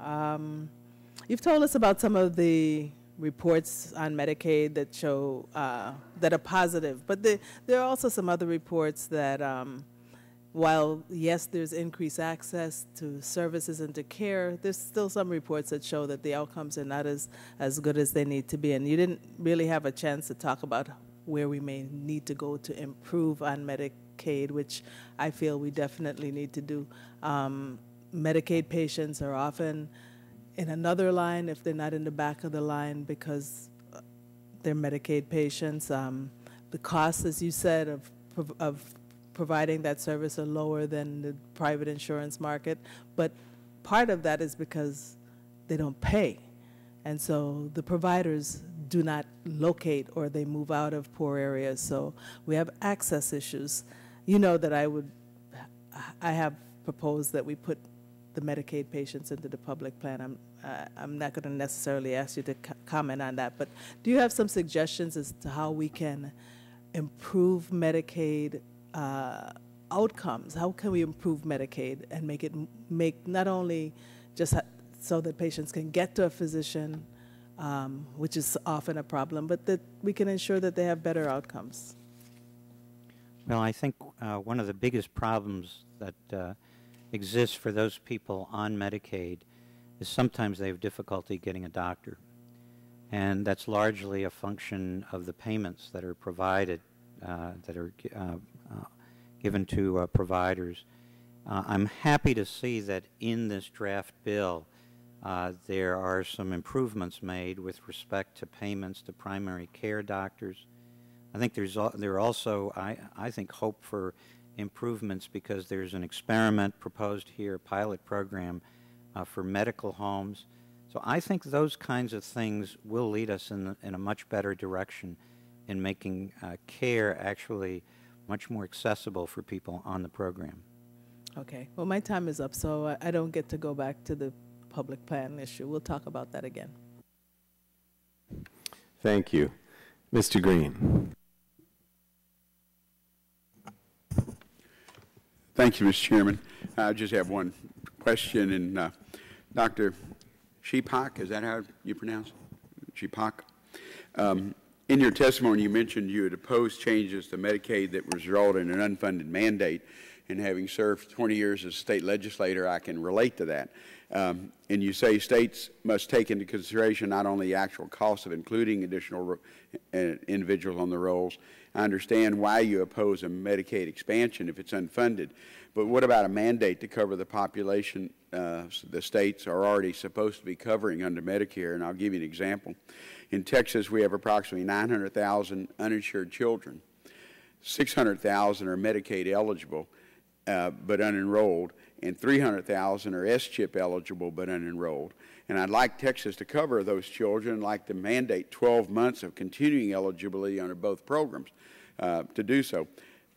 You've told us about some of the reports on Medicaid that show that are positive, but there are also some other reports that while, yes, there's increased access to services and to care, there's still some reports that show that the outcomes are not as good as they need to be. And you didn't really have a chance to talk about where we may need to go to improve on Medicaid, which I feel we definitely need to do. Medicaid patients are often in another line if they're not in the back of the line because they're Medicaid patients. The costs, as you said, of providing that service are lower than the private insurance market, but part of that is because they don't pay. And so the providers do not locate or they move out of poor areas. So we have access issues. You know that I have proposed that we put the Medicaid patients into the public plan. I'm not going to necessarily ask you to comment on that, but do you have some suggestions as to how we can improve Medicaid outcomes? How can we improve Medicaid and make not only just so that patients can get to a physician, which is often a problem, but that we can ensure that they have better outcomes? Well, I think one of the biggest problems that exists for those people on Medicaid is sometimes they have difficulty getting a doctor. And that's largely a function of the payments that are provided, that are given to providers. I'm happy to see that in this draft bill there are some improvements made with respect to payments to primary care doctors. I think there are also, I think, hope for improvements because there's an experiment proposed here, a pilot program for medical homes So I think those kinds of things will lead us in a much better direction in making care actually much more accessible for people on the program. Okay. Well, my time is up, so I don't get to go back to the public plan issue. We'll talk about that again. Thank you. Mr. Green. Thank you, Mr. Chairman. I just have one question, and Dr. Shepak, is that how you pronounce it? Shepak? In your testimony, you mentioned you had opposed changes to Medicaid that result in an unfunded mandate, and having served 20 years as a state legislator, I can relate to that. And you say states must take into consideration not only the actual cost of including additional individuals on the rolls. I understand why you oppose a Medicaid expansion if it's unfunded, but what about a mandate to cover the population the states are already supposed to be covering under Medicare? And I'll give you an example. In Texas, we have approximately 900,000 uninsured children. 600,000 are Medicaid eligible but unenrolled, and 300,000 are S-CHIP eligible but unenrolled. And I'd like Texas to cover those children, and like to mandate 12 months of continuing eligibility under both programs to do so.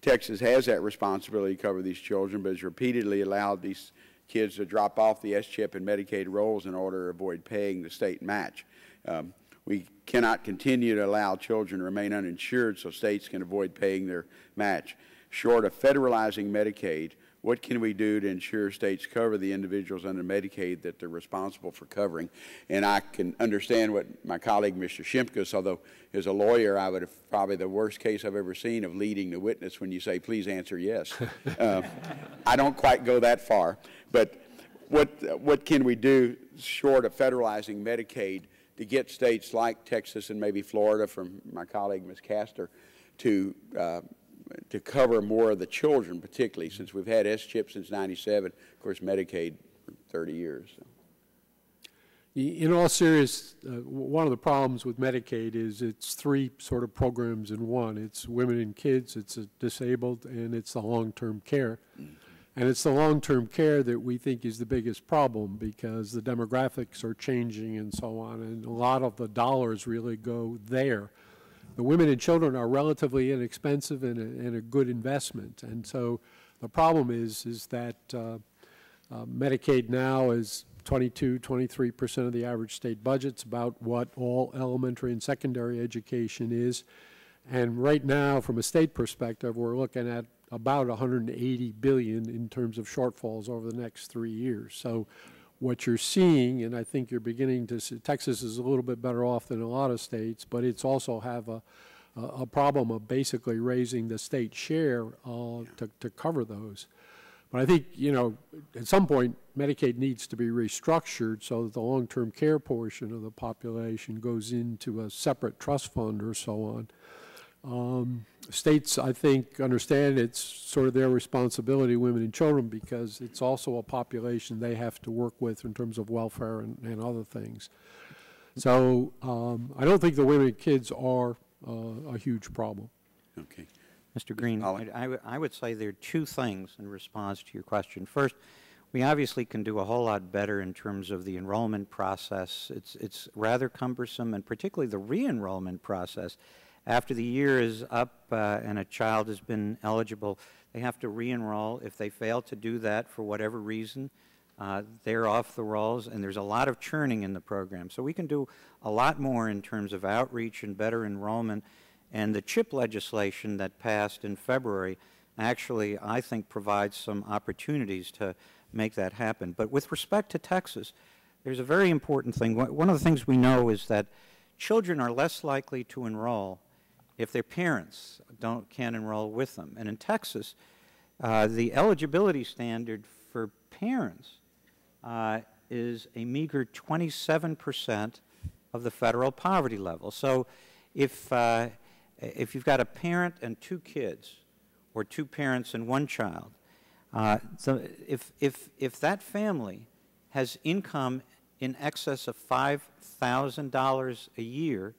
Texas has that responsibility to cover these children, but has repeatedly allowed these kids to drop off the S-CHIP and Medicaid rolls in order to avoid paying the state match. We cannot continue to allow children to remain uninsured so states can avoid paying their match. Short of federalizing Medicaid, what can we do to ensure states cover the individuals under Medicaid that they're responsible for covering? And I can understand what my colleague, Mr. Shimkus, although as a lawyer, I would have probably the worst case I've ever seen of leading the witness when you say, please answer yes. I don't quite go that far, but what can we do short of federalizing Medicaid to get states like Texas and maybe Florida, from my colleague, Ms. Castor, to cover more of the children, particularly since we've had S-CHIP since '97, of course, Medicaid for 30 years. So. In all seriousness, one of the problems with Medicaid is it's three sort of programs in one. It's women and kids, it's disabled, and it's the long-term care. And it's the long-term care that we think is the biggest problem because the demographics are changing and so on, and a lot of the dollars really go there. The women and children are relatively inexpensive and a good investment. And so the problem is that Medicaid now is 23% of the average state budget. It's about what all elementary and secondary education is. And right now, from a state perspective, we're looking at about $180 billion in terms of shortfalls over the next 3 years. So what you're seeing, and I think you're beginning to see, Texas is a little bit better off than a lot of states, but it's also have a problem of basically raising the state share to cover those. But I think, you know, at some point, Medicaid needs to be restructured so that the long-term care portion of the population goes into a separate trust fund or so on. States, I think, understand it's sort of their responsibility, women and children, because it's also a population they have to work with in terms of welfare and other things. So I don't think the women and kids are a huge problem. Okay. Mr. Green, I would say there are two things in response to your question. First, we obviously can do a whole lot better in terms of the enrollment process. It's rather cumbersome, and particularly the re-enrollment process. After the year is up and a child has been eligible, they have to re-enroll. If they fail to do that for whatever reason, they're off the rolls, and there's a lot of churning in the program. So we can do a lot more in terms of outreach and better enrollment. And the CHIP legislation that passed in February actually, I think, provides some opportunities to make that happen. But with respect to Texas, there's a very important thing. One of the things we know is that children are less likely to enroll if their parents can't enroll with them. And in Texas, the eligibility standard for parents is a meager 27% of the federal poverty level. So if you've got a parent and two kids, or two parents and one child, so if that family has income in excess of $5,000 a year,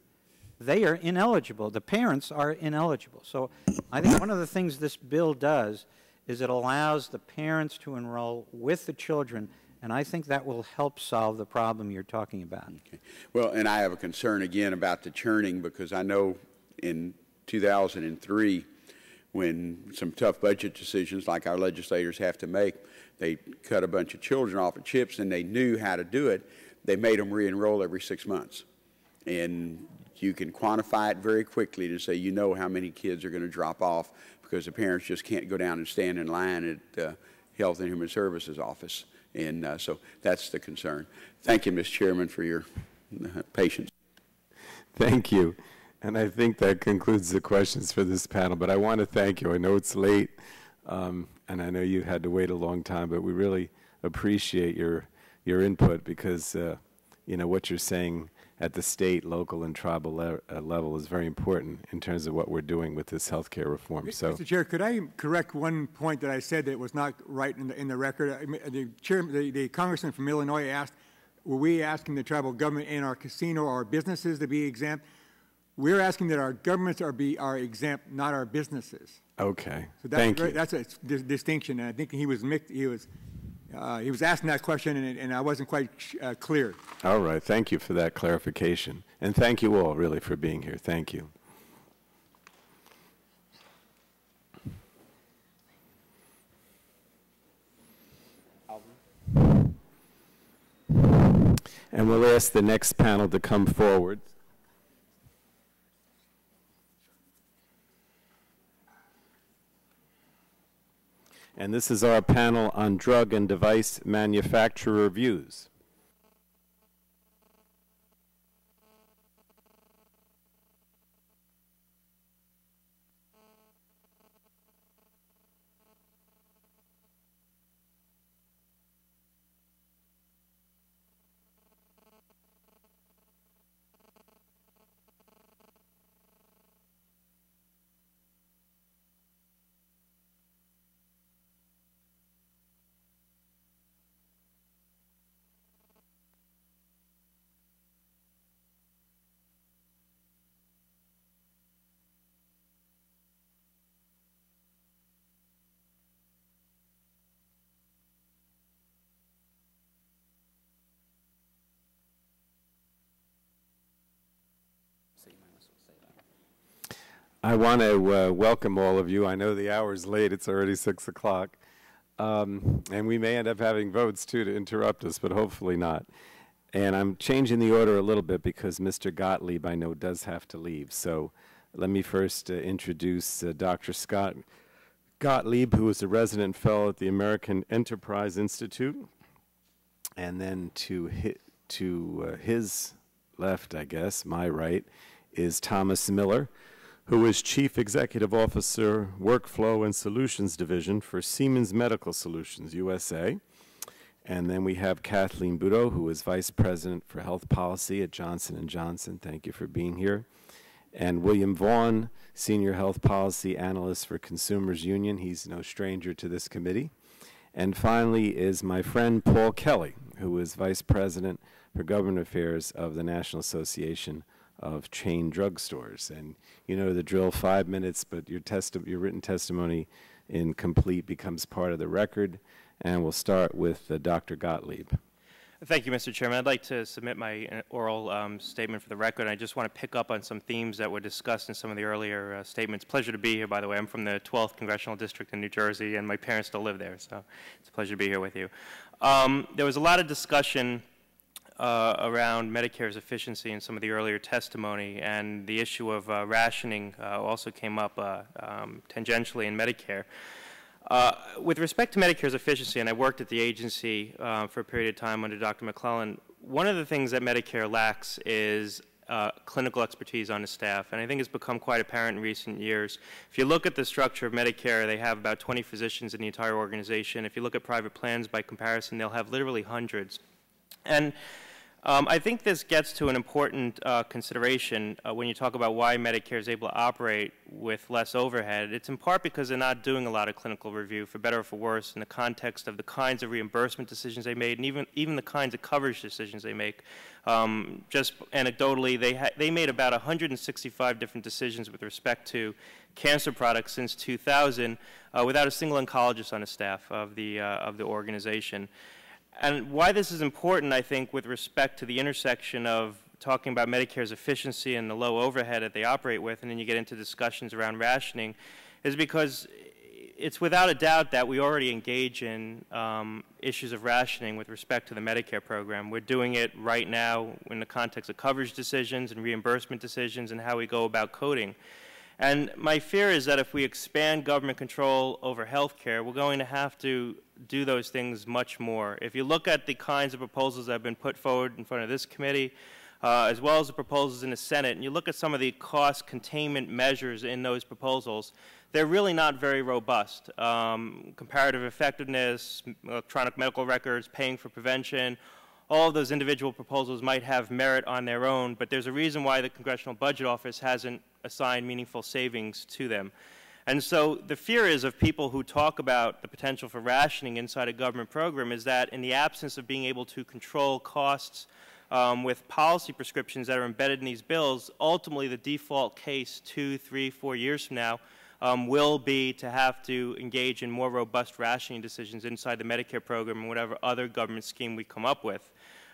they are ineligible. The parents are ineligible. So I think one of the things this bill does is it allows the parents to enroll with the children And I think that will help solve the problem you're talking about. Okay. Well, and I have a concern again about the churning, because I know in 2003, when some tough budget decisions like our legislators have to make, they cut a bunch of children off of CHIPS and they knew how to do it. They made them re-enroll every 6 months. And you can quantify it very quickly to say, you know, how many kids are going to drop off because the parents just can't go down and stand in line at the Health and Human Services office. And so that's the concern. Thank you, Mr. Chairman, for your patience. Thank you. And I think that concludes the questions for this panel. But I want to thank you. I know it's late, and I know you had to wait a long time, but we really appreciate your input, because you know, what you're saying at the state, local, and tribal level is very important in terms of what we're doing with this health care reform. So, Mr. Chair, could I correct one point that I said that was not right in the record? The congressman from Illinois asked, were we asking the tribal government and our casino or businesses to be exempt? We're asking that our governments are exempt, not our businesses. Okay. So that's a distinction, and I think he was asking that question, and I wasn't quite clear. All right. Thank you for that clarification. And thank you all, really, for being here. Thank you. And we'll ask the next panel to come forward. And this is our panel on drug and device manufacturer reviews. I want to welcome all of you. I know the hour's late. It's already 6 o'clock. And we may end up having votes, too, to interrupt us, but hopefully not. And I'm changing the order a little bit because Mr. Gottlieb, I know, does have to leave. So let me first introduce Dr. Scott Gottlieb, who is a resident fellow at the American Enterprise Institute. And then to his left, I guess, my right, is Thomas Miller, who is Chief Executive Officer, Workflow and Solutions Division for Siemens Medical Solutions, USA. And then we have Kathleen Budo, who is Vice President for Health Policy at Johnson & Johnson. Thank you for being here. And William Vaughn, Senior Health Policy Analyst for Consumers Union. He's no stranger to this committee. And finally is my friend Paul Kelly, who is Vice President for Government Affairs of the National Association of Chain Drugstores. And you know the drill, 5 minutes, but your written testimony in complete becomes part of the record. And we'll start with Dr. Gottlieb. Thank you, Mr. Chairman. I'd like to submit my oral statement for the record. I just want to pick up on some themes that were discussed in some of the earlier statements. Pleasure to be here, by the way. I'm from the 12th Congressional District in New Jersey, and my parents still live there, so it's a pleasure to be here with you. There was a lot of discussion around Medicare's efficiency in some of the earlier testimony, and the issue of rationing also came up tangentially in Medicare. With respect to Medicare's efficiency, and I worked at the agency for a period of time under Dr. McClellan, one of the things that Medicare lacks is clinical expertise on the staff, and I think it's become quite apparent in recent years. If you look at the structure of Medicare, they have about 20 physicians in the entire organization. If you look at private plans, by comparison, they'll have literally hundreds. And I think this gets to an important consideration when you talk about why Medicare is able to operate with less overhead. It's in part because they're not doing a lot of clinical review, for better or for worse, in the context of the kinds of reimbursement decisions they made, and even the kinds of coverage decisions they make. Just anecdotally, they made about 165 different decisions with respect to cancer products since 2000 without a single oncologist on the staff of the organization. And why this is important, I think, with respect to the intersection of talking about Medicare's efficiency and the low overhead that they operate with, and then you get into discussions around rationing, is because it's without a doubt that we already engage in issues of rationing with respect to the Medicare program. We're doing it right now in the context of coverage decisions and reimbursement decisions and how we go about coding. And my fear is that if we expand government control over health care, we're going to have to do those things much more. If you look at the kinds of proposals that have been put forward in front of this committee, as well as the proposals in the Senate, and you look at some of the cost containment measures in those proposals, they're really not very robust. Comparative effectiveness, electronic medical records, paying for prevention, all of those individual proposals might have merit on their own, but there's a reason why the Congressional Budget Office hasn't assigned meaningful savings to them. And so the fear is of people who talk about the potential for rationing inside a government program is that in the absence of being able to control costs with policy prescriptions that are embedded in these bills, ultimately the default case 2, 3, 4 years from now will be to have to engage in more robust rationing decisions inside the Medicare program and whatever other government scheme we come up with.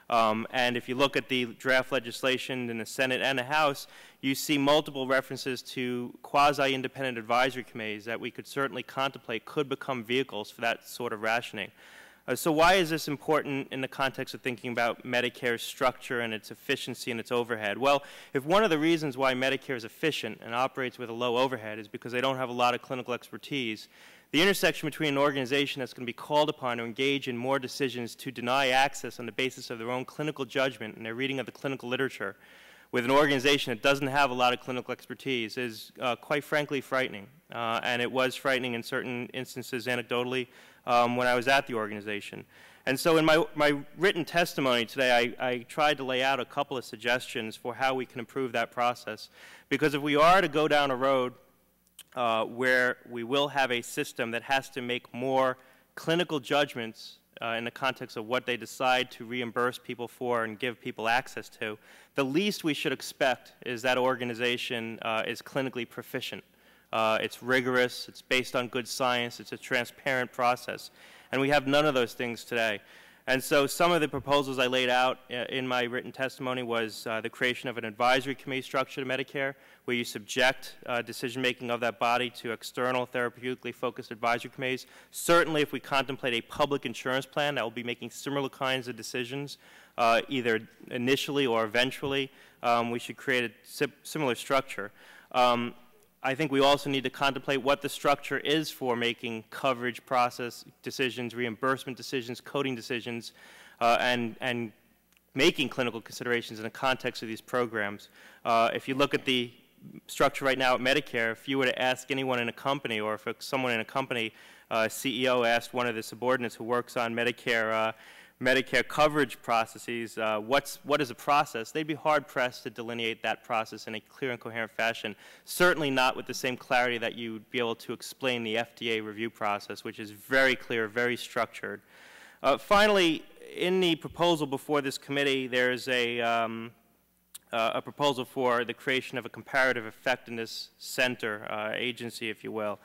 And if you look at the draft legislation in the Senate and the House, you see multiple references to quasi-independent advisory committees that we could certainly contemplate could become vehicles for that sort of rationing. So why is this important in the context of thinking about Medicare's structure and its efficiency and its overhead? Well, if one of the reasons why Medicare is efficient and operates with a low overhead is because they don't have a lot of clinical expertise, the intersection between an organization that's going to be called upon to engage in more decisions to deny access on the basis of their own clinical judgment and their reading of the clinical literature with an organization that doesn't have a lot of clinical expertise is quite frankly frightening. And it was frightening in certain instances anecdotally when I was at the organization. And so in my written testimony today, I tried to lay out a couple of suggestions for how we can improve that process. Because if we are to go down a road where we will have a system that has to make more clinical judgments in the context of what they decide to reimburse people for and give people access to, the least we should expect is that organization is clinically proficient. It's rigorous, it's based on good science, it's a transparent process. And we have none of those things today. And so some of the proposals I laid out in my written testimony was the creation of an advisory committee structure to Medicare, where you subject decision-making of that body to external therapeutically focused advisory committees. Certainly if we contemplate a public insurance plan that will be making similar kinds of decisions, either initially or eventually, we should create a similar structure. I think we also need to contemplate what the structure is for making coverage process decisions, reimbursement decisions, coding decisions, and making clinical considerations in the context of these programs. If you look at the structure right now at Medicare, if you were to ask anyone in a company, or if someone in a company, CEO asked one of the subordinates who works on Medicare coverage processes, what is a process, they'd be hard-pressed to delineate that process in a clear and coherent fashion, certainly not with the same clarity that you'd be able to explain the FDA review process, which is very clear, very structured. Finally, in the proposal before this committee, there's a proposal for the creation of a comparative effectiveness center, agency, if you will.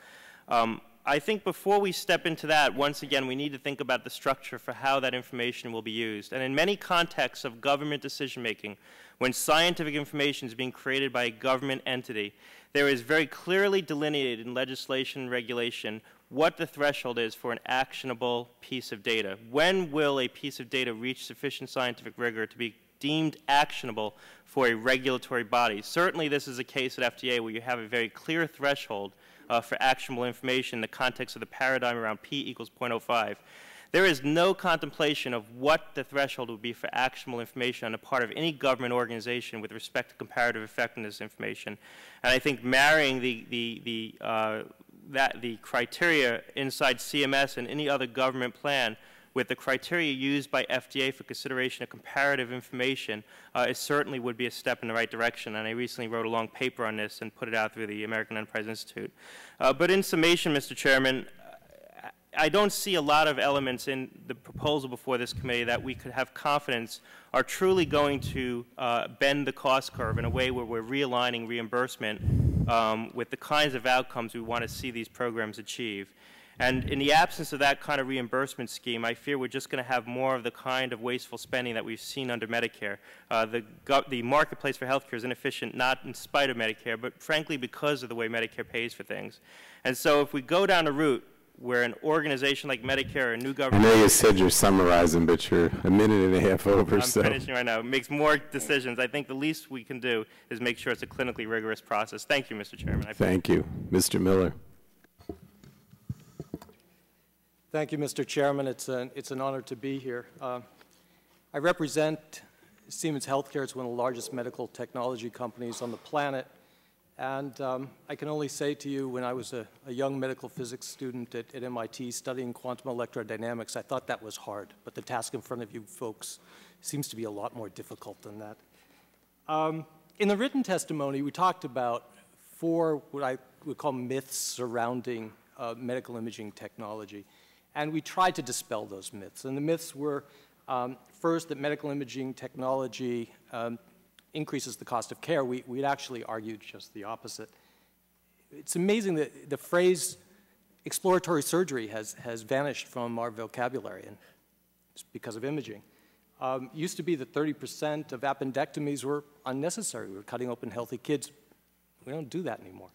I think before we step into that, once again, we need to think about the structure for how that information will be used. And in many contexts of government decision-making, when scientific information is being created by a government entity, there is very clearly delineated in legislation and regulation what the threshold is for an actionable piece of data. When will a piece of data reach sufficient scientific rigor to be deemed actionable for a regulatory body? Certainly this is a case at FDA where you have a very clear threshold for actionable information in the context of the paradigm around P equals 0.05. There is no contemplation of what the threshold would be for actionable information on the part of any government organization with respect to comparative effectiveness information. And I think marrying the criteria inside CMS and any other government plan with the criteria used by FDA for consideration of comparative information, it certainly would be a step in the right direction. And I recently wrote a long paper on this and put it out through the American Enterprise Institute. But in summation, Mr. Chairman, I don't see a lot of elements in the proposal before this committee that we could have confidence are truly going to bend the cost curve in a way where we're realigning reimbursement with the kinds of outcomes we want to see these programs achieve. And in the absence of that kind of reimbursement scheme, I fear we're just going to have more of the kind of wasteful spending that we've seen under Medicare. The marketplace for health care is inefficient, not in spite of Medicare, but frankly because of the way Medicare pays for things. And so if we go down a route where an organization like Medicare or a new government... I know you said you're summarizing, but you're a minute and a half over, I'm so... finishing right now. Makes more decisions. I think the least we can do is make sure it's a clinically rigorous process. Thank you, Mr. Chairman. Thank you. Mr. Miller. Thank you, Mr. Chairman. It's an honor to be here. I represent Siemens Healthcare. It's one of the largest medical technology companies on the planet. And I can only say to you, when I was a young medical physics student at MIT studying quantum electrodynamics, I thought that was hard. But the task in front of you folks seems to be a lot more difficult than that. In the written testimony, we talked about 4 what I would call myths surrounding medical imaging technology. And we tried to dispel those myths. And the myths were, first, that medical imaging technology increases the cost of care. We'd actually argued just the opposite. It's amazing that the phrase exploratory surgery has vanished from our vocabulary, and it's because of imaging. Used to be that 30% of appendectomies were unnecessary. We were cutting open healthy kids. We don't do that anymore.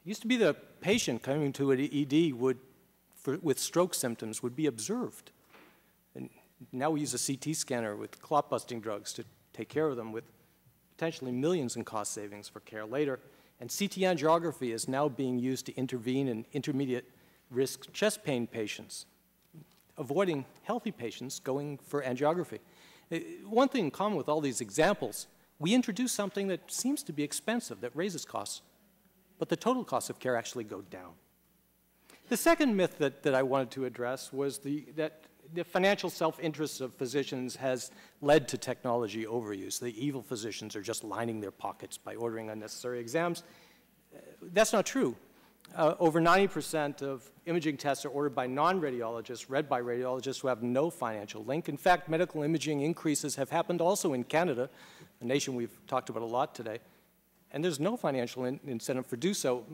Used to be the patient coming to an ED with stroke symptoms would be observed. And now we use a CT scanner with clot-busting drugs to take care of them, with potentially millions in cost savings for care later. And CT angiography is now being used to intervene in intermediate risk chest pain patients, avoiding healthy patients going for angiography. One thing in common with all these examples, we introduce something that seems to be expensive, that raises costs, but the total costs of care actually go down. The second myth that I wanted to address was that the financial self-interest of physicians has led to technology overuse. The evil physicians are just lining their pockets by ordering unnecessary exams. That's not true. Over 90% of imaging tests are ordered by non-radiologists, read by radiologists who have no financial link. In fact, medical imaging increases have happened also in Canada, a nation we've talked about a lot today, and there's no financial incentive for do so.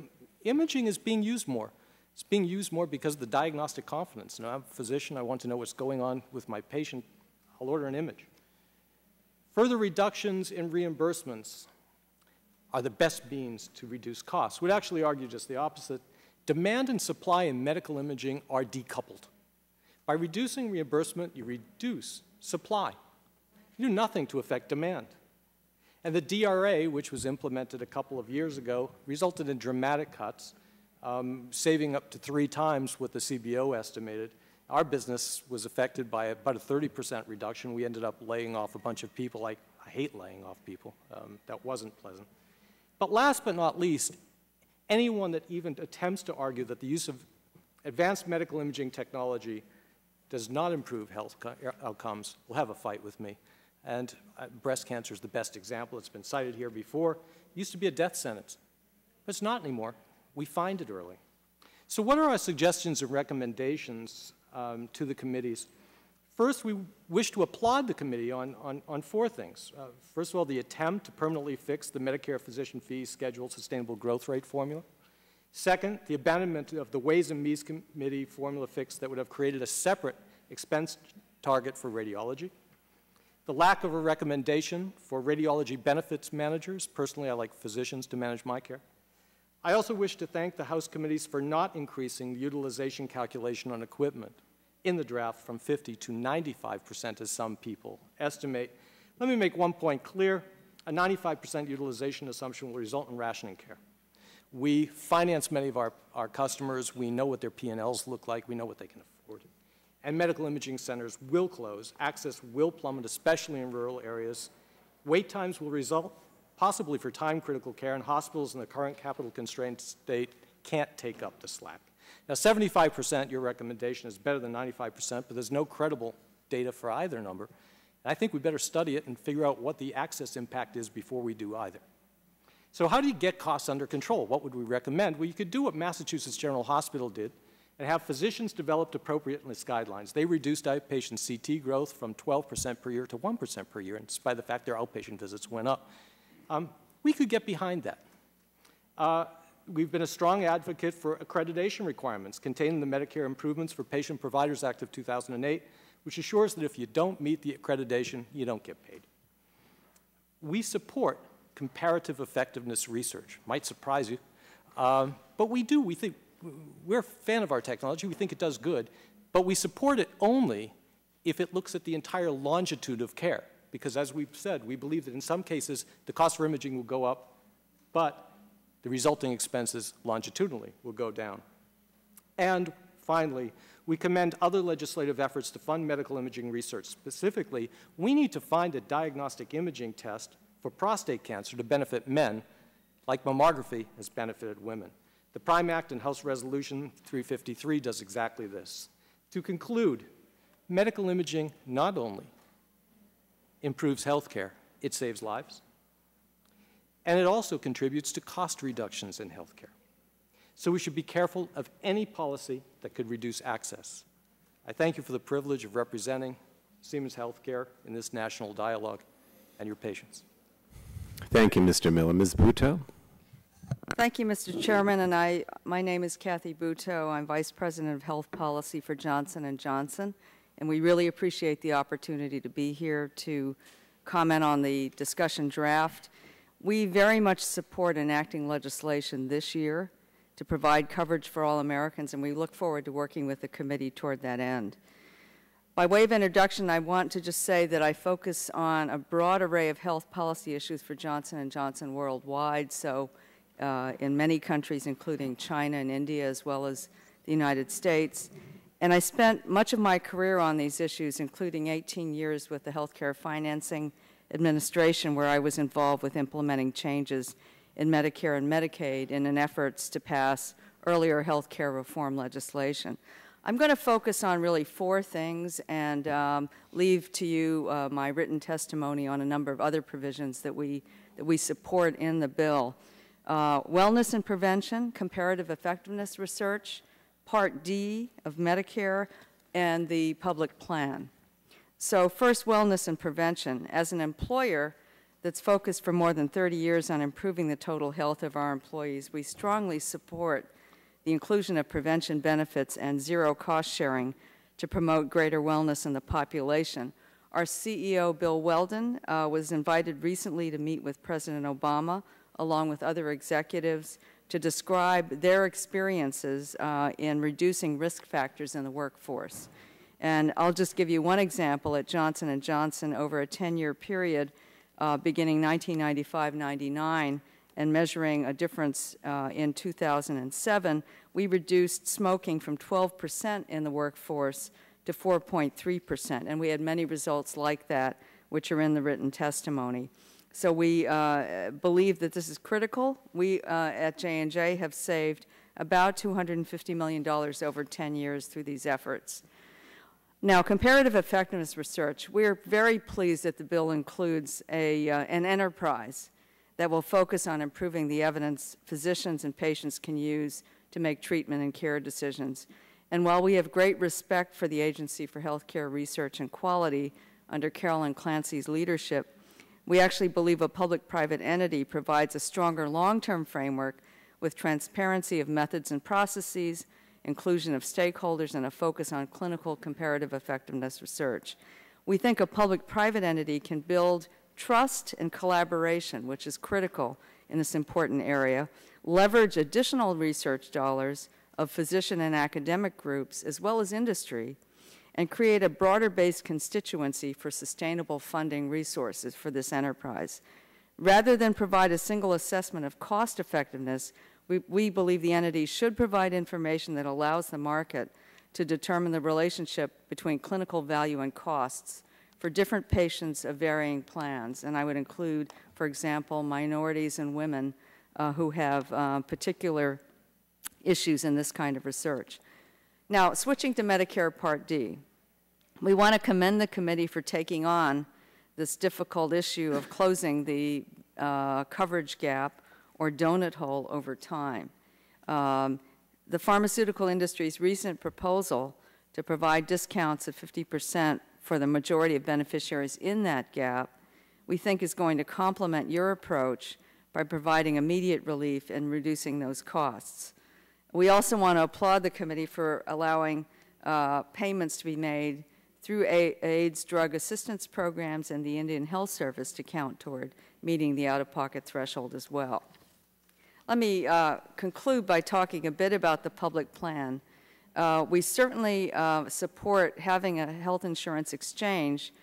Imaging is being used more. It's being used more because of the diagnostic confidence. Now, I'm a physician. I want to know what's going on with my patient. I'll order an image. Further reductions in reimbursements are the best means to reduce costs. We'd actually argue just the opposite. Demand and supply in medical imaging are decoupled. By reducing reimbursement, you reduce supply. You do nothing to affect demand. And the DRA, which was implemented a couple of years ago, resulted in dramatic cuts, saving up to 3 times what the CBO estimated. Our business was affected by about a 30% reduction. We ended up laying off a bunch of people. I hate laying off people. That wasn't pleasant. But last but not least, anyone that even attempts to argue that the use of advanced medical imaging technology does not improve health outcomes will have a fight with me. And breast cancer is the best example. It's been cited here before. It used to be a death sentence, but it's not anymore. We find it early. So what are our suggestions and recommendations to the committees? First, we wish to applaud the committee on 4 things. First of all, the attempt to permanently fix the Medicare physician fee schedule sustainable growth rate formula. Second, the abandonment of the Ways and Means Committee formula fix that would have created a separate expense target for radiology. The lack of a recommendation for radiology benefits managers. Personally, I like physicians to manage my care. I also wish to thank the House committees for not increasing the utilization calculation on equipment in the draft from 50 to 95% as some people estimate. Let me make one point clear. A 95% utilization assumption will result in rationing care. We finance many of our customers. We know what their P&Ls look like. We know what they can afford. And medical imaging centers will close. Access will plummet, especially in rural areas. Wait times will result, possibly for time-critical care, and hospitals in the current capital-constrained state can't take up the slack. Now, 75%, your recommendation, is better than 95%, but there's no credible data for either number. And I think we better study it and figure out what the access impact is before we do either. So how do you get costs under control? What would we recommend? Well, you could do what Massachusetts General Hospital did and have physicians develop appropriateness guidelines. They reduced outpatient CT growth from 12% per year to 1% per year, despite the fact their outpatient visits went up. We could get behind that. we've been a strong advocate for accreditation requirements contained in the Medicare Improvements for Patient Providers Act of 2008, which assures that if you don't meet the accreditation, you don't get paid. We support comparative effectiveness research. Might surprise you, but we do. We're a fan of our technology. We think it does good, but we support it only if it looks at the entire longitude of care. Because as we've said, we believe that in some cases the cost for imaging will go up, but the resulting expenses longitudinally will go down. And finally, we commend other legislative efforts to fund medical imaging research. Specifically, we need to find a diagnostic imaging test for prostate cancer to benefit men, like mammography has benefited women. The PRIME Act and House Resolution 353 does exactly this. To conclude, medical imaging not only improves health care, it saves lives, and it also contributes to cost reductions in health care. So we should be careful of any policy that could reduce access. I thank you for the privilege of representing Siemens Healthcare in this national dialogue and your patience. Thank you, Mr. Miller. Ms. Butow? Thank you, Mr. Chairman, and my name is Kathy Butow. I'm Vice President of Health Policy for Johnson & Johnson, and we really appreciate the opportunity to be here to comment on the discussion draft. We very much support enacting legislation this year to provide coverage for all Americans, and we look forward to working with the committee toward that end. By way of introduction, I want to just say that I focus on a broad array of health policy issues for Johnson & Johnson worldwide, so in many countries, including China and India, as well as the United States. And I spent much of my career on these issues, including 18 years with the Healthcare Financing Administration, where I was involved with implementing changes in Medicare and Medicaid in an efforts to pass earlier health care reform legislation. I'm going to focus on really 4 things and leave to you my written testimony on a number of other provisions that we support in the bill. Wellness and prevention, comparative effectiveness research, Part D of Medicare, and the public plan. So first, wellness and prevention. As an employer that's focused for more than 30 years on improving the total health of our employees, we strongly support the inclusion of prevention benefits and zero cost sharing to promote greater wellness in the population. Our CEO, Bill Weldon, was invited recently to meet with President Obama, along with other executives, to describe their experiences in reducing risk factors in the workforce. And I'll just give you one example. At Johnson & Johnson, over a 10-year period, beginning 1995-99, and measuring a difference in 2007, we reduced smoking from 12% in the workforce to 4.3%. And we had many results like that, which are in the written testimony. So we believe that this is critical. We at J&J have saved about $250 million over 10 years through these efforts. Now, comparative effectiveness research. We're very pleased that the bill includes an enterprise that will focus on improving the evidence physicians and patients can use to make treatment and care decisions. And while we have great respect for the Agency for Healthcare Research and Quality under Carolyn Clancy's leadership, we actually believe a public-private entity provides a stronger long-term framework with transparency of methods and processes, inclusion of stakeholders, and a focus on clinical comparative effectiveness research. We think a public-private entity can build trust and collaboration, which is critical in this important area, leverage additional research dollars of physician and academic groups, as well as industry, and create a broader-based constituency for sustainable funding resources for this enterprise. Rather than provide a single assessment of cost effectiveness, we believe the entity should provide information that allows the market to determine the relationship between clinical value and costs for different patients of varying plans. And I would include, for example, minorities and women who have particular issues in this kind of research. Now, switching to Medicare Part D, we want to commend the committee for taking on this difficult issue of closing the coverage gap or donut hole over time. The pharmaceutical industry's recent proposal to provide discounts of 50% for the majority of beneficiaries in that gap, we think is going to complement your approach by by providing immediate relief and reducing those costs. We also want to applaud the committee for allowing payments to be made through AIDS drug assistance programs and the Indian Health Service to count toward meeting the out-of-pocket threshold as well. Let me conclude by talking a bit about the public plan. We certainly support having a health insurance exchange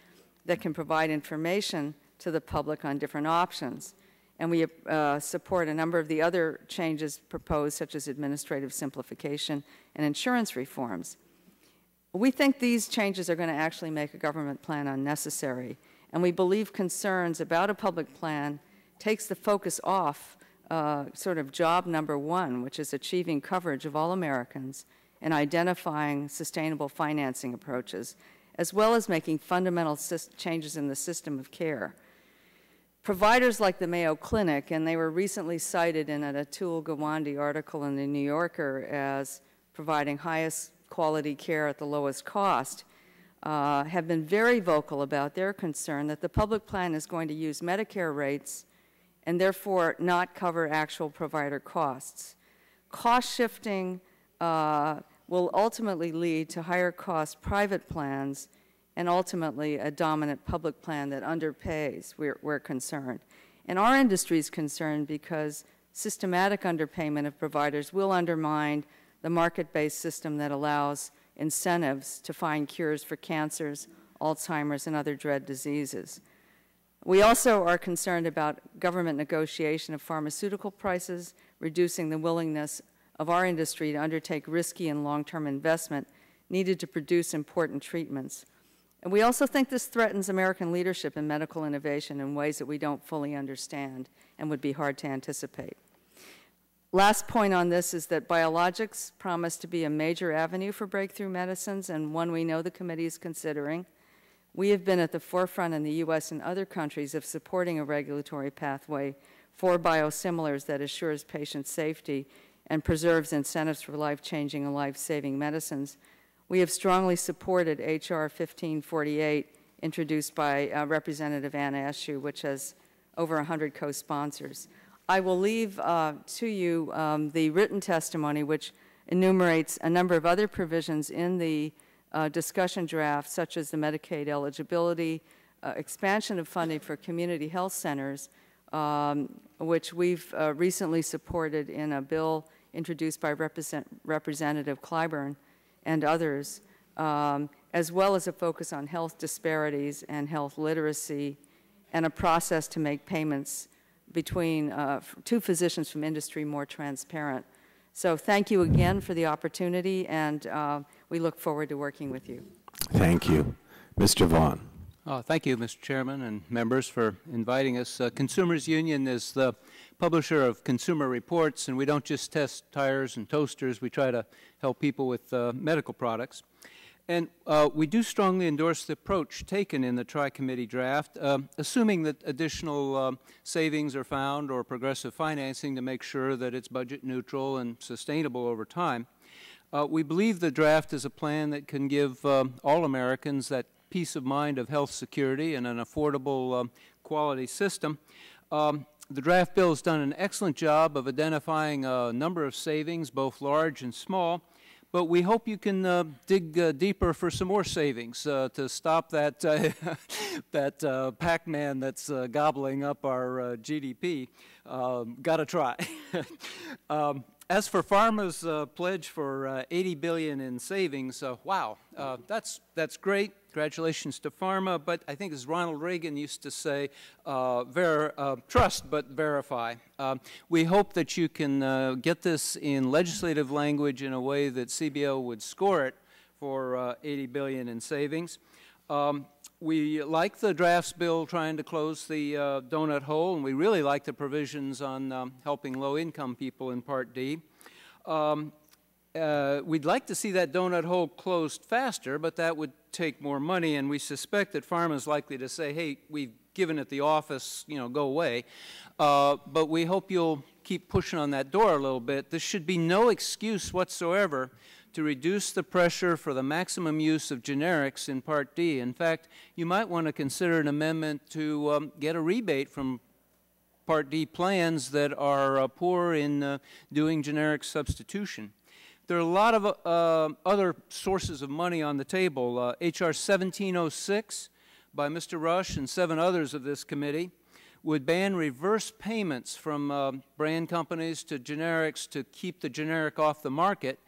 that can provide information to the public on different options. And we support a number of the other changes proposed, such as administrative simplification and insurance reforms. We think these changes are going to actually make a government plan unnecessary, and we believe concerns about a public plan takes the focus off sort of job number one, which is achieving coverage of all Americans and identifying sustainable financing approaches, as well as making fundamental changes in the system of care. Providers like the Mayo Clinic, and they were recently cited in an Atul Gawande article in the New Yorker as providing highest quality care at the lowest cost, have been very vocal about their concern that the public plan is going to use Medicare rates and therefore not cover actual provider costs. Cost shifting will ultimately lead to higher cost private plans and ultimately a dominant public plan that underpays, we're concerned. And our industry is concerned because systematic underpayment of providers will undermine the market-based system that allows incentives to find cures for cancers, Alzheimer's, and other dread diseases. We also are concerned about government negotiation of pharmaceutical prices, reducing the willingness of our industry to undertake risky and long-term investment needed to produce important treatments. And we also think this threatens American leadership in medical innovation in ways that we don't fully understand and would be hard to anticipate. Last point on this is that biologics promise to be a major avenue for breakthrough medicines and one we know the committee is considering. We have been at the forefront in the U.S. and other countries of supporting a regulatory pathway for biosimilars that assures patient safety and preserves incentives for life-changing and life-saving medicines. We have strongly supported H.R. 1548, introduced by Representative Anna Eshoo, which has over 100 co-sponsors. I will leave to you the written testimony, which enumerates a number of other provisions in the discussion draft, such as the Medicaid eligibility, expansion of funding for community health centers, which we've recently supported in a bill introduced by Representative Clyburn and others, as well as a focus on health disparities and health literacy, and a process to make payments between two physicians from industry more transparent. So thank you again for the opportunity, and we look forward to working with you. Thank you. Mr. Vaughn. Thank you, Mr. Chairman and members, for inviting us. Consumers Union is the publisher of Consumer Reports, and we don't just test tires and toasters. We try to help people with medical products. And we do strongly endorse the approach taken in the Tri-Committee draft, assuming that additional savings are found or progressive financing to make sure that it's budget neutral and sustainable over time. We believe the draft is a plan that can give all Americans that peace of mind of health security and an affordable quality system. The draft bill has done an excellent job of identifying a number of savings, both large and small, but we hope you can dig deeper for some more savings to stop that, that Pac-Man that's gobbling up our GDP. Got to try. As for pharma's pledge for $80 billion in savings, wow, that's great. Congratulations to pharma. But I think, as Ronald Reagan used to say, trust but verify. We hope that you can get this in legislative language in a way that CBO would score it for $80 billion in savings. We like the drafts bill trying to close the donut hole, and we really like the provisions on helping low-income people in Part D. We'd like to see that donut hole closed faster, but that would take more money, and we suspect that pharma is likely to say, hey, we've given it the office, go away. But we hope you'll keep pushing on that door a little bit. There should be no excuse whatsoever to reduce the pressure for the maximum use of generics in Part D. In fact, you might want to consider an amendment to get a rebate from Part D plans that are poor in doing generic substitution. There are a lot of other sources of money on the table. H.R. 1706 by Mr. Rush and 7 others of this committee would ban reverse payments from brand companies to generics to keep the generic off the market.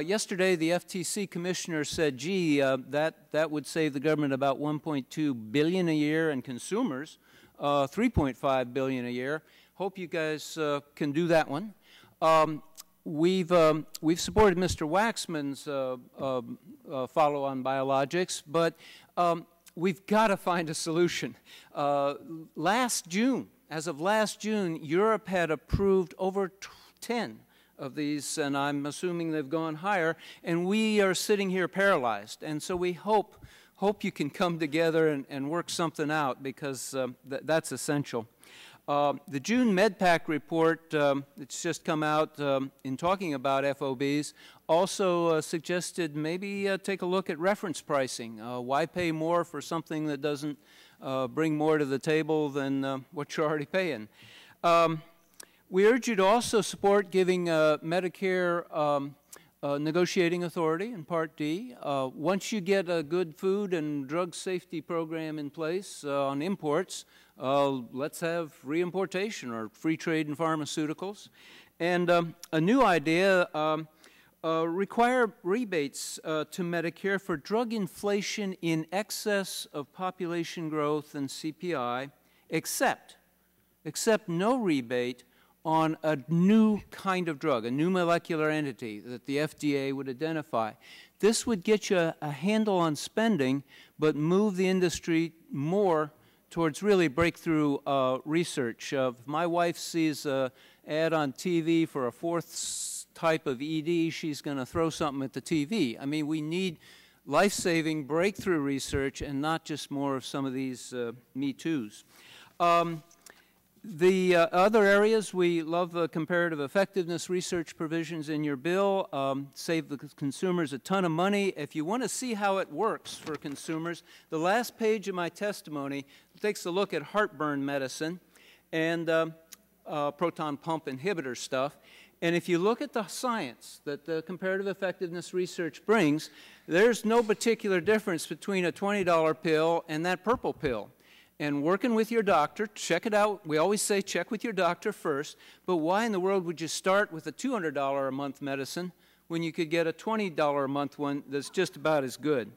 Yesterday, the FTC commissioner said, gee, that would save the government about $1.2 billion a year and consumers $3.5 billion a year. Hope you guys can do that one. We've supported Mr. Waxman's follow on biologics, but we've got to find a solution. Last June, as of last June, Europe had approved over 10 of these, and I'm assuming they've gone higher, and we are sitting here paralyzed. And so we hope you can come together and work something out, because that's essential. The June MedPAC report that's just come out in talking about FOBs also suggested maybe take a look at reference pricing. Why pay more for something that doesn't bring more to the table than what you're already paying? We urge you to also support giving Medicare negotiating authority in Part D. Once you get a good food and drug safety program in place on imports, let's have reimportation or free trade in pharmaceuticals. And a new idea, require rebates to Medicare for drug inflation in excess of population growth and CPI, except no rebate on a new kind of drug, a new molecular entity that the FDA would identify. This would get you a handle on spending, but move the industry more towards really breakthrough research. If my wife sees an ad on TV for a 4th type of ED, she's going to throw something at the TV. I mean, we need life-saving breakthrough research and not just more of some of these Me Too's. The other areas, we love the comparative effectiveness research provisions in your bill, save the consumers a ton of money. If you want to see how it works for consumers, the last page of my testimony takes a look at heartburn medicine and proton pump inhibitor stuff. And if you look at the science that the comparative effectiveness research brings, there's no particular difference between a $20 pill and that purple pill. And working with your doctor, check it out. We always say check with your doctor first, but why in the world would you start with a $200 a month medicine when you could get a $20 a month one that's just about as good?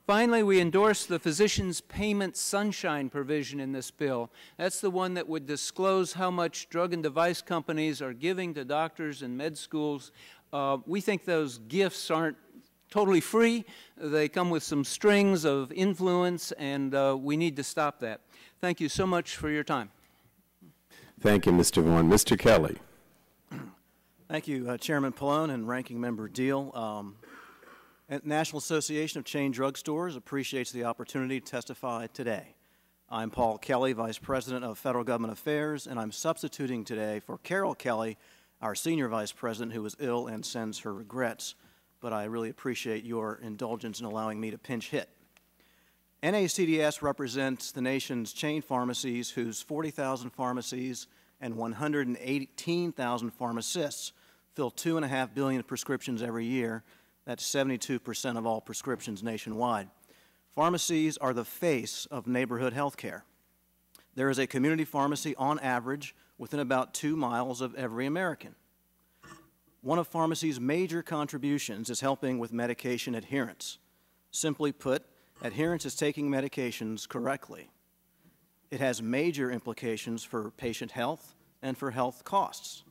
Finally, we endorse the physician's payment sunshine provision in this bill. That's the one that would disclose how much drug and device companies are giving to doctors and med schools. We think those gifts aren't totally free. They come with some strings of influence, and we need to stop that. Thank you so much for your time. Thank you, Mr. Vaughan. Mr. Kelly. Thank you, Chairman Pallone and Ranking Member Deal. National Association of Chain Drugstores appreciates the opportunity to testify today. I'm Paul Kelly, Vice President of Federal Government Affairs, and I'm substituting today for Carol Kelly, our Senior Vice President, who is ill and sends her regrets. But I really appreciate your indulgence in allowing me to pinch hit. NACDS represents the nation's chain pharmacies whose 40,000 pharmacies and 118,000 pharmacists fill 2.5 billion prescriptions every year. That's 72% of all prescriptions nationwide. Pharmacies are the face of neighborhood health care. There is a community pharmacy on average within about 2 miles of every American. One of pharmacy's major contributions is helping with medication adherence. Simply put, adherence is taking medications correctly. It has major implications for patient health and for health costs.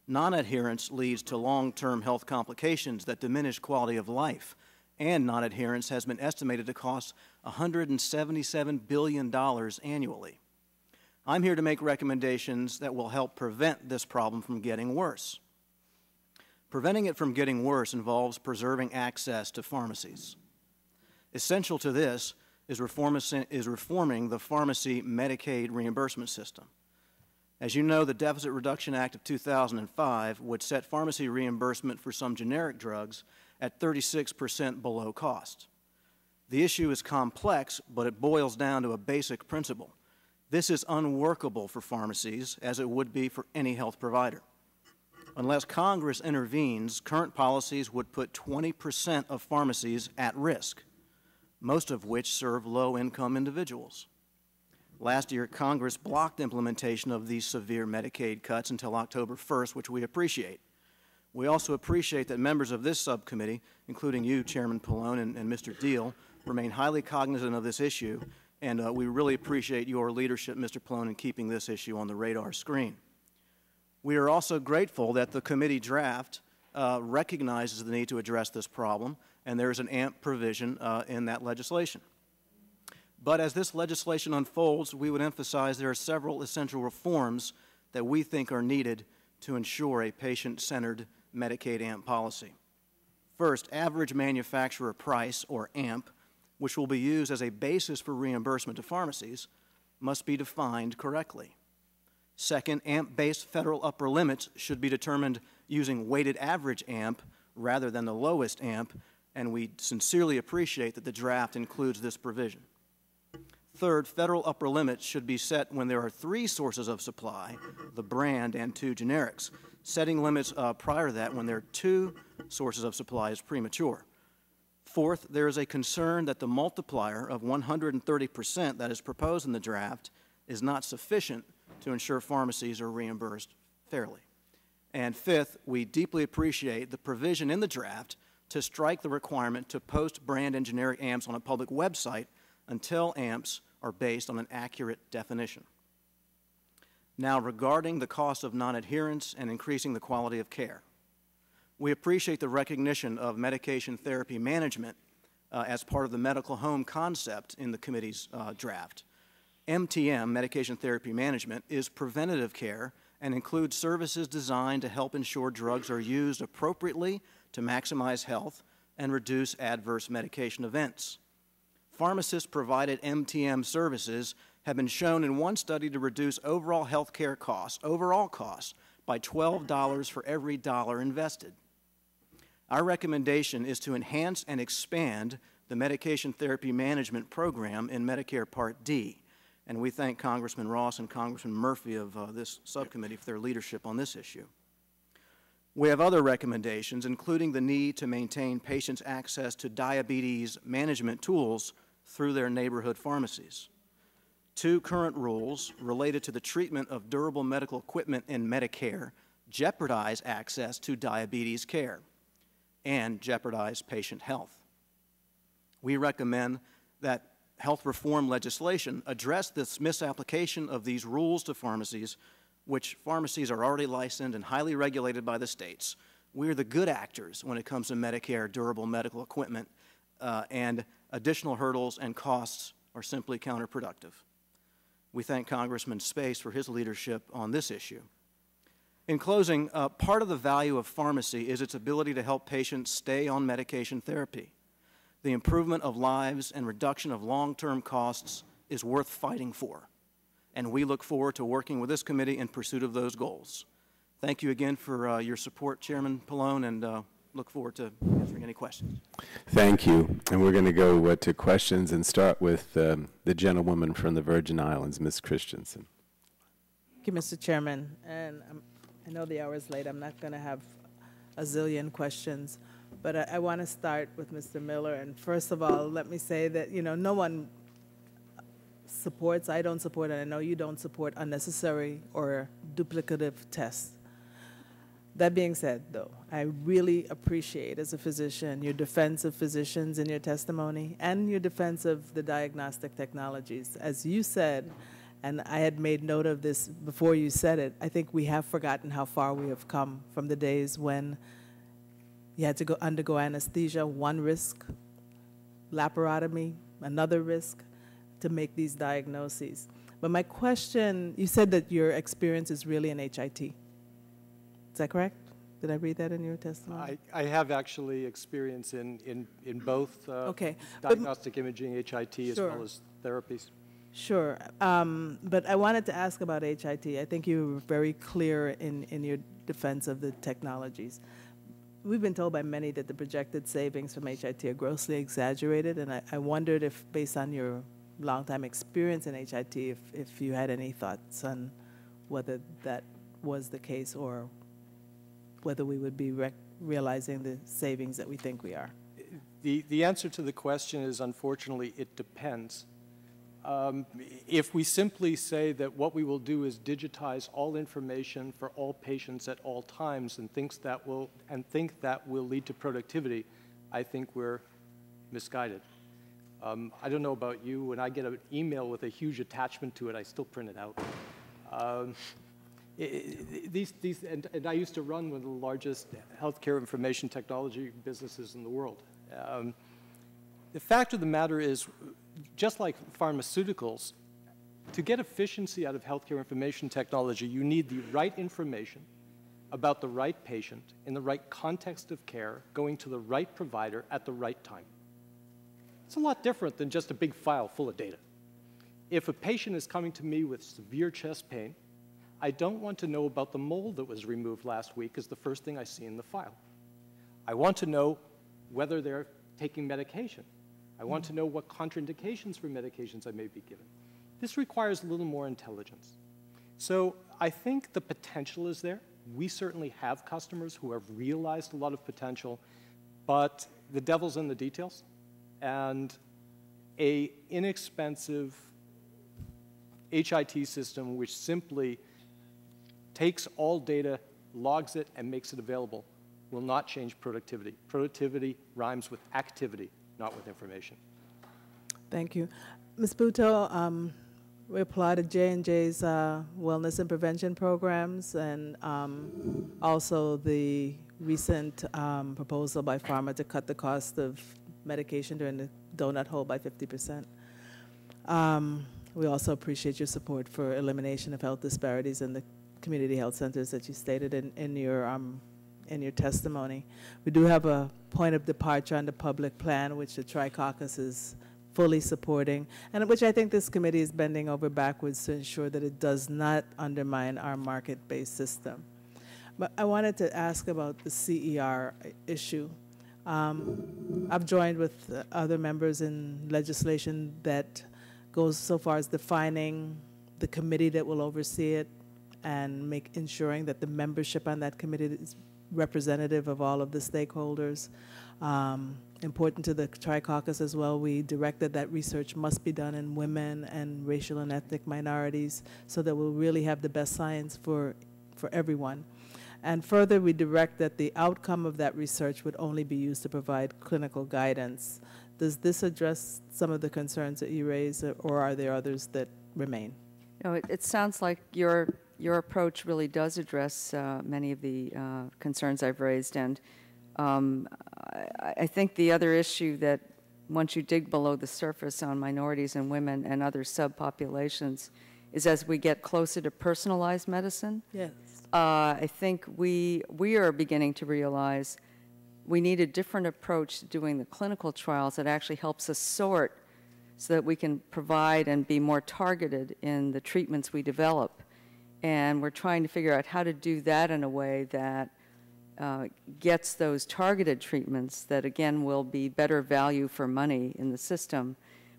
Non-adherence leads to long-term health complications that diminish quality of life, and non-adherence has been estimated to cost $177 billion annually. I'm here to make recommendations that will help prevent this problem from getting worse. Preventing it from getting worse involves preserving access to pharmacies. Essential to this is reforming the pharmacy Medicaid reimbursement system. As you know, the Deficit Reduction Act of 2005 would set pharmacy reimbursement for some generic drugs at 36% below cost. The issue is complex, but it boils down to a basic principle. This is unworkable for pharmacies, as it would be for any health provider. Unless Congress intervenes, current policies would put 20% of pharmacies at risk, most of which serve low-income individuals. Last year, Congress blocked implementation of these severe Medicaid cuts until October 1st, which we appreciate. We also appreciate that members of this subcommittee, including you, Chairman Pallone, and Mr. Deal, remain highly cognizant of this issue, and we really appreciate your leadership, Mr. Pallone, in keeping this issue on the radar screen. We are also grateful that the committee draft recognizes the need to address this problem, and there is an AMP provision in that legislation. But as this legislation unfolds, we would emphasize there are several essential reforms that we think are needed to ensure a patient-centered Medicaid AMP policy. First, average manufacturer price, or AMP, which will be used as a basis for reimbursement to pharmacies, must be defined correctly. Second, AMP-based federal upper limits should be determined using weighted average AMP rather than the lowest AMP, and we sincerely appreciate that the draft includes this provision. Third, federal upper limits should be set when there are 3 sources of supply, the brand and 2 generics. Setting limits prior to that when there are 2 sources of supply is premature. Fourth, there is a concern that the multiplier of 130% that is proposed in the draft is not sufficient to ensure pharmacies are reimbursed fairly. And fifth, we deeply appreciate the provision in the draft to strike the requirement to post brand and generic AMPs on a public website until AMPs are based on an accurate definition. Now, regarding the cost of non-adherence and increasing the quality of care, we appreciate the recognition of medication therapy management as part of the medical home concept in the committee's draft. MTM, medication therapy management, is preventative care and includes services designed to help ensure drugs are used appropriately to maximize health and reduce adverse medication events. Pharmacist-provided MTM services have been shown in one study to reduce overall health care costs, by $12 for every dollar invested. Our recommendation is to enhance and expand the medication therapy management program in Medicare Part D, and we thank Congressman Ross and Congressman Murphy of this subcommittee for their leadership on this issue. We have other recommendations, including the need to maintain patients' access to diabetes management tools through their neighborhood pharmacies. 2 current rules related to the treatment of durable medical equipment in Medicare jeopardize access to diabetes care and jeopardize patient health. We recommend that health reform legislation address this misapplication of these rules to pharmacies, which pharmacies are already licensed and highly regulated by the states. We are the good actors when it comes to Medicare durable medical equipment, and additional hurdles and costs are simply counterproductive. We thank Congressman Space for his leadership on this issue. In closing, part of the value of pharmacy is its ability to help patients stay on medication therapy. The improvement of lives and reduction of long-term costs is worth fighting for, and we look forward to working with this committee in pursuit of those goals. Thank you again for your support, Chairman Pallone, and look forward to answering any questions. Thank you. And we're going to go to questions and start with the gentlewoman from the Virgin Islands, Ms. Christensen. Thank you, Mr. Chairman. And I know the hour is late. I'm not going to have a zillion questions, but I want to start with Mr. Miller. And first of all, let me say that, no one supports, I don't support, and I know you don't support unnecessary or duplicative tests. That being said, though, I really appreciate, as a physician, your defense of physicians in your testimony and your defense of the diagnostic technologies. As you said, and I had made note of this before you said it, I think we have forgotten how far we have come from the days when you had to undergo anesthesia, one risk, laparotomy, another risk, to make these diagnoses. But my question, you said that your experience is really in HIT. Is that correct? Did I read that in your testimony? I have actually experience in both diagnostic imaging, HIT, as well as therapies. Sure. But I wanted to ask about HIT. I think you were very clear in your defense of the technologies. We've been told by many that the projected savings from HIT are grossly exaggerated, and I wondered if, based on your long-time experience in HIT, if you had any thoughts on whether that was the case or whether we would be realizing the savings that we think we are. The answer to the question is, unfortunately, it depends. If we simply say that what we will do is digitize all information for all patients at all times and think that will lead to productivity, I think we're misguided. I don't know about you. When I get an email with a huge attachment to it, I still print it out. And I used to run one of the largest healthcare information technology businesses in the world. The fact of the matter is, just like pharmaceuticals, to get efficiency out of healthcare information technology, you need the right information about the right patient in the right context of care, going to the right provider at the right time. It's a lot different than just a big file full of data. If a patient is coming to me with severe chest pain, I don't want to know about the mole that was removed last week as the first thing I see in the file. I want to know whether they're taking medication. I want to know what contraindications for medications I may be given. This requires a little more intelligence. So I think the potential is there. We certainly have customers who have realized a lot of potential, but the devil's in the details. And an inexpensive HIT system which simply takes all data, logs it, and makes it available will not change productivity. Productivity rhymes with activity, not with information. Thank you. Ms. Butow, we applauded J&J's wellness and prevention programs and also the recent proposal by pharma to cut the cost of medication during the donut hole by 50%. We also appreciate your support for elimination of health disparities in the community health centers that you stated in your testimony. We do have a point of departure on the public plan, which the Tri-Caucus is fully supporting, and which I think this committee is bending over backwards to ensure that it does not undermine our market-based system. But I wanted to ask about the CER issue. I've joined with other members in legislation that goes so far as defining the committee that will oversee it and ensuring that the membership on that committee is representative of all of the stakeholders. Important to the Tri-Caucus as well, we directed that research must be done in women and racial and ethnic minorities so that we'll really have the best science for everyone. And further, we direct that the outcome of that research would only be used to provide clinical guidance. Does this address some of the concerns that you raised, or are there others that remain? No, it sounds like your approach really does address many of the concerns I've raised, and I think the other issue that once you dig below the surface on minorities and women and other subpopulations is as we get closer to personalized medicine. Yes. I think we are beginning to realize we need a different approach to doing the clinical trials that actually helps us sort so that we can provide and be more targeted in the treatments we develop. And we're trying to figure out how to do that in a way that gets those targeted treatments that, again, will be better value for money in the system,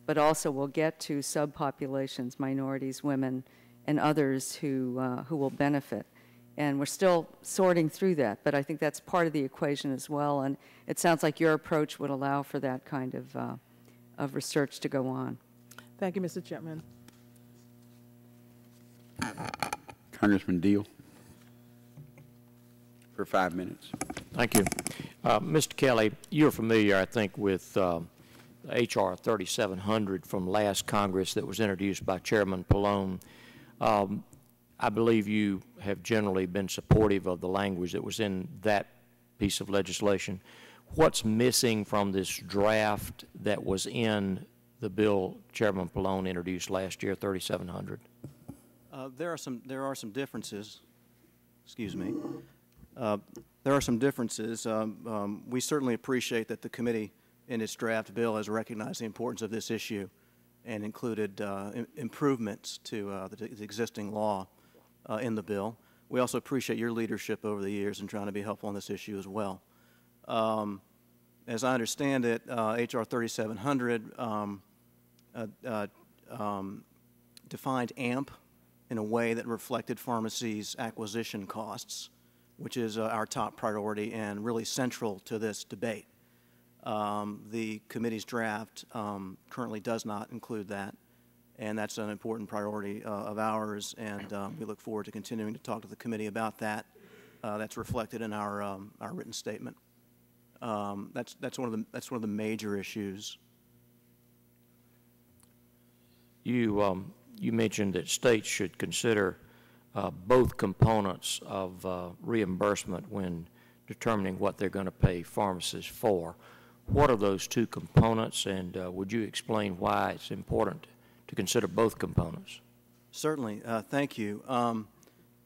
but also will get to subpopulations, minorities, women, and others who will benefit. And we're still sorting through that, but I think that's part of the equation as well. And it sounds like your approach would allow for that kind of research to go on. Thank you, Mr. Chairman. Congressman Deal for 5 minutes. Thank you. Mr. Kelly, you're familiar, I think, with H.R. 3700 from last Congress that was introduced by Chairman Pallone. I believe you have generally been supportive of the language that was in that piece of legislation. What's missing from this draft that was in the bill Chairman Pallone introduced last year, 3700? There are some differences. Excuse me. There are some differences. We certainly appreciate that the committee in its draft bill has recognized the importance of this issue and included improvements to the existing law in the bill. We also appreciate your leadership over the years in trying to be helpful on this issue as well. As I understand it, H.R. 3700 defined AMP in a way that reflected pharmacies' acquisition costs, which is our top priority and really central to this debate. The committee's draft currently does not include that, and that's an important priority of ours, and we look forward to continuing to talk to the committee about that. That's reflected in our written statement. That's one of the major issues. You mentioned that states should consider both components of reimbursement when determining what they're going to pay pharmacists for. What are those two components, and would you explain why it's important to consider both components? Certainly. Thank you.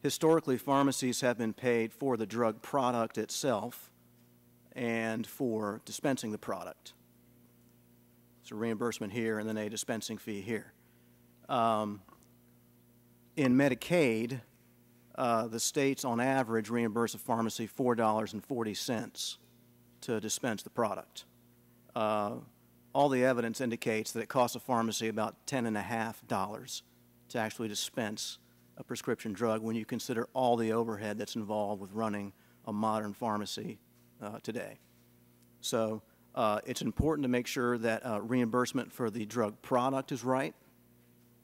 Historically, pharmacies have been paid for the drug product itself and for dispensing the product. So reimbursement here and then a dispensing fee here. In Medicaid, the states on average reimburse a pharmacy $4.40 to dispense the product. All the evidence indicates that it costs a pharmacy about $10.50 to actually dispense a prescription drug when you consider all the overhead that's involved with running a modern pharmacy today. So it's important to make sure that reimbursement for the drug product is right,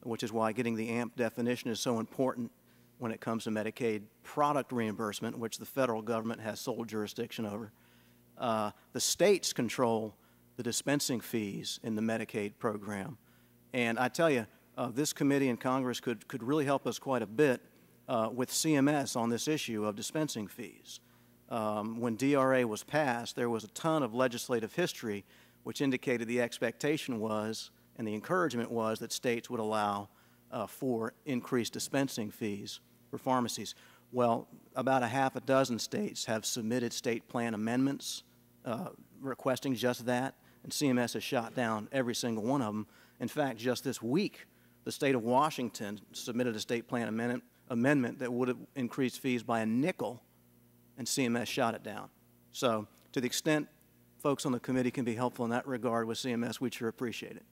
which is why getting the AMP definition is so important when it comes to Medicaid product reimbursement, which the federal government has sole jurisdiction over. The states control the dispensing fees in the Medicaid program. And I tell you, this committee in Congress could really help us quite a bit with CMS on this issue of dispensing fees. When DRA was passed, there was a ton of legislative history which indicated the expectation was and the encouragement was that states would allow for increased dispensing fees for pharmacies. Well, about a half a dozen states have submitted state plan amendments requesting just that, and CMS has shot down every single one of them. In fact, just this week, the state of Washington submitted a state plan amendment that would have increased fees by a nickel, and CMS shot it down. So to the extent folks on the committee can be helpful in that regard with CMS, we'd sure appreciate it.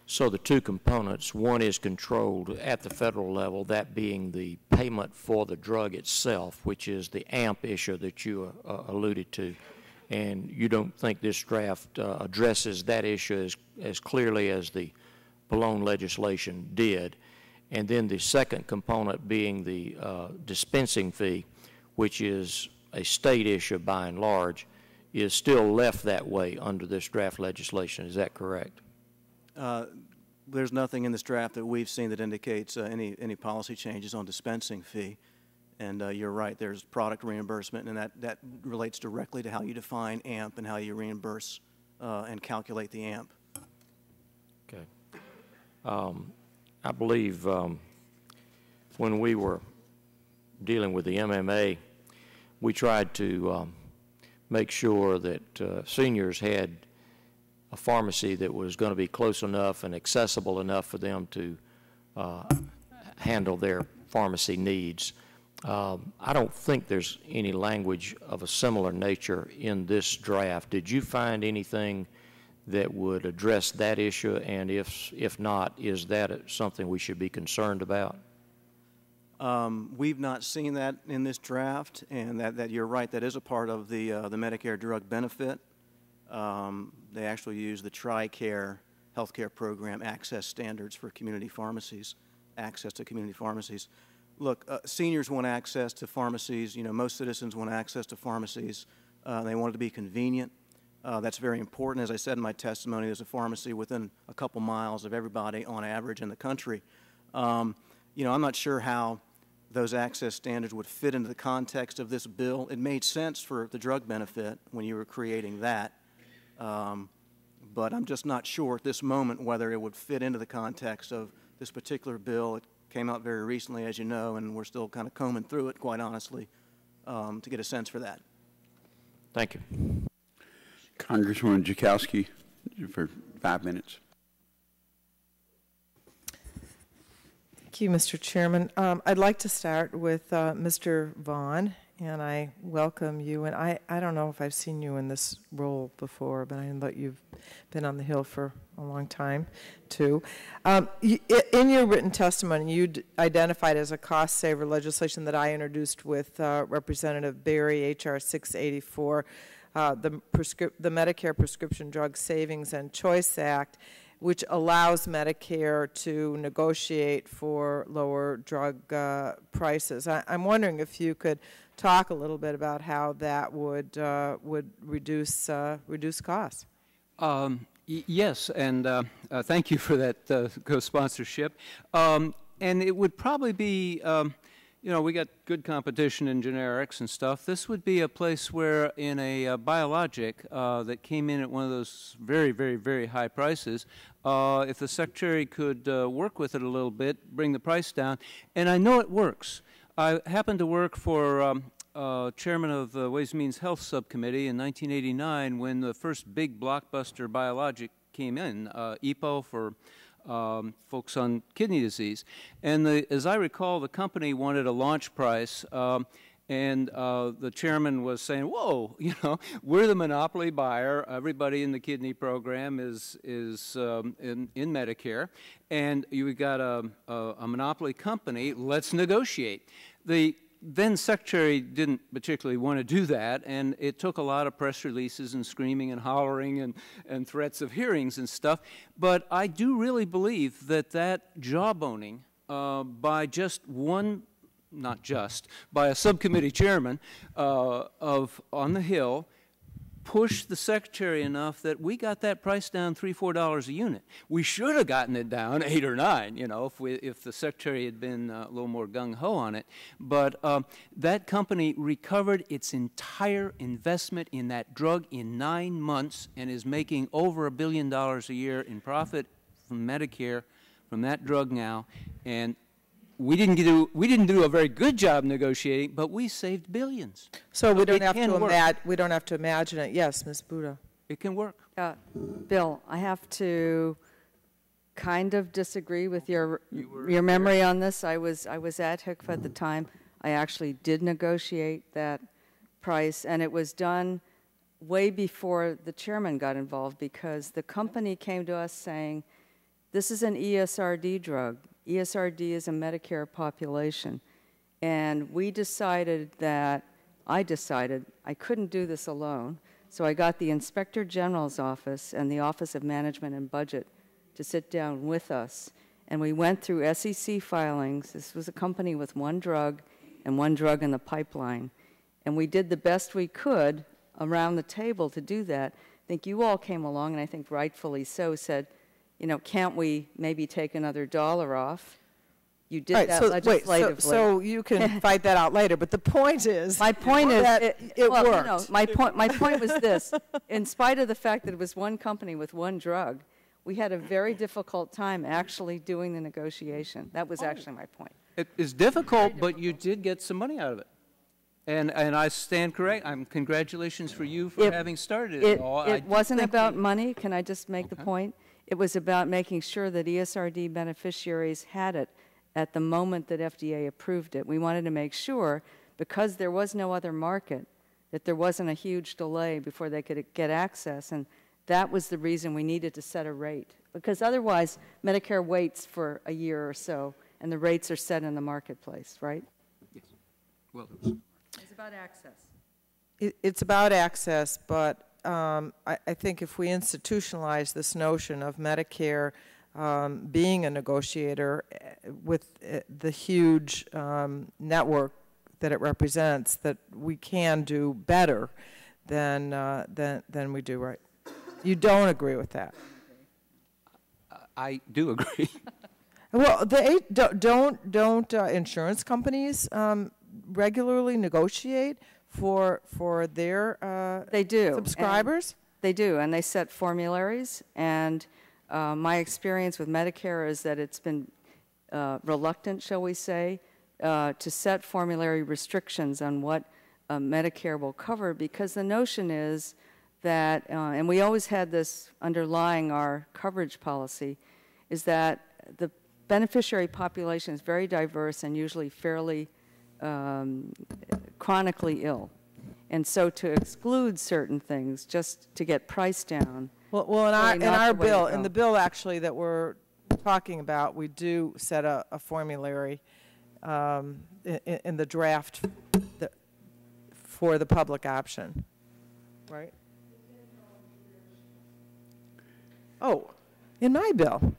So the two components, one is controlled at the federal level, that being the payment for the drug itself, which is the AMP issue that you alluded to. And you don't think this draft addresses that issue as clearly as the Pallone legislation did. And then the second component being the dispensing fee, which is a state issue by and large, is still left that way under this draft legislation. Is that correct? There's nothing in this draft that we've seen that indicates any policy changes on dispensing fee. And you're right, there's product reimbursement, and that relates directly to how you define AMP and how you reimburse and calculate the AMP. Okay. I believe when we were dealing with the MMA, we tried to make sure that seniors had a pharmacy that was going to be close enough and accessible enough for them to handle their pharmacy needs. I don't think there's any language of a similar nature in this draft. Did you find anything that would address that issue? And if not, is that something we should be concerned about? We've not seen that in this draft, and that you're right, that is a part of the Medicare drug benefit. They actually use the TRICARE healthcare program access standards for community pharmacies, access to community pharmacies. Look, seniors want access to pharmacies. You know, most citizens want access to pharmacies. They want it to be convenient. That's very important. As I said in my testimony, there's a pharmacy within a couple miles of everybody on average in the country. You know, I'm not sure how those access standards would fit into the context of this bill. It made sense for the drug benefit when you were creating that, but I'm just not sure at this moment whether it would fit into the context of this particular bill. It came out very recently, as you know, and we're still kind of combing through it, quite honestly, to get a sense for that. Thank you. Congresswoman Jakowski for 5 minutes. Thank you, Mr. Chairman. I'd like to start with Mr. Vaughn and I welcome you. And I don't know if I've seen you in this role before, but I know that you've been on the Hill for a long time, too. In your written testimony, you identified as a cost-saver legislation that I introduced with Representative Berry, H.R. 684, the Medicare Prescription Drug Savings and Choice Act, which allows Medicare to negotiate for lower drug prices. I'm wondering if you could talk a little bit about how that would reduce costs. Yes, and thank you for that co-sponsorship. And it would probably be, you know, we got good competition in generics and stuff. This would be a place where in a biologic that came in at one of those very, very, very high prices, if the Secretary could work with it a little bit, bring the price down, and I know it works. I happened to work for chairman of the Ways and Means Health Subcommittee in 1989 when the first big blockbuster biologic came in, EPO for folks on kidney disease. And as I recall, the company wanted a launch price, and the chairman was saying, whoa, you know, we're the monopoly buyer. Everybody in the kidney program is in Medicare, and you've got a monopoly company. Let's negotiate. The then Secretary didn't particularly want to do that, and it took a lot of press releases and screaming and hollering and threats of hearings and stuff. But I do really believe that that jawboning by just one, not just, by a subcommittee chairman on the Hill pushed the Secretary enough that we got that price down $3, $4 a unit. We should have gotten it down 8 or 9, you know, if the Secretary had been a little more gung-ho on it. But that company recovered its entire investment in that drug in 9 months and is making over $1 billion a year in profit from Medicare from that drug now. And we didn't do a very good job negotiating, but we saved billions. So we don't have to imagine it. Yes, Ms. Buda. It can work. Bill, I have to kind of disagree with your memory on this. I was at HICFA at the time. I actually did negotiate that price, and it was done way before the chairman got involved because the company came to us saying, this is an ESRD drug. ESRD is a Medicare population. And I decided I couldn't do this alone. So I got the Inspector General's office and the Office of Management and Budget to sit down with us. And we went through SEC filings. This was a company with one drug and one drug in the pipeline. And we did the best we could around the table to do that. I think you all came along, and I think rightfully so, said, you know, can't we maybe take another $1 off? You did that legislatively. So you can fight that out later. But the point is, my point is that it worked. No, my point was this: in spite of the fact that it was one company with one drug, we had a very difficult time actually doing the negotiation. That was actually my point. It is difficult, but you did get some money out of it. And I stand correct. Congratulations for you for having started it all. It wasn't about money. Can I just make the point? It was about making sure that ESRD beneficiaries had it at the moment that FDA approved it. We wanted to make sure, because there was no other market, that there wasn't a huge delay before they could get access, and that was the reason we needed to set a rate. Because otherwise, Medicare waits for a year or so, and the rates are set in the marketplace, right? Yes. Well, it's about access. It's about access, but I think if we institutionalize this notion of Medicare being a negotiator with the huge network that it represents, that we can do better than we do right. You don't agree with that? I do agree. Well, don't insurance companies regularly negotiate for their subscribers? They do, and they set formularies. And my experience with Medicare is that it's been reluctant, shall we say, to set formulary restrictions on what Medicare will cover, because the notion is that, and we always had this underlying our coverage policy, is that the beneficiary population is very diverse and usually fairly chronically ill. And so to exclude certain things just to get price down. Well, in our bill, in the bill actually that we're talking about, we do set a formulary in the draft for the public option, right? Oh, in my bill,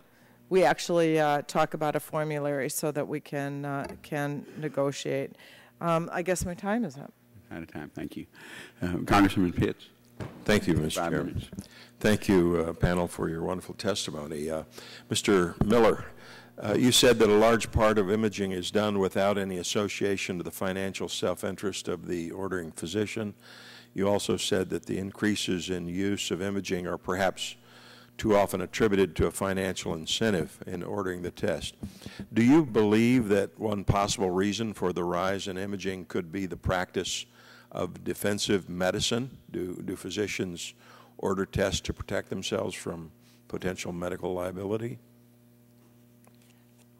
we actually talk about a formulary so that we can negotiate. I guess my time is up. Out of time, thank you. Congressman Pitts. Thank you, Mr. 5 Chairman. minutes. Thank you, panel, for your wonderful testimony. Mr. Miller, you said that a large part of imaging is done without any association to the financial self-interest of the ordering physician. You also said that the increases in use of imaging are perhaps too often attributed to a financial incentive in ordering the test. Do you believe that one possible reason for the rise in imaging could be the practice of defensive medicine? Do physicians order tests to protect themselves from potential medical liability?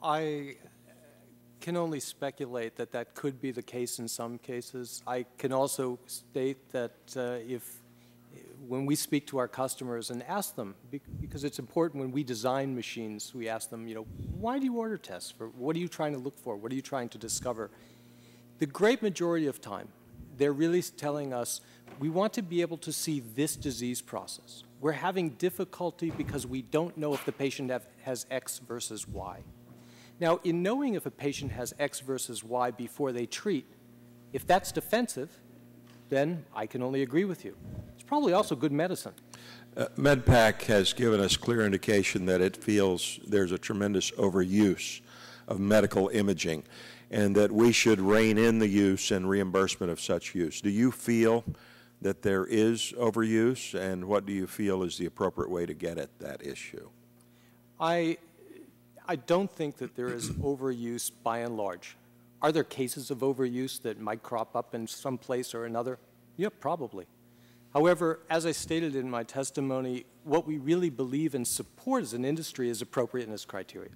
I can only speculate that that could be the case in some cases. I can also state that when we speak to our customers and ask them, because it's important when we design machines, we ask them, why do you order tests? What are you trying to look for? What are you trying to discover? The great majority of time, they're really telling us, we want to be able to see this disease process. We're having difficulty because we don't know if the patient has X versus Y. Now, in knowing if a patient has X versus Y before they treat, if that's defensive, then I can only agree with you. It's probably also good medicine. MedPAC has given us clear indication that it feels there's a tremendous overuse of medical imaging and that we should rein in the use and reimbursement of such use. Do you feel that there is overuse, and what do you feel is the appropriate way to get at that issue? I don't think that there is overuse by and large. Are there cases of overuse that might crop up in some place or another? Yeah, probably. However, as I stated in my testimony, what we really believe and support as an industry is appropriateness criteria.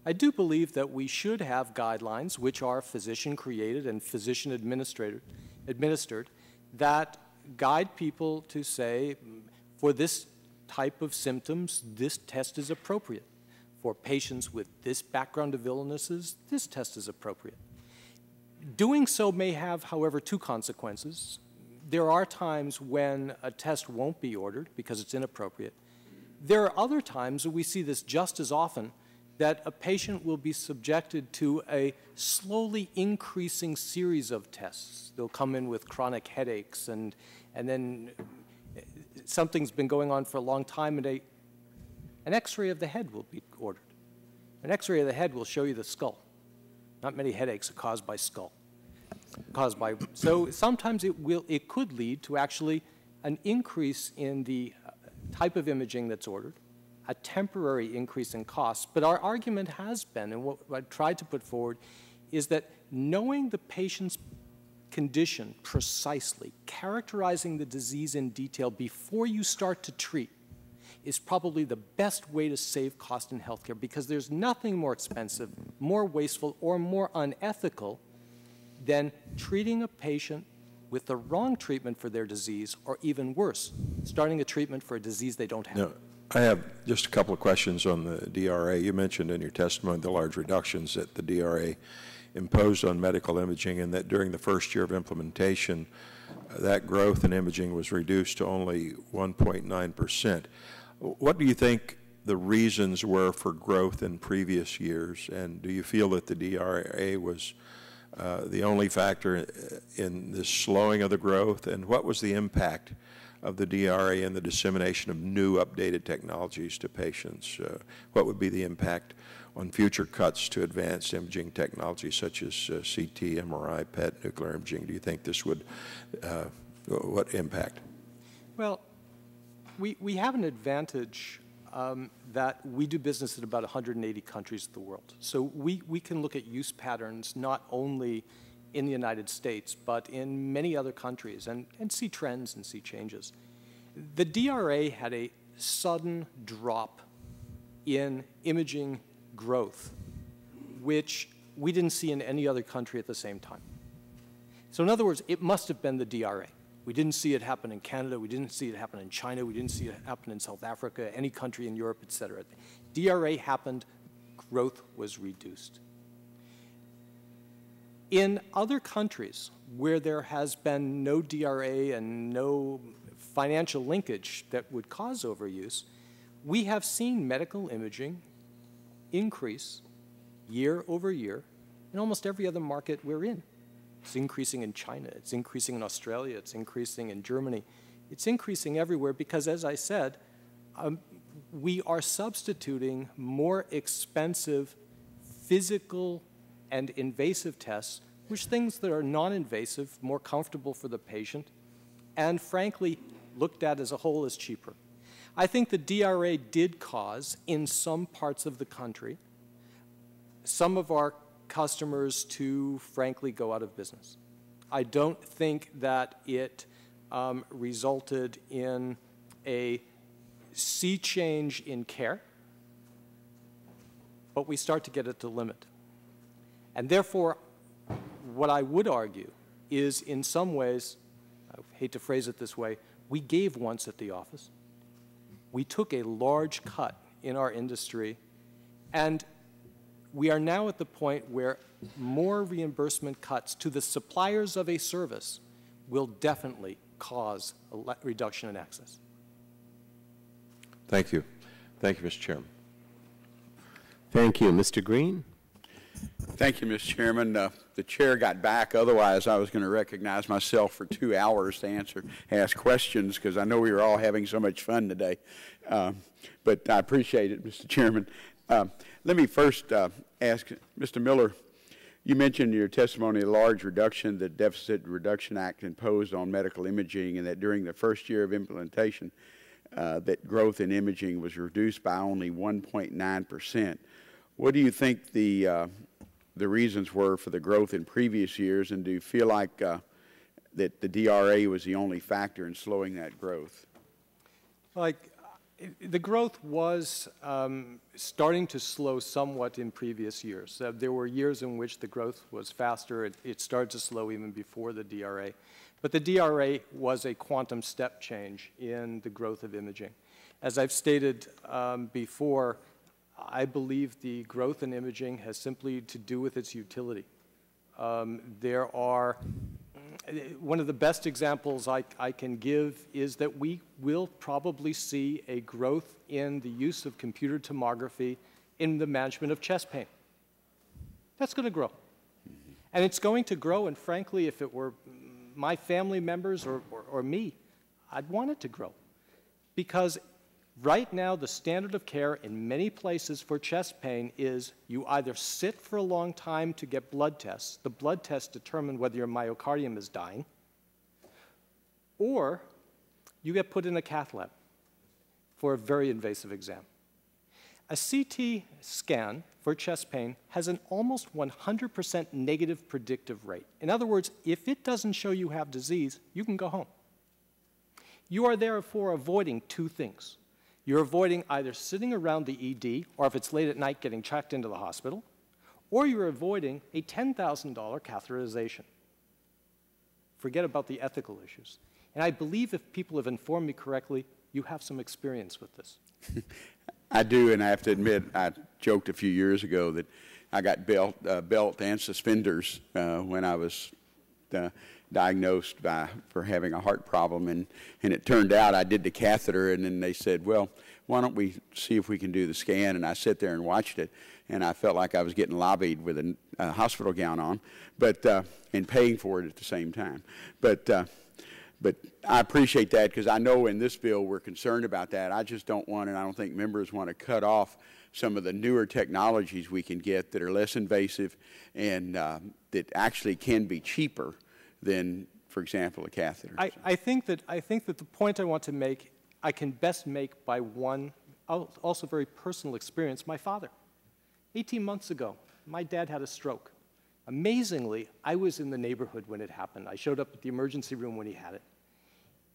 I do believe that we should have guidelines which are physician-created and physician-administered that guide people to say, for this type of symptoms, this test is appropriate. For patients with this background of illnesses, this test is appropriate. Doing so may have, however, two consequences. There are times when a test won't be ordered because it's inappropriate. There are other times, and we see this just as often, that a patient will be subjected to a slowly increasing series of tests. They'll come in with chronic headaches, and then something's been going on for a long time, and an X-ray of the head will be ordered. An X-ray of the head will show you the skull. Not many headaches are caused by skull. So sometimes it could lead to actually an increase in the type of imaging that's ordered, a temporary increase in costs. But our argument has been, and what I tried to put forward, is that knowing the patient's condition precisely, characterizing the disease in detail before you start to treat, is probably the best way to save cost in healthcare, because there's nothing more expensive, more wasteful, or more unethical than treating a patient with the wrong treatment for their disease, or even worse, starting a treatment for a disease they don't have. No, I have just a couple of questions on the DRA. You mentioned in your testimony the large reductions that the DRA imposed on medical imaging, and that during the first year of implementation, that growth in imaging was reduced to only 1.9%. What do you think the reasons were for growth in previous years, and do you feel that the DRA was the only factor in this slowing of the growth, and what was the impact of the DRA and the dissemination of new updated technologies to patients? What would be the impact on future cuts to advanced imaging technologies such as CT, MRI, PET, nuclear imaging? Do you think this would, what impact? Well, we have an advantage that we do business in about 180 countries of the world. So we can look at use patterns not only in the United States, but in many other countries, and see trends and see changes. The DRA had a sudden drop in imaging growth, which we didn't see in any other country at the same time. So in other words, it must have been the DRA. We didn't see it happen in Canada. We didn't see it happen in China. We didn't see it happen in South Africa, any country in Europe, et cetera. DRA happened, growth was reduced. In other countries where there has been no DRA and no financial linkage that would cause overuse, we have seen medical imaging increase year over year in almost every other market we're in. It's increasing in China, it's increasing in Australia, it's increasing in Germany. It's increasing everywhere because, as I said, we are substituting more expensive physical and invasive tests, which things that are non-invasive, more comfortable for the patient, and frankly, looked at as a whole as cheaper. I think the DRA did cause, in some parts of the country, some of our customers to, frankly, go out of business. I don't think that it resulted in a sea change in care, but we start to get at the limit. And therefore, what I would argue is, in some ways, I hate to phrase it this way, we gave once at the office. We took a large cut in our industry, and we are now at the point where more reimbursement cuts to the suppliers of a service will definitely cause a reduction in access. Thank you. Thank you, Mr. Chairman. Thank you. Mr. Green? Thank you, Mr. Chairman. The chair got back. Otherwise, I was going to recognize myself for 2 hours to ask questions, because I know we were all having so much fun today. But I appreciate it, Mr. Chairman. Let me first ask Mr. Miller, you mentioned in your testimony a large reduction that Deficit Reduction Act imposed on medical imaging, and that during the first year of implementation, that growth in imaging was reduced by only 1.9%. What do you think the reasons were for the growth in previous years, and do you feel like that the DRA was the only factor in slowing that growth? The growth was starting to slow somewhat in previous years. There were years in which the growth was faster. It started to slow even before the DRA. But the DRA was a quantum step change in the growth of imaging. As I've stated before, I believe the growth in imaging has simply to do with its utility. There are, one of the best examples I can give is that we will probably see a growth in the use of computer tomography in the management of chest pain. That's going to grow. And it's going to grow, and frankly, if it were my family members or me, I'd want it to grow. Because right now, the standard of care in many places for chest pain is you either sit for a long time to get blood tests. The blood tests determine whether your myocardium is dying, or you get put in a cath lab for a very invasive exam. A CT scan for chest pain has an almost 100% negative predictive rate. In other words, if it doesn't show you have disease, you can go home. You are therefore avoiding two things. You're avoiding either sitting around the ED, or if it's late at night, getting checked into the hospital, or you're avoiding a $10,000 catheterization. Forget about the ethical issues. And I believe if people have informed me correctly, you have some experience with this. I do, and I have to admit, I joked a few years ago that I got belt and suspenders when I was diagnosed for having a heart problem, and it turned out I did the catheter, and then they said, well, why don't we see if we can do the scan? And I sat there and watched it, and I felt like I was getting lobbied with a hospital gown on, but and paying for it at the same time. But I appreciate that, because I know in this bill we're concerned about that. I just don't want, and I don't think members want to cut off some of the newer technologies we can get that are less invasive and that actually can be cheaper than, for example, a catheter. I think that the point I want to make, I can best make by one also very personal experience. My father, 18 months ago, my dad had a stroke. Amazingly, I was in the neighborhood when it happened. I showed up at the emergency room when he had it.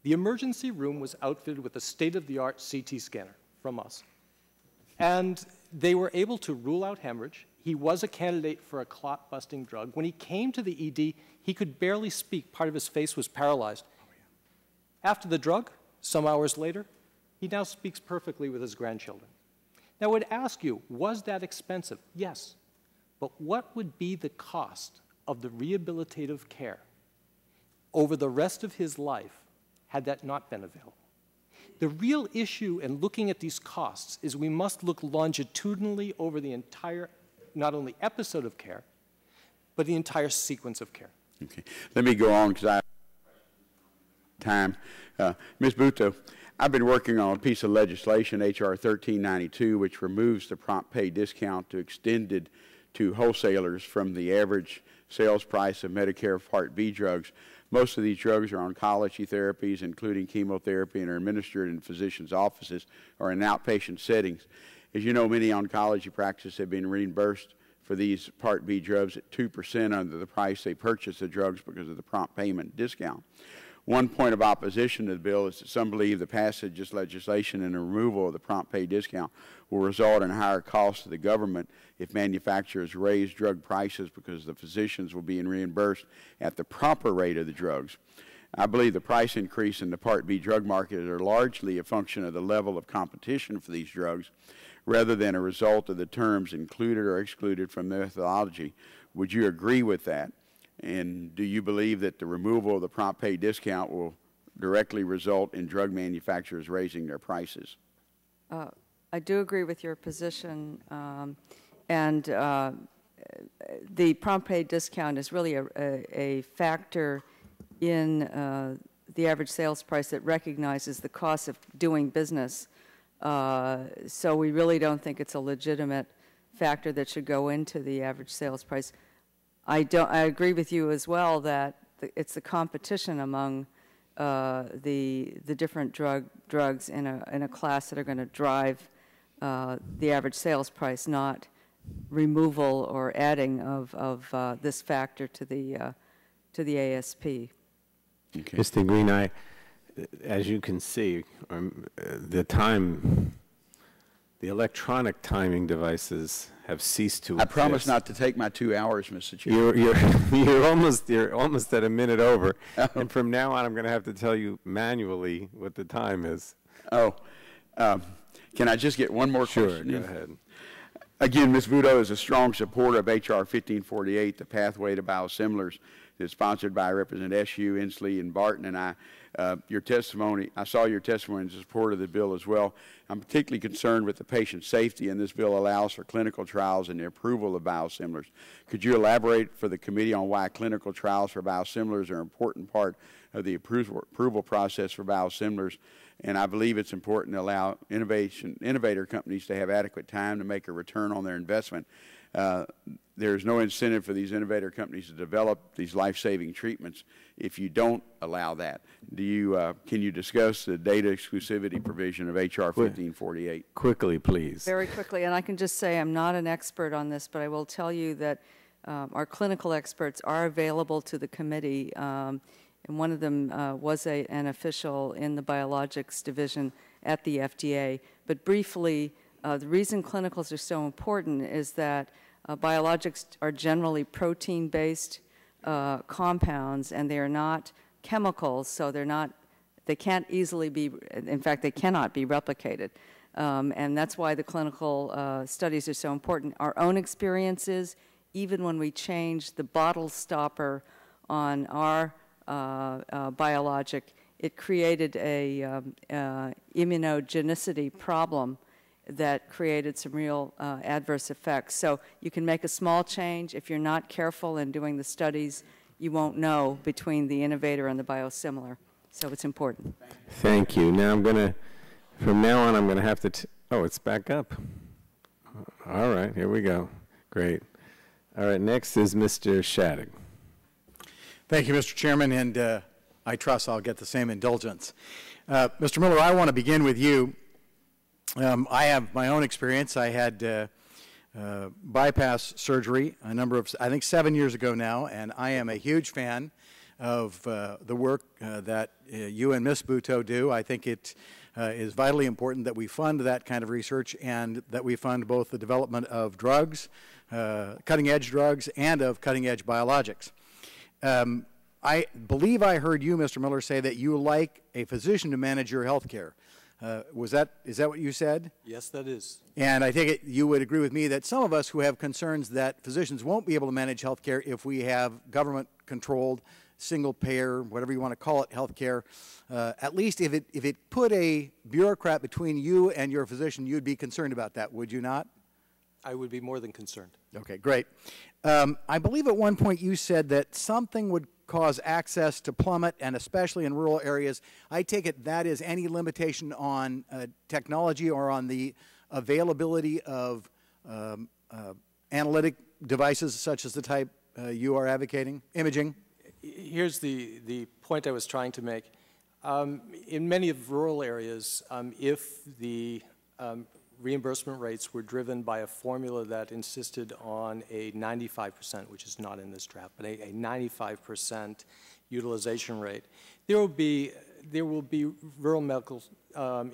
The emergency room was outfitted with a state-of-the-art CT scanner from us. And they were able to rule out hemorrhage. He was a candidate for a clot-busting drug. When he came to the ED, he could barely speak. Part of his face was paralyzed. After the drug, some hours later, he now speaks perfectly with his grandchildren. Now, I would ask you, was that expensive? Yes. But what would be the cost of the rehabilitative care over the rest of his life had that not been available? The real issue in looking at these costs is we must look longitudinally over the entire, not only episode of care, but the entire sequence of care. Okay. Let me go on because I have time. Ms. Butow, I've been working on a piece of legislation, H.R. 1392, which removes the prompt pay discount to extended to wholesalers from the average sales price of Medicare Part B drugs. Most of these drugs are oncology therapies, including chemotherapy, and are administered in physicians' offices or in outpatient settings. As you know, many oncology practices have been reimbursed for these Part B drugs at 2% under the price they purchase the drugs because of the prompt payment discount. One point of opposition to the bill is that some believe the passage of this legislation and the removal of the prompt pay discount will result in higher costs to the government if manufacturers raise drug prices because the physicians will be reimbursed at the proper rate of the drugs. I believe the price increase in the Part B drug market are largely a function of the level of competition for these drugs rather than a result of the terms included or excluded from the methodology. Would you agree with that? And do you believe that the removal of the prompt pay discount will directly result in drug manufacturers raising their prices? I do agree with your position, and the prompt pay discount is really a factor in the average sales price that recognizes the cost of doing business. So we really don't think it's a legitimate factor that should go into the average sales price. I agree with you as well that it's the competition among the different drugs in a class that are going to drive the average sales price, not removal or adding of this factor to the ASP. Okay. Mr. Green, as you can see, the electronic timing devices have ceased to exist. I promise not to take my 2 hours, Mr. Chair. You're almost at a minute over, and from now on, I'm going to have to tell you manually what the time is. Oh, can I just get one more question? Sure, go ahead. Again, Ms. Butow is a strong supporter of H.R. 1548, the pathway to biosimilars. It's sponsored by Representative Eshoo, Inslee, and Barton, and I saw your testimony in support of the bill as well. I'm particularly concerned with the patient safety, and this bill allows for clinical trials and the approval of biosimilars. Could you elaborate for the committee on why clinical trials for biosimilars are an important part of the approval process for biosimilars? And I believe it's important to allow innovator companies to have adequate time to make a return on their investment. There's no incentive for these innovator companies to develop these life-saving treatments if you don't allow that. Can you discuss the data exclusivity provision of H.R. 1548? Quickly, please. Very quickly, and I can just say I'm not an expert on this, but I will tell you that our clinical experts are available to the committee, and one of them was an official in the biologics division at the FDA. But briefly, the reason clinicals are so important is that biologics are generally protein-based compounds, and they are not chemicals, so they can't easily be, in fact, they cannot be replicated. And that's why the clinical studies are so important. Our own experiences, even when we changed the bottle stopper on our biologic, it created a immunogenicity problem that created some real adverse effects. So you can make a small change. If you're not careful in doing the studies, you won't know between the innovator and the biosimilar. So it's important. Thank you. Now from now on, I'm going to have to, it's back up. All right, here we go. Great. All right, next is Mr. Shattuck. Thank you, Mr. Chairman, and I trust I'll get the same indulgence. Mr. Miller, I want to begin with you. I have my own experience. I had bypass surgery I think 7 years ago now, and I am a huge fan of the work that you and Ms. Butow do. I think it is vitally important that we fund that kind of research and that we fund both the development of drugs, cutting-edge drugs, and of cutting-edge biologics. I believe I heard you, Mr. Miller, say that you like a physician to manage your health care. Is that what you said? Yes, that is. And I take it you would agree with me that some of us who have concerns that physicians won't be able to manage health care if we have government-controlled, single-payer, whatever you want to call it, health care, at least if it put a bureaucrat between you and your physician, you'd be concerned about that, would you not? I would be more than concerned. Okay, great. I believe at one point you said that something would cause access to plummet, and especially in rural areas. I take it that is any limitation on technology or on the availability of analytic devices such as the type you are advocating, imaging? Here's the point I was trying to make. In many of rural areas, if the reimbursement rates were driven by a formula that insisted on a 95%, which is not in this draft, but a 95% utilization rate, there will be rural medical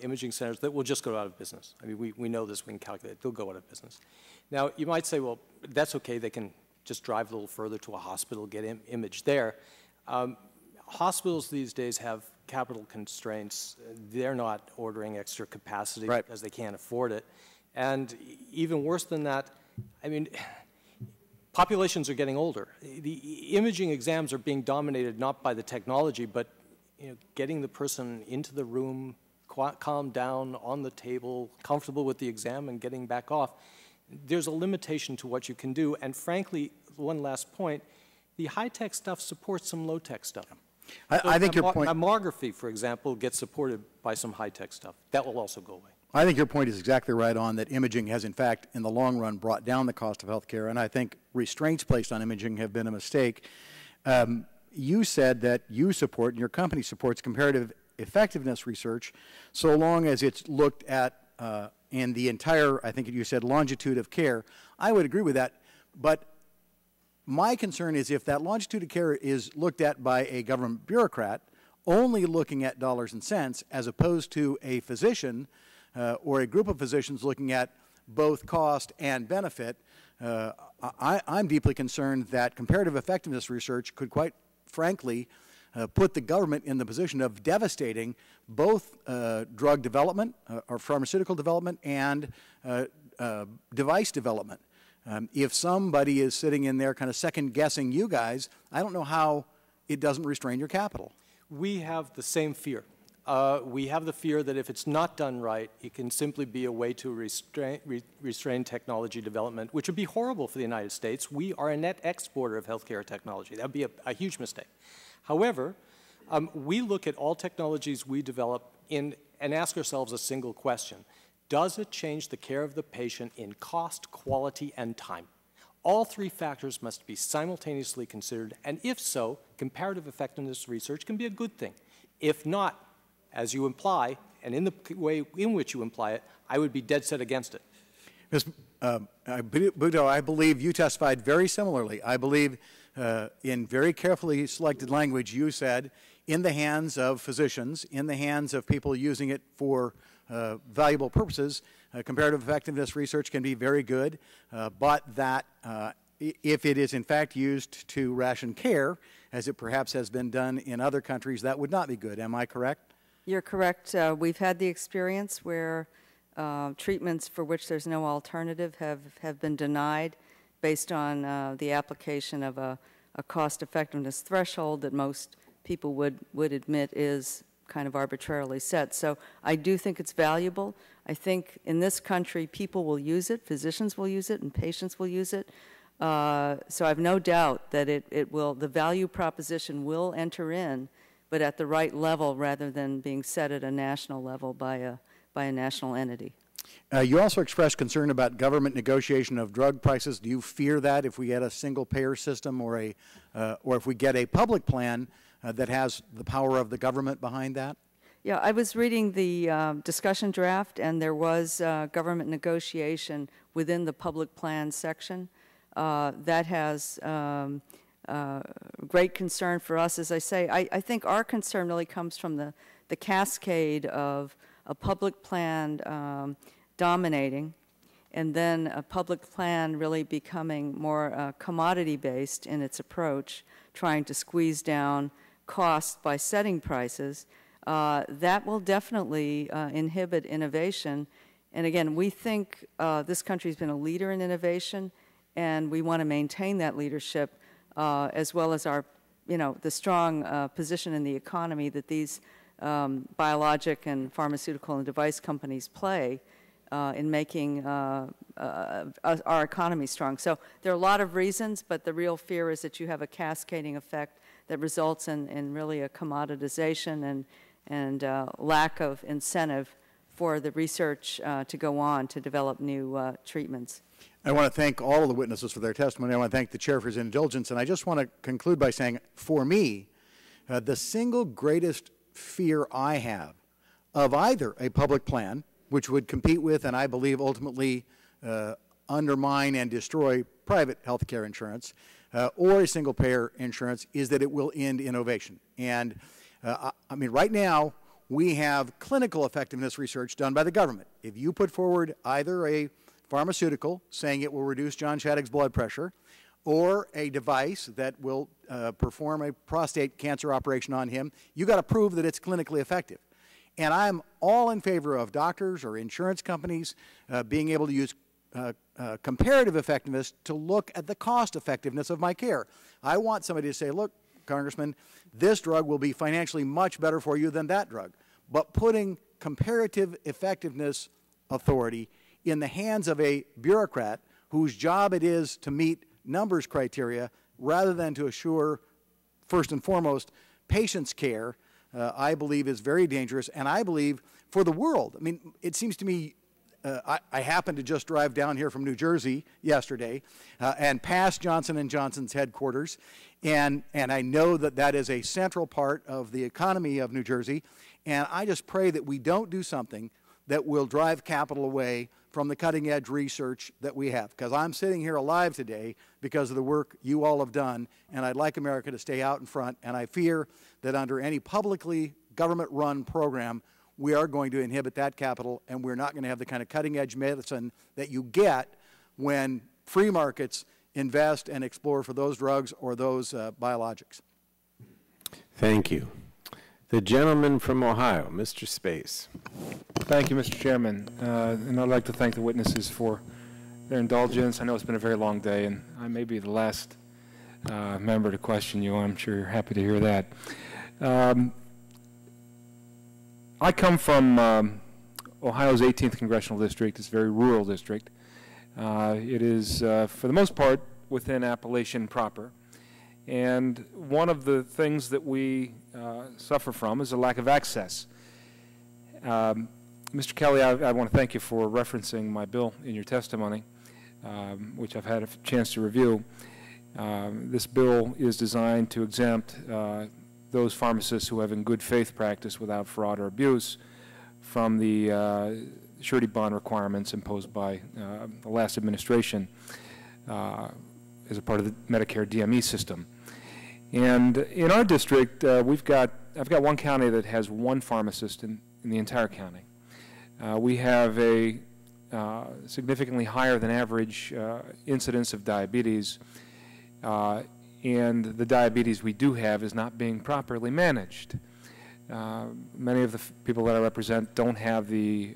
imaging centers that will just go out of business. I mean, we know this, we can calculate it, they'll go out of business. Now, you might say, well, that's okay, they can just drive a little further to a hospital, get imaged there. Hospitals these days have capital constraints. They're not ordering extra capacity because they can't afford it. And even worse than that, I mean, populations are getting older. The imaging exams are being dominated not by the technology, but getting the person into the room, calm down, on the table, comfortable with the exam, and getting back off. There's a limitation to what you can do. And frankly, one last point, the high-tech stuff supports some low-tech stuff. I think your point... Mammography, for example, gets supported by some high-tech stuff. That will also go away. I think your point is exactly right on, that imaging has, in fact, in the long run, brought down the cost of health care, and I think restraints placed on imaging have been a mistake. You said that you support, and your company supports, comparative effectiveness research so long as it's looked at in the entire, I think you said, longitude of care. I would agree with that, but my concern is if that longitude of care is looked at by a government bureaucrat, only looking at dollars and cents, as opposed to a physician or a group of physicians looking at both cost and benefit, I'm deeply concerned that comparative effectiveness research could quite frankly put the government in the position of devastating both drug development or pharmaceutical development and device development. If somebody is sitting in there kind of second-guessing you guys, I don't know how it doesn't restrain your capital. We have the same fear. We have the fear that if it's not done right, it can simply be a way to restrain technology development, which would be horrible for the United States. We are a net exporter of healthcare technology. That would be a huge mistake. However, we look at all technologies we develop and ask ourselves a single question. Does it change the care of the patient in cost, quality, and time? All three factors must be simultaneously considered, and if so, comparative effectiveness research can be a good thing. If not, as you imply, and in the way in which you imply it, I would be dead set against it. Ms. Butow, I believe you testified very similarly. I believe in very carefully selected language you said, in the hands of physicians, in the hands of people using it for valuable purposes, comparative effectiveness research can be very good, but that if it is in fact used to ration care, as it perhaps has been done in other countries, that would not be good. Am I correct? You're correct. We've had the experience where treatments for which there's no alternative have been denied based on the application of a cost effectiveness threshold that most people would admit is kind of arbitrarily set. So I do think it's valuable. I think in this country people will use it, physicians will use it, and patients will use it. So I have no doubt that the value proposition will enter in, but at the right level rather than being set at a national level by a national entity. You also expressed concern about government negotiation of drug prices. Do you fear that if we get a single payer system or if we get a public plan that has the power of the government behind that? Yeah, I was reading the discussion draft, and there was government negotiation within the public plan section. That has great concern for us. As I say, I think our concern really comes from the cascade of a public plan dominating, and then a public plan really becoming more commodity-based in its approach, trying to squeeze down costs by setting prices, that will definitely inhibit innovation. And again, we think this country's been a leader in innovation, and we want to maintain that leadership, as well as our, the strong position in the economy that these biologic and pharmaceutical and device companies play in making our economy strong. So there are a lot of reasons, but the real fear is that you have a cascading effect that results in really a commoditization and lack of incentive for the research to go on to develop new treatments. I want to thank all of the witnesses for their testimony. I want to thank the chair for his indulgence, and I just want to conclude by saying, for me, the single greatest fear I have of either a public plan, which would compete with and I believe ultimately undermine and destroy private health care insurance, or a single-payer insurance, is that it will end innovation. And I mean, right now, we have clinical effectiveness research done by the government. If you put forward either a pharmaceutical saying it will reduce John Shattuck's blood pressure, or a device that will perform a prostate cancer operation on him, you got to prove that it's clinically effective. And I'm all in favor of doctors or insurance companies being able to use comparative effectiveness to look at the cost effectiveness of my care. I want somebody to say, look, Congressman, this drug will be financially much better for you than that drug. But putting comparative effectiveness authority in the hands of a bureaucrat whose job it is to meet numbers criteria rather than to assure, first and foremost, patients' care, I believe is very dangerous. And I believe for the world, I mean, it seems to me, I happened to just drive down here from New Jersey yesterday and past Johnson & Johnson's headquarters, and I know that that is a central part of the economy of New Jersey, and I just pray that we don't do something that will drive capital away from the cutting-edge research that we have. Because I'm sitting here alive today because of the work you all have done, and I'd like America to stay out in front, and I fear that under any publicly government-run program, we are going to inhibit that capital, and we're not going to have the kind of cutting-edge medicine that you get when free markets invest and explore for those drugs or those biologics. Thank you. The gentleman from Ohio, Mr. Space. Thank you, Mr. Chairman. And I'd like to thank the witnesses for their indulgence. I know it's been a very long day, and I may be the last member to question you. I'm sure you're happy to hear that. I come from Ohio's 18th Congressional District. It's a very rural district. It is, for the most part, within Appalachian proper. And one of the things that we suffer from is a lack of access. Mr. Kelly, I want to thank you for referencing my bill in your testimony, which I've had a chance to review. This bill is designed to exempt those pharmacists who have in good faith practice without fraud or abuse from the surety bond requirements imposed by the last administration as a part of the Medicare DME system. And in our district, I've got one county that has one pharmacist in the entire county. We have a significantly higher than average incidence of diabetes, and the diabetes we do have is not being properly managed. Many of the people that I represent don't have the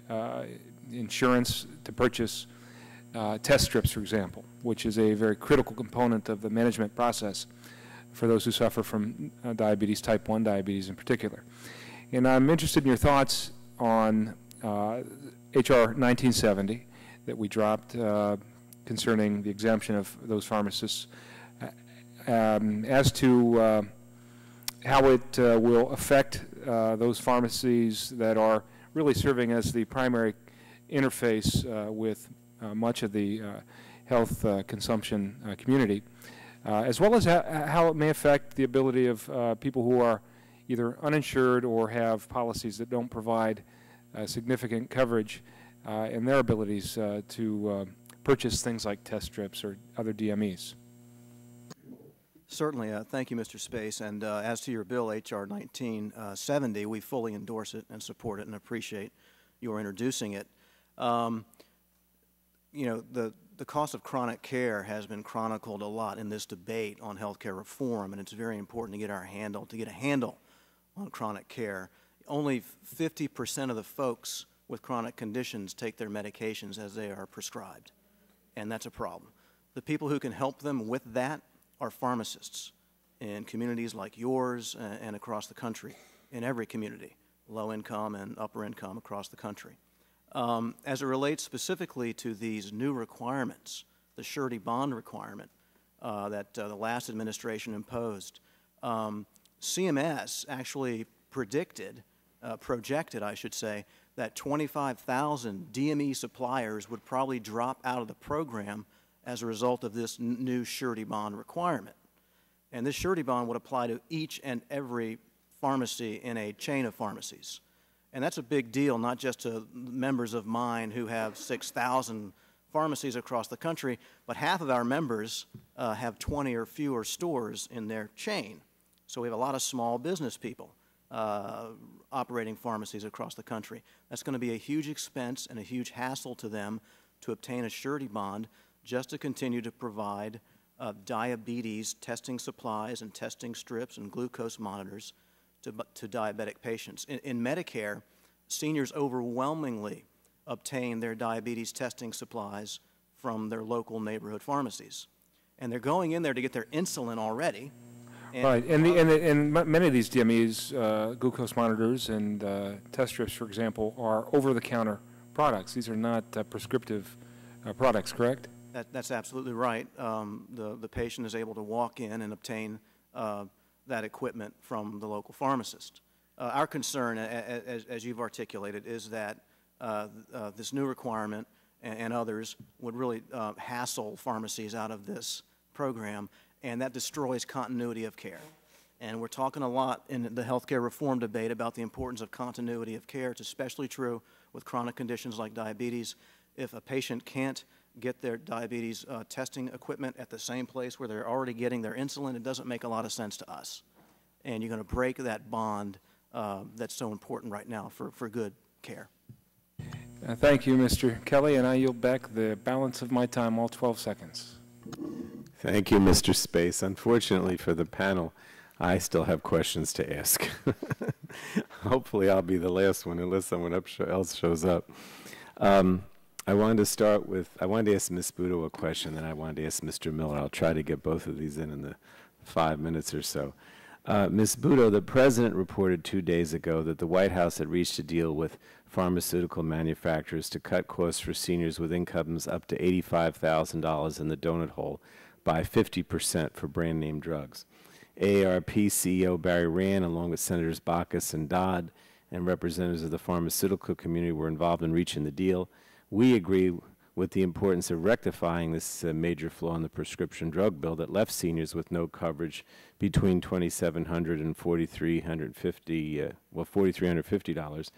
insurance to purchase test strips, for example, which is a very critical component of the management process for those who suffer from diabetes, type 1 diabetes in particular. And I'm interested in your thoughts on H.R. 1970 that we dropped concerning the exemption of those pharmacists as to how it will affect those pharmacies that are really serving as the primary interface with much of the health consumption community, as well as how it may affect the ability of people who are either uninsured or have policies that don't provide significant coverage in their abilities to purchase things like test strips or other DMEs. Certainly. Thank you, Mr. Space. And as to your bill, H.R. 1970, we fully endorse it and support it and appreciate you're introducing it. You know, the cost of chronic care has been chronicled a lot in this debate on healthcare reform, and it's very important to get a handle on chronic care. Only 50% of the folks with chronic conditions take their medications as they are prescribed, and that's a problem. The people who can help them with that are pharmacists in communities like yours and across the country, in every community, low income and upper income across the country. As it relates specifically to these new requirements, the surety bond requirement that the last administration imposed, CMS actually projected, I should say, that 25,000 DME suppliers would probably drop out of the program as a result of this new surety bond requirement. And this surety bond would apply to each and every pharmacy in a chain of pharmacies. And that's a big deal, not just to members of mine who have 6,000 pharmacies across the country, but half of our members have 20 or fewer stores in their chain. So we have a lot of small business people operating pharmacies across the country. That's going to be a huge expense and a huge hassle to them to obtain a surety bond just to continue to provide diabetes testing supplies and testing strips and glucose monitors to diabetic patients. In Medicare, seniors overwhelmingly obtain their diabetes testing supplies from their local neighborhood pharmacies. And they're going in there to get their insulin already. Right, and many of these DMEs, glucose monitors and test strips, for example, are over-the-counter products. These are not prescriptive products, correct? That's absolutely right. The patient is able to walk in and obtain that equipment from the local pharmacist. Our concern, as you've articulated, is that this new requirement and others would really hassle pharmacies out of this program, and that destroys continuity of care. And we're talking a lot in the healthcare reform debate about the importance of continuity of care. It's especially true with chronic conditions like diabetes. If a patient can't get their diabetes testing equipment at the same place where they're already getting their insulin, it doesn't make a lot of sense to us. And you're going to break that bond that's so important right now for good care. Thank you, Mr. Kelly, and I yield back the balance of my time, all 12 seconds. Thank you, Mr. Space. Unfortunately for the panel, I still have questions to ask. Hopefully I'll be the last one unless someone else shows up. I wanted to start with, I wanted to ask Ms. Butow a question, then I wanted to ask Mr. Miller. I'll try to get both of these in the 5 minutes or so. Ms. Butow, the President reported 2 days ago that the White House had reached a deal with pharmaceutical manufacturers to cut costs for seniors with incomes up to $85,000 in the donut hole by 50% for brand-name drugs. AARP CEO Barry Rand, along with Senators Baucus and Dodd and representatives of the pharmaceutical community, were involved in reaching the deal. We agree with the importance of rectifying this major flaw in the prescription drug bill that left seniors with no coverage between $2,700 and $4,350.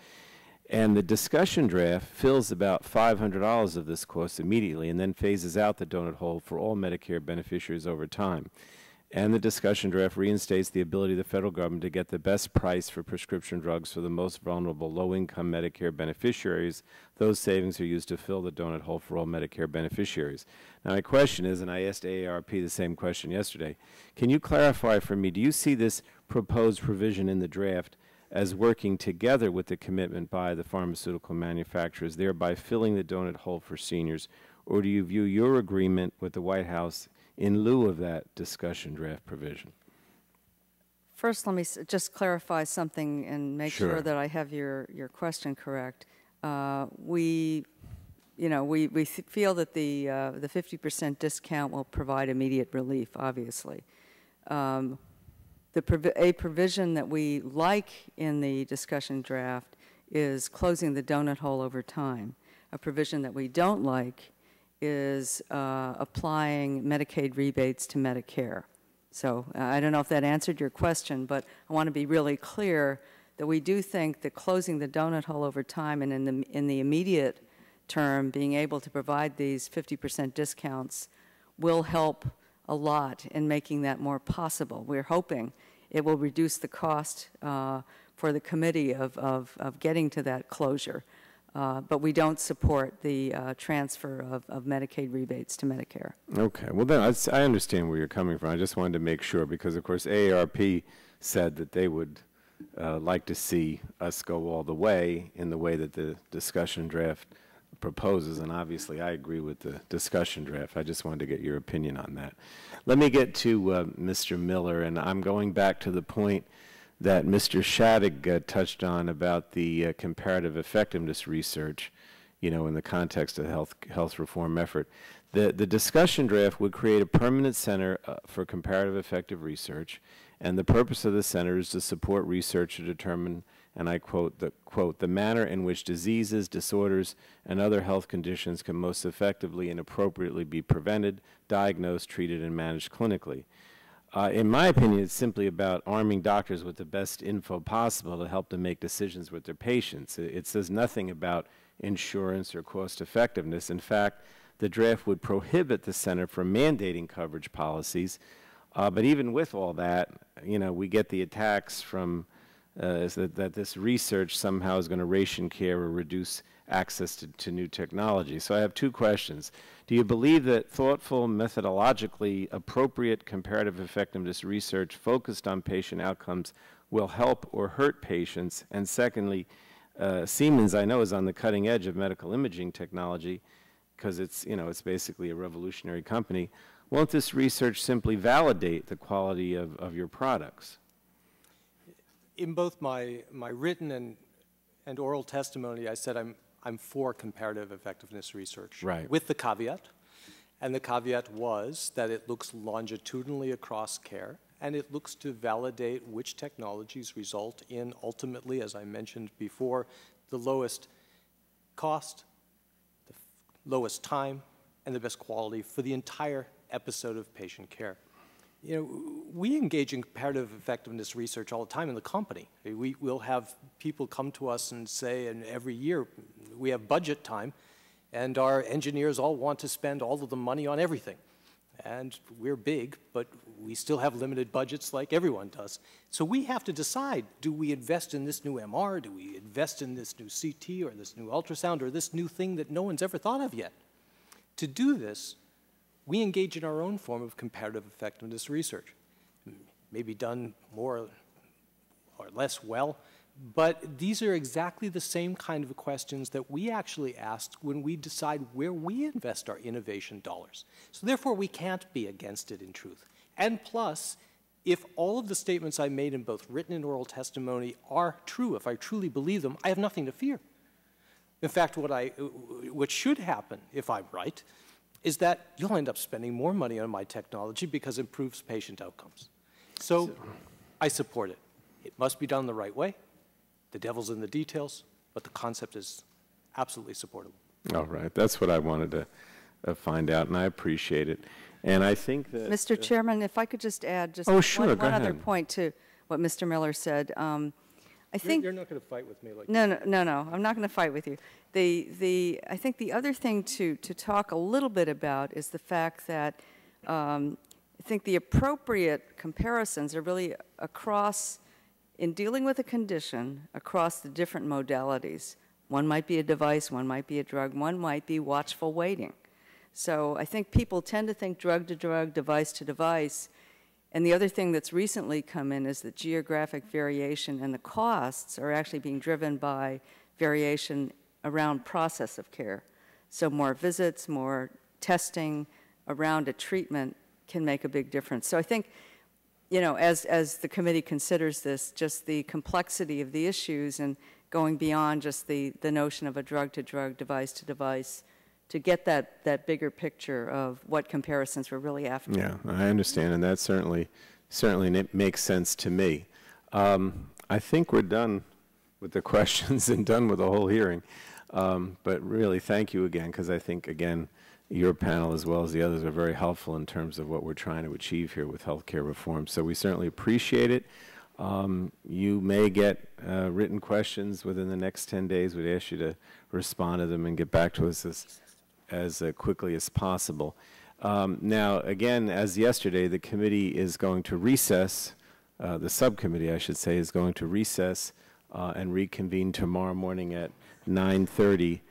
And the discussion draft fills about $500 of this cost immediately and then phases out the donut hole for all Medicare beneficiaries over time. And the discussion draft reinstates the ability of the federal government to get the best price for prescription drugs for the most vulnerable low-income Medicare beneficiaries. Those savings are used to fill the donut hole for all Medicare beneficiaries. Now, my question is, and I asked AARP the same question yesterday, can you clarify for me, do you see this proposed provision in the draft as working together with the commitment by the pharmaceutical manufacturers, thereby filling the donut hole for seniors, or do you view your agreement with the White House in lieu of that discussion draft provision? First, let me just clarify something and make sure that I have your question correct. We feel that the 50% discount will provide immediate relief, obviously. A provision that we like in the discussion draft is closing the donut hole over time. A provision that we don't like is applying Medicaid rebates to Medicare. So I don't know if that answered your question, but I want to be really clear that we do think that closing the donut hole over time and in the immediate term being able to provide these 50% discounts will help a lot in making that more possible. We're hoping it will reduce the cost for the committee of getting to that closure. but we don't support the transfer of Medicaid rebates to Medicare. Okay. Well, then I understand where you're coming from. I just wanted to make sure because, of course, AARP said that they would like to see us go all the way in the way that the discussion draft proposes, and obviously I agree with the discussion draft. I just wanted to get your opinion on that. Let me get to Mr. Miller, and I'm going back to the point that Mr. Shattuck touched on about the comparative effectiveness research, you know, in the context of the health reform effort. The discussion draft would create a permanent center for comparative effective research, and the purpose of the center is to support research to determine, and I quote, the manner in which diseases, disorders, and other health conditions can most effectively and appropriately be prevented, diagnosed, treated, and managed clinically. In my opinion, it's simply about arming doctors with the best info possible to help them make decisions with their patients. It says nothing about insurance or cost effectiveness. In fact, the draft would prohibit the center from mandating coverage policies. But even with all that, you know, we get the attacks from that this research somehow is going to ration care or reduce access to new technology. So I have two questions. Do you believe that thoughtful, methodologically appropriate comparative effectiveness research focused on patient outcomes will help or hurt patients? And secondly, Siemens, I know, is on the cutting edge of medical imaging technology because it's, you know, it's basically a revolutionary company. Won't this research simply validate the quality of your products? In both my written and oral testimony, I said I'm for comparative effectiveness research. Right. With the caveat, and the caveat was that it looks longitudinally across care, and it looks to validate which technologies result in ultimately, as I mentioned before, the lowest cost, the lowest time, and the best quality for the entire episode of patient care. You know, we engage in comparative effectiveness research all the time in the company. We'll have people come to us and say, and every year we have budget time, and our engineers all want to spend all of the money on everything. And we're big, but we still have limited budgets like everyone does. So we have to decide, do we invest in this new MR, do we invest in this new CT or this new ultrasound or this new thing that no one's ever thought of yet? To do this, we engage in our own form of comparative effectiveness research. Maybe done more or less well, but these are exactly the same kind of questions that we actually asked when we decide where we invest our innovation dollars. So therefore, we can't be against it in truth. And plus, if all of the statements I made in both written and oral testimony are true, if I truly believe them, I have nothing to fear. In fact, what should happen, if I'm right, is that you'll end up spending more money on my technology because it improves patient outcomes. So I support it. It must be done the right way. The devil's in the details, but the concept is absolutely supportable. All right. That's what I wanted to find out, and I appreciate it. And I think that... Mr. Chairman, if I could just add just one other point to what Mr. Miller said. I think you're not going to fight with me like no, I'm not going to fight with you. I think the other thing to talk a little bit about is the fact that I think the appropriate comparisons are really across, in dealing with a condition, across the different modalities. One might be a device, one might be a drug, one might be watchful waiting. So I think people tend to think drug to drug, device to device. And the other thing that's recently come in is that geographic variation and the costs are actually being driven by variation around process of care. So more visits, more testing around a treatment can make a big difference. So I think, you know, as the committee considers this, just the complexity of the issues and going beyond just the notion of a drug to drug, device to device, to get that bigger picture of what comparisons we're really after. Yeah, I understand, and that certainly makes sense to me. I think we're done with the questions and done with the whole hearing. But really, thank you again, because I think, again, your panel as well as the others are very helpful in terms of what we're trying to achieve here with healthcare reform. So we certainly appreciate it. You may get written questions within the next 10 days. We'd ask you to respond to them and get back to us as quickly as possible. Now, again, as yesterday, the committee is going to recess, the subcommittee, I should say, is going to recess and reconvene tomorrow morning at 9:30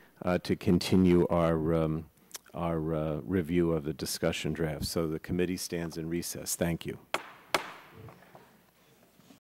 to continue our review of the discussion draft. So the committee stands in recess. Thank you.